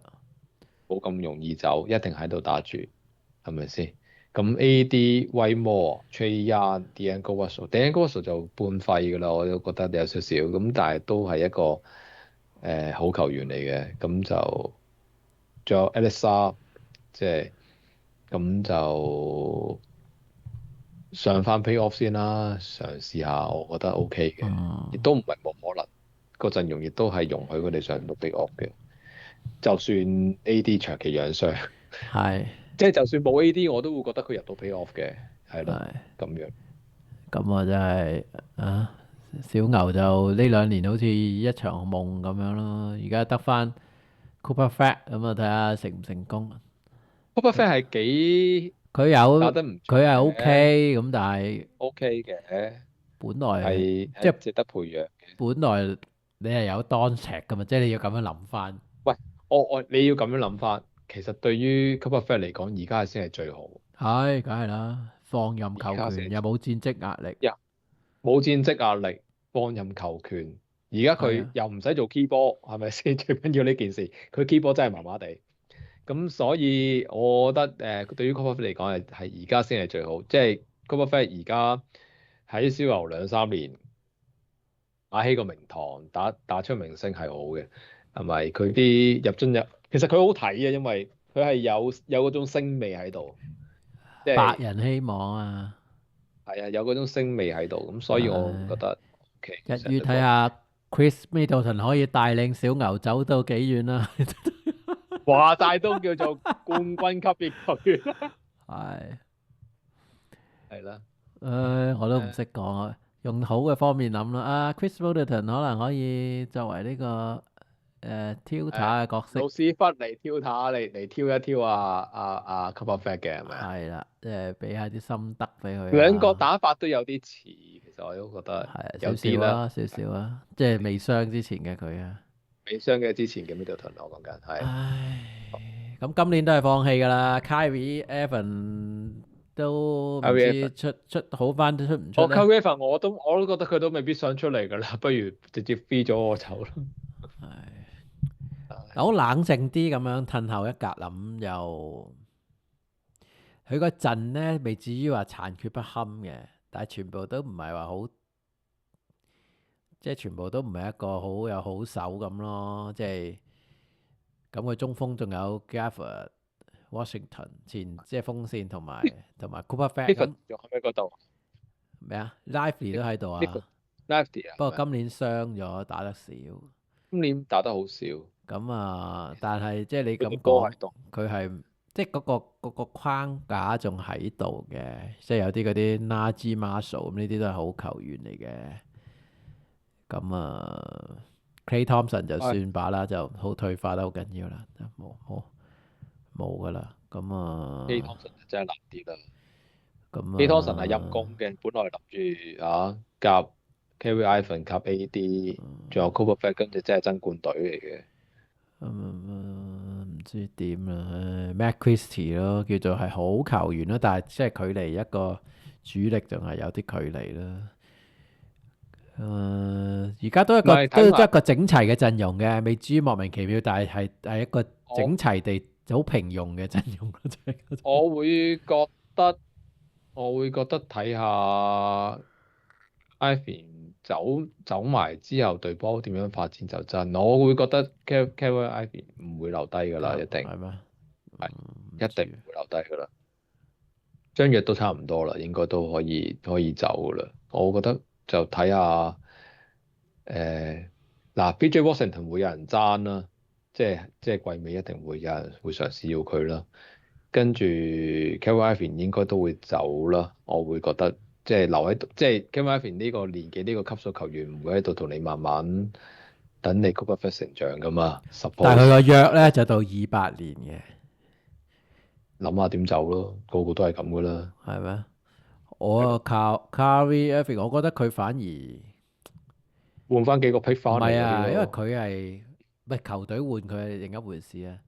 冇咁容易走，一定喺度打住。係咪先？咁 AD、威摩、Trae Young、D'Angelo Russell 就半廢㗎啦，我都覺得有少少咁，但係都係一個好球員嚟嘅。咁就仲有 Alexa，即係咁就上翻 playoff 先啦，嘗試下，我覺得 OK 嘅，亦嗯，都唔係冇可能。個陣容亦都係容許佢哋上到 playoff 嘅，就算 AD 長期養傷。係即係就算冇 AD，我都會覺得佢入到 playoff 嘅，係咯，係。咁樣。咁啊真係啊，小牛就呢兩年好似一場夢咁樣咯，而家得翻 Cooper Flag 咁啊，睇下成唔成功。 Cooper Flag 係幾佢有打得唔錯佢係嘅 OK 咁，但係，OK 嘅，本來即係係值得培養嘅。本來你係有當尺噶嘛，即係你要咁樣諗翻。喂，你要咁樣諗法，其實對於 Cooper Flag 嚟講，而家先係最好。係，梗係啦，放任而家先球權又冇戰績壓力。冇戰績壓力，放任求權。而家係啊，佢又唔使做 key 波，係咪先？最緊要呢件事，佢 key 波真係麻麻地。咁所以我覺得對於 Cooper Fleet 嚟講係而家先係最好。即係 Cooper Fleet 而家喺小牛2、3年打起個名堂，打出明星係好嘅，係咪？佢啲入樽入，其實佢好睇啊，因為佢係有嗰種星味喺度，即係白人希望啊，係啊，有嗰種星味喺度。咁所以我覺唉，得 OK 一於成隊波。睇下 Chris Middleton 可以帶領小牛走到幾遠啦。話晒都叫做冠軍級別球員啦，係，係啦，我都唔識講啊，用好嘅方面諗啦。啊，Chris Middleton 可能可以作為呢個挑打嘅角色。老屎忽嚟挑下嚟挑一挑Cooper Fleet 嘅係咪啊？係啦，即係俾下啲心得俾佢兩個啊。打法都有啲似，其實我都覺得係啊，少有啲啦。少啊，少少啊，即係未傷之前嘅佢啊。未傷嘅之前嘅 Middleton 我講緊係。唉，咁今年都係放棄㗎啦。Kyrie Evan 都唔 Kyrie 知出好翻都出唔出我咧？ Kyrie Irving 我都覺得佢都未必想出嚟㗎啦，不如直接飛咗我走啦。係，好冷靜啲咁樣褪後一格諗，又佢個陣咧未至於話殘缺不堪嘅，但係全部都唔係話好，即係全部都唔係一個好有好手咁咯。即係咁佢中鋒仲有 Gafford、Washington 即係鋒線同埋 Cooper Fleet 咁 Clifford 仲喺嗰度咩啊？Lively 都喺度，Clifford 啊，Lefty 啊，係咪啊？不過今年傷咗，打得少。今年打得好少，咁啊，但係即係你佢啲咁講，波喺度。佢係即係嗰個框架仲喺度嘅，即係有啲嗰啲 Najee Marshall 咁呢啲都係好球員嚟嘅。咁啊，Klay Thompson 就係算罷啦，就好退化得好緊要啦，就冇噶啦。咁 Klay 啊，Thompson 真係難啲啦。咁 Klay Thompson 係陰啊，功嘅，本來諗住夾 Kyrie Irving 夾 AD，仲有 Cooper Fleet，跟住真係爭冠隊嚟嘅。唔知點啦，Matt Christie 咯，叫做係好球員啦，但係即係距離一個主力仲係有啲距離啦。而家都一唔個都一係睇埋個整齊嘅陣容嘅，未至於莫名其妙，但係一個我整齊地好平庸嘅陣容咯，真係嗰種我會覺得睇下 Irving 走埋之後隊波點樣發展就真。我會覺得 Kyrie Irving 唔會留低㗎啦，一定係咩？係唔一定知唔會留低㗎啦。張約都差唔多啦，應該都可以走㗎啦。我覺得就睇下BJ Washington 會有人爭啦，即係季尾一定會有人會嘗試要佢啦。跟住 Kyrie Irving 應該都會走啦，我會覺得即係留喺度，即係 Kyrie Irving 呢個年紀呢個級數球員唔會喺度同你慢慢等你 Cooper Fleet 成長噶嘛。但係佢 Suppose 個約咧就到28年嘅，諗下點走咯，個個都係咁噶啦。係咩？係咯，我靠 Kyrie Irving，我覺得佢反而唔換翻幾個 pick 翻嚟嗰啲係啊，因為咯。佢係唔係球隊換佢係另一回事啊。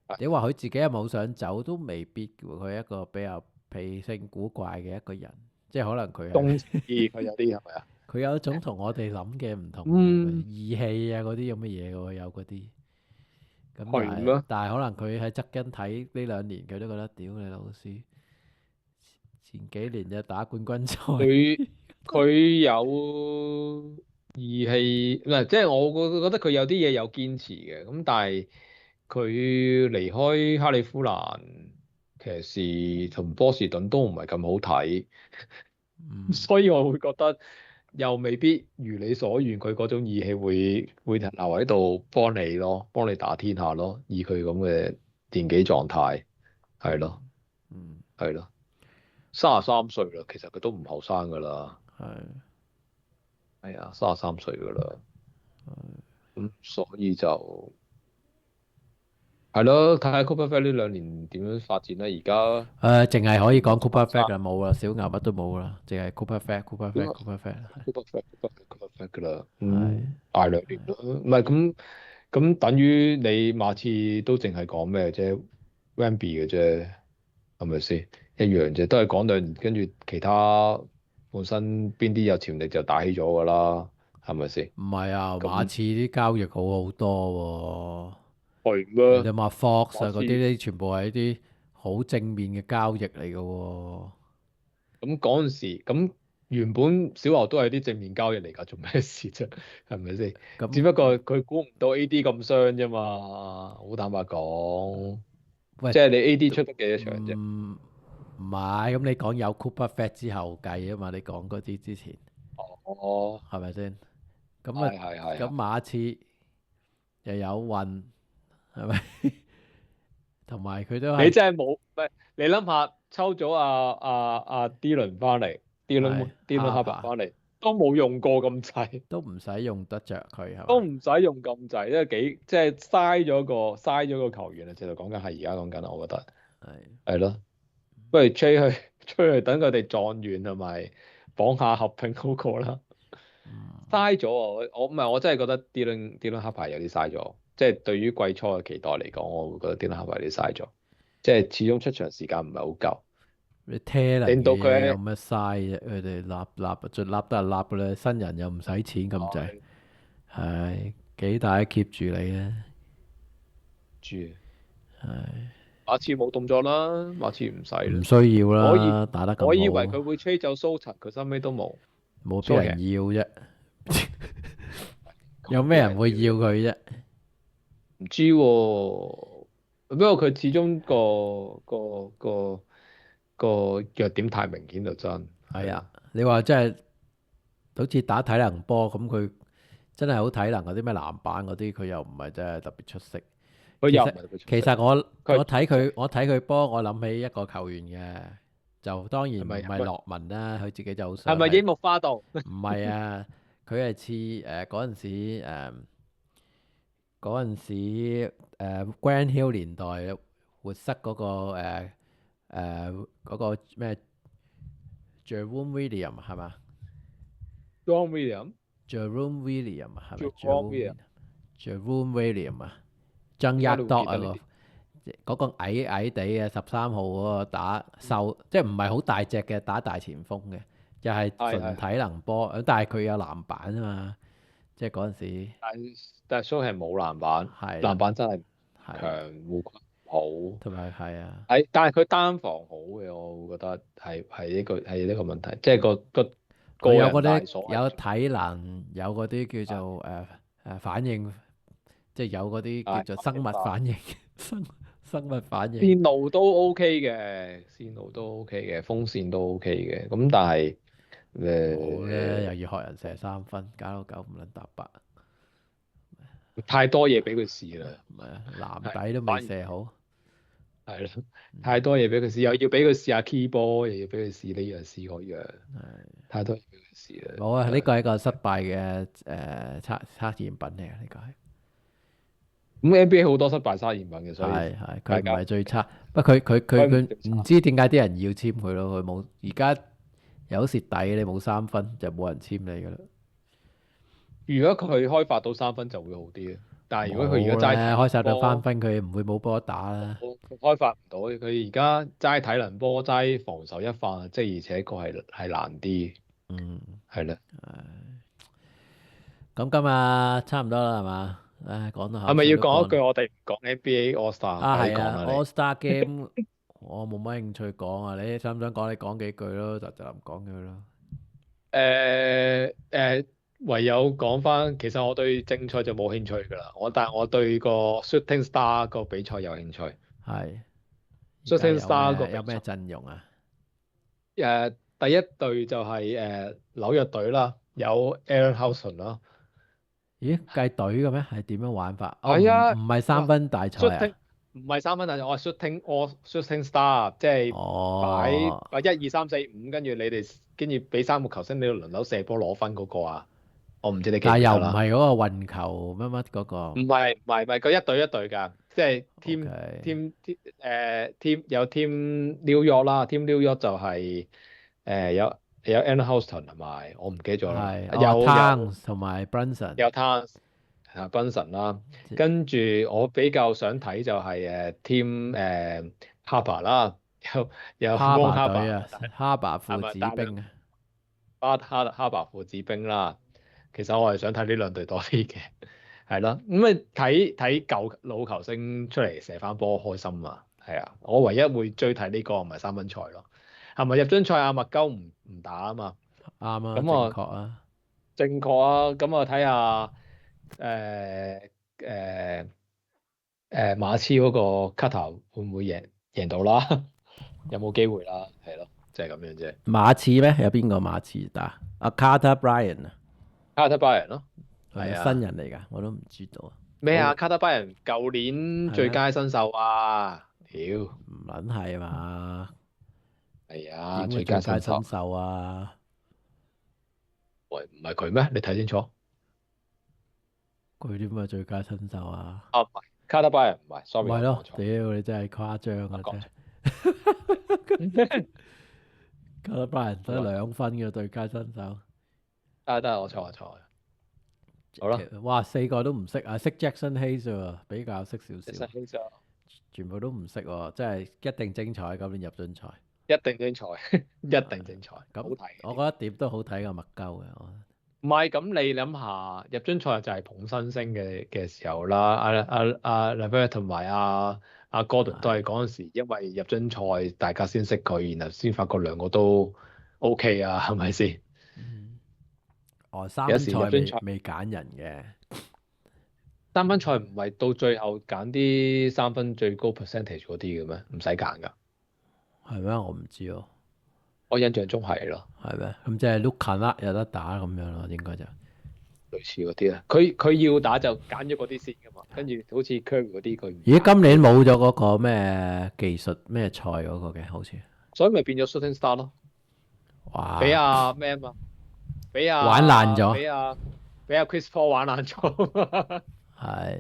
係你話佢自己有冇想走都未必嘅喎，佢係一個比較脾性古怪嘅一個人，即係可能佢係中意佢有啲係咪啊？佢有一種同我哋諗嘅唔同嘅嗯，義氣啊嗰啲咁嘅嘢嘅喎，有嗰啲。咁但係係咩？但係可能佢喺側跟睇呢2年，佢都覺得屌你老師，前幾年就打冠軍賽，佢有義氣，唔係即係我覺得佢有啲嘢有堅持嘅，咁但係佢離開克利夫蘭騎士同波士頓都唔係咁好睇，嗯所以我會覺得又未必如你所願，佢嗰種義氣會留喺度幫你咯，幫你打天下咯，以佢咁嘅年紀狀態，係咯，嗯係咯，33歲啦，其實佢都唔後生噶啦。係係啊，33歲噶啦，咁所以就係咯，睇下 Cooper Fleet 呢2年點樣發展啦。而家淨係可以講 Cooper 差 Fleet 啊，冇啦，小牛乜都冇啦，淨係 Cooper Fleet，Cooper 點啊 Fleet，Cooper Fleet， Cooper Fleet 噶啦，係捱2年咯，唔係咁等於你馬刺都淨係講咩啫，Wemby 嘅啫，係咪先一樣啫？都係講2年，跟住其他本身邊啲有潛力就打起咗㗎啦，係咪先？唔係啊，馬咁刺啲交易好多喎、係咩？你諗下 Fox 啊嗰啲，馬刺呢全部係一啲好正面嘅交易嚟嘅喎。咁嗰陣時，咁原本小牛都係啲正面交易嚟㗎，做咩事啫？係咪先？只咁不過佢估唔到 AD 咁傷啫嘛，好坦白講，喂，即係你 AD 出得幾多場啫？唔唔係，咁你講有 Cooper Flag 之後計啊嘛？你講嗰啲之前哦，係咪先？咁啊，咁係係係係，馬刺又有運係咪？同埋佢都你係真係冇，唔係你諗下抽咗阿 D 輪翻嚟係，D 輪 Harper Harper 翻嚟都冇用過咁滯。都唔使用得着佢係都嘛？唔使用咁滯，因為即係嘥咗個球員啊！直頭講緊係而家講緊，我覺得係係咯，不如吹去等佢哋狀元同埋綁下合併好過啦。嗯嘥咗啊！我唔係我真係覺得 D 輪黑牌有啲嘥咗，即係對於季初嘅期待嚟講，我會覺得 D 輪黑牌有啲嘥咗，即係始終出場時間唔係好夠，你 talent 令到嘅嘢有佢乜嘥啫？佢哋立最立得係立嘅啦，新人又唔使錢咁滯，喺係幾大都 keep 住你咧，住係馬刺冇動作啦，馬刺唔使啦。唔需要我以啦，打得咁我以為好，佢會吹走蘇陳，佢收尾都冇。冇俾人要啫，有咩人會要佢啫？唔知喎、不過佢始終個弱點太明顯就真係啊，係咯。你話真係好似打體能波咁，佢真係好體能嗰啲咩籃板嗰啲，佢又唔係真係特別出色。佢又唔其實係佢出色，其實佢我睇佢波，我諗起一個球員嘅，就當然唔係係咪係咪洛文啦，佢自己就好係咪想係櫻木花道？唔係啊？佢係似嗰陣時嗰陣時 Grant Hill 年代活塞嗰個嗰個咩 Jerome William 係嘛 John William， ？Jerome William 係咪 John William， Jerome William 啊？曾一我哋多啊會記得呢啲。嗰個矮矮地嘅13號嗰個打瘦，即係唔係好大隻嘅打大前鋒嘅，又係係係，純體能波，但係佢有籃板啊嘛，即係嗰陣時但係蘇係冇籃板，係啦，籃板真係係強，護框好。同埋係啊，但係佢單防好嘅，我會覺得係呢個問題，即係個佢有人嗰啲大所有為。體能，有嗰啲叫做反應，即係有嗰啲叫做生物反應，生物反應。線路都 OK 嘅，線路都 OK 嘅，風扇都 OK 嘅。咁但係冇咧，又誒要學人射3分，搞到9唔撚搭八，太多嘢俾佢試啦，唔係啊，籃係底都未反而射好。係咯，嗯太多嘢俾佢試，又要俾佢試下 key 波，又要俾佢試呢樣試嗰樣，係太多嘢俾佢試啦。冇啊！真係呢個係一個失敗嘅測驗品嚟嘅，呢個係咁 NBA 好多失敗沙驗品嘅，所以係佢唔大家係最差，不過佢唔係最佢唔差。知點解啲人要簽佢咯，佢冇而家有蝕底，你冇3分就冇人簽你噶啦，如果佢開發到3分就會好啲啊，但係如果佢而冇咧，家齋體能開晒到翻波，分，佢唔會冇波打啦。佢開發唔到，佢而家齋體能波齋防守一化，即係而且確係難啲，嗯，係啦。咁今日差唔多啦，係嘛？唉，講到係咪要口水都乾講一句我哋唔講 NBA All Star？啊，快啲係啊講啦你。，All Star Game 我冇乜興趣講啊，你想唔想講？你講幾句咯，就唔講佢咯。唯有講翻，其實我對正賽就冇興趣㗎啦。但係我對個 Shooting Star 個比賽有興趣。係，而家 Shooting Star 個比有咩賽，陣容啊？第一隊就係紐約隊啦，有 Allen Houston 啦。咦，計隊嘅咩？係點樣玩法？哦，唔係啊，唔係3分大賽啊？ Shooting 唔係3分，但係我係 Shooting Star，即係哦，擺1、2、3、4、5，跟住俾3個球星你輪流射波攞分嗰個啊。我唔知你記唔但係又唔記得啦。係嗰個運球乜乜嗰個。唔係，佢一隊一隊㗎，即係 OK，有 Team New York 啦，Team New York 就係有 Allen Houston 同埋我唔記得咗啦，係有Towns 同埋 Brunson，有 Towns 啊 Brunson 啦，跟住我比較想睇就係Team Harper 啦，有 Ron 哈巴隊 Harper，啊，哈巴父係咪？但係子兵啊，哈白父子兵啦。其實我係想睇呢兩隊多啲嘅，係咯。咁啊睇舊老球星出嚟射翻波開心啊，係啊。我唯一會追睇呢個唔係三分賽咯，係咪入樽賽阿麥鳩唔打啊嘛？啱啊，正咁我確啊。正確啊，咁我睇下誒誒馬刺嗰個 Cutter 會唔會贏到啦？有冇機會啦？係咯，就係咁樣啫。馬刺咩？有邊個馬刺打？阿 Carter Bryant 啊， Carter Bryant 咯，係咪係啊。新人嚟㗎？我都唔知道啊。咩啊好？Carter Bryant 舊年最佳新秀啊！屌，唔撚係嘛？係啊，點會最佳最佳新秀新，秀啊？喂，唔係佢咩？你睇清楚。佢點會最佳新秀啊？啊，唔係 Carter Bryant 唔係唔，sorry 係咯，我講錯。屌你真係誇張啊！講真係錯。，Carter Bryant 得好啊， 2分嘅最佳新秀。得我錯。好啦，哇，4個都唔識啊！識 Jackson Hayes 喎，比較識少其少，實其實全部都唔識喎，真係一定精彩今年入樽賽。一定精彩，一定精彩，好咁睇嘅。我覺得點都好睇過麥鳩嘅，我覺得唔係咁，你諗下入樽賽就係捧新星嘅時候啦。阿 Levert 同埋阿 Gordon 都係嗰陣時，因為入樽賽大家先識佢，然後先發覺兩個都 OK 啊，係咪先？三有分賽未時入樽賽未揀人嘅，三分賽唔係到最後揀啲三分最高 percentage 嗰啲嘅咩？唔使揀㗎，係咩？我唔知喎，我印象中係咯，係咩？咁即係 Luka 啦，有得打咁樣咯，應該就類似嗰啲啦。佢要打就揀咗嗰啲先㗎嘛，跟住好似 Curry 嗰啲佢唔咦，揀，今年冇咗嗰個咩技術咩賽嗰個嘅，好似所以咪變咗 shooting star 咯。俾哇阿咩啊嘛，俾玩爛咗，俾阿 Chris Paul 玩爛咗啊嘛，係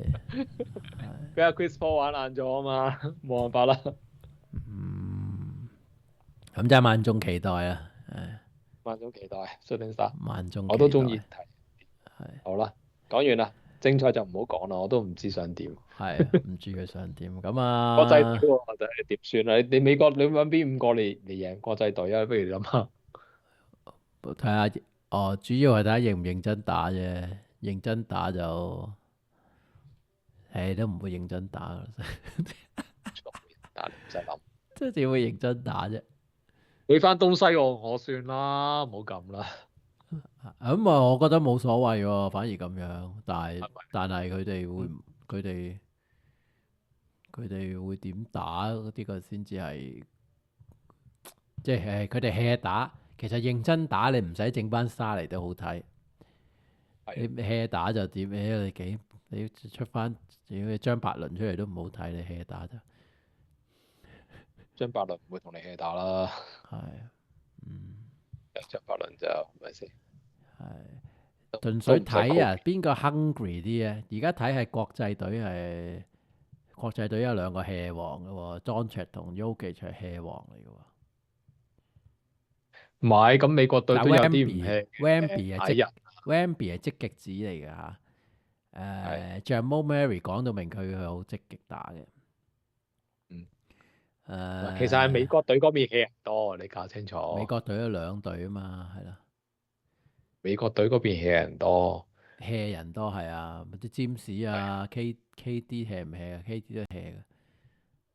俾阿 Chris Paul 玩爛咗啊嘛，冇辦法啦。咁真係萬眾期待啊！萬眾期待 shooting star，萬眾我都期待中意睇。係好啦，講完啦，精彩就唔好講啦，我都唔知想點。係唔知佢想點咁國際啊？隊喎，就係點算啊？你美國你揾邊5個嚟贏國際隊啊？不如你諗下。睇下哦，主要係睇下認唔認真打啫。認真打就，都唔會認真打㗎啦，但係唔使諗，即係點會認真打啫？俾翻東西我算啦，唔好咁啦。咁啊，我覺得冇所謂喎，反而咁樣。係咪？但係佢哋佢哋會點打嗰啲個先至係，即係佢哋 hea 打。其實認真打你唔使整班沙嚟都好睇。你 hea 打就點？你出翻你張伯倫出嚟都唔好睇，你 hea 打就張伯倫唔會同你 hea 打啦，係嗯張伯倫就係咪先？係純粹睇啊，都唔使邊個 hungry 啲啊？而家睇係國際隊有2個 hea 王嘅喎，Doncic 同 Jokic 係 hea 王嚟嘅喎。唔係咁，美國隊但都有啲唔 hea Wemby 係矮人， Wemby 係積極子嚟嘅嚇。Jamal Murray 講到明佢係好積極打嘅。其實係美國隊嗰邊 hea 人多，你搞清楚。美國隊有2隊啊嘛，係啦美國隊嗰邊 hea 人多， ，hea 人多係啊，啲占士啊，KD hea 唔 hea 啊？KD 都 hea 嘅。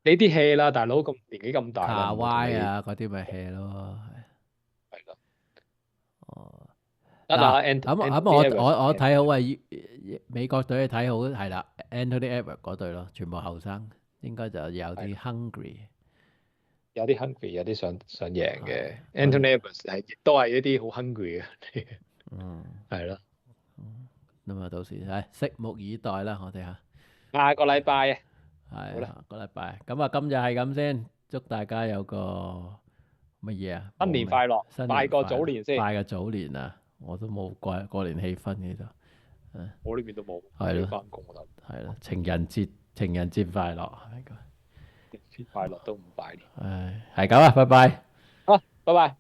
呢啲 hea 啦，大佬咁年紀咁大啦，卡唔好同你威啊嗰啲咪 hea 咯，係係咯。哦。得啦我睇好係美國隊睇好係啦，Anthony Edwards 嗰隊咯，全部後生，應該就有啲 hungry。有啲 hungry，有啲想贏嘅。Anthony Edwards 係亦都係一啲好 hungry 嘅，係咯。咁啊，到時拭目以待啦，我哋下個禮拜啊，係好啦下個禮拜。咁啊，今日係咁先，祝大家有個乜嘢啊？新年快樂，新年拜個快樂早年先。拜個早年啊！我都冇過年氣氛嘅就我呢邊都冇，係咯要翻工我得。係咯，情人節快樂，係咁。快樂都唔拜年。係咁啊，拜拜。好，拜拜。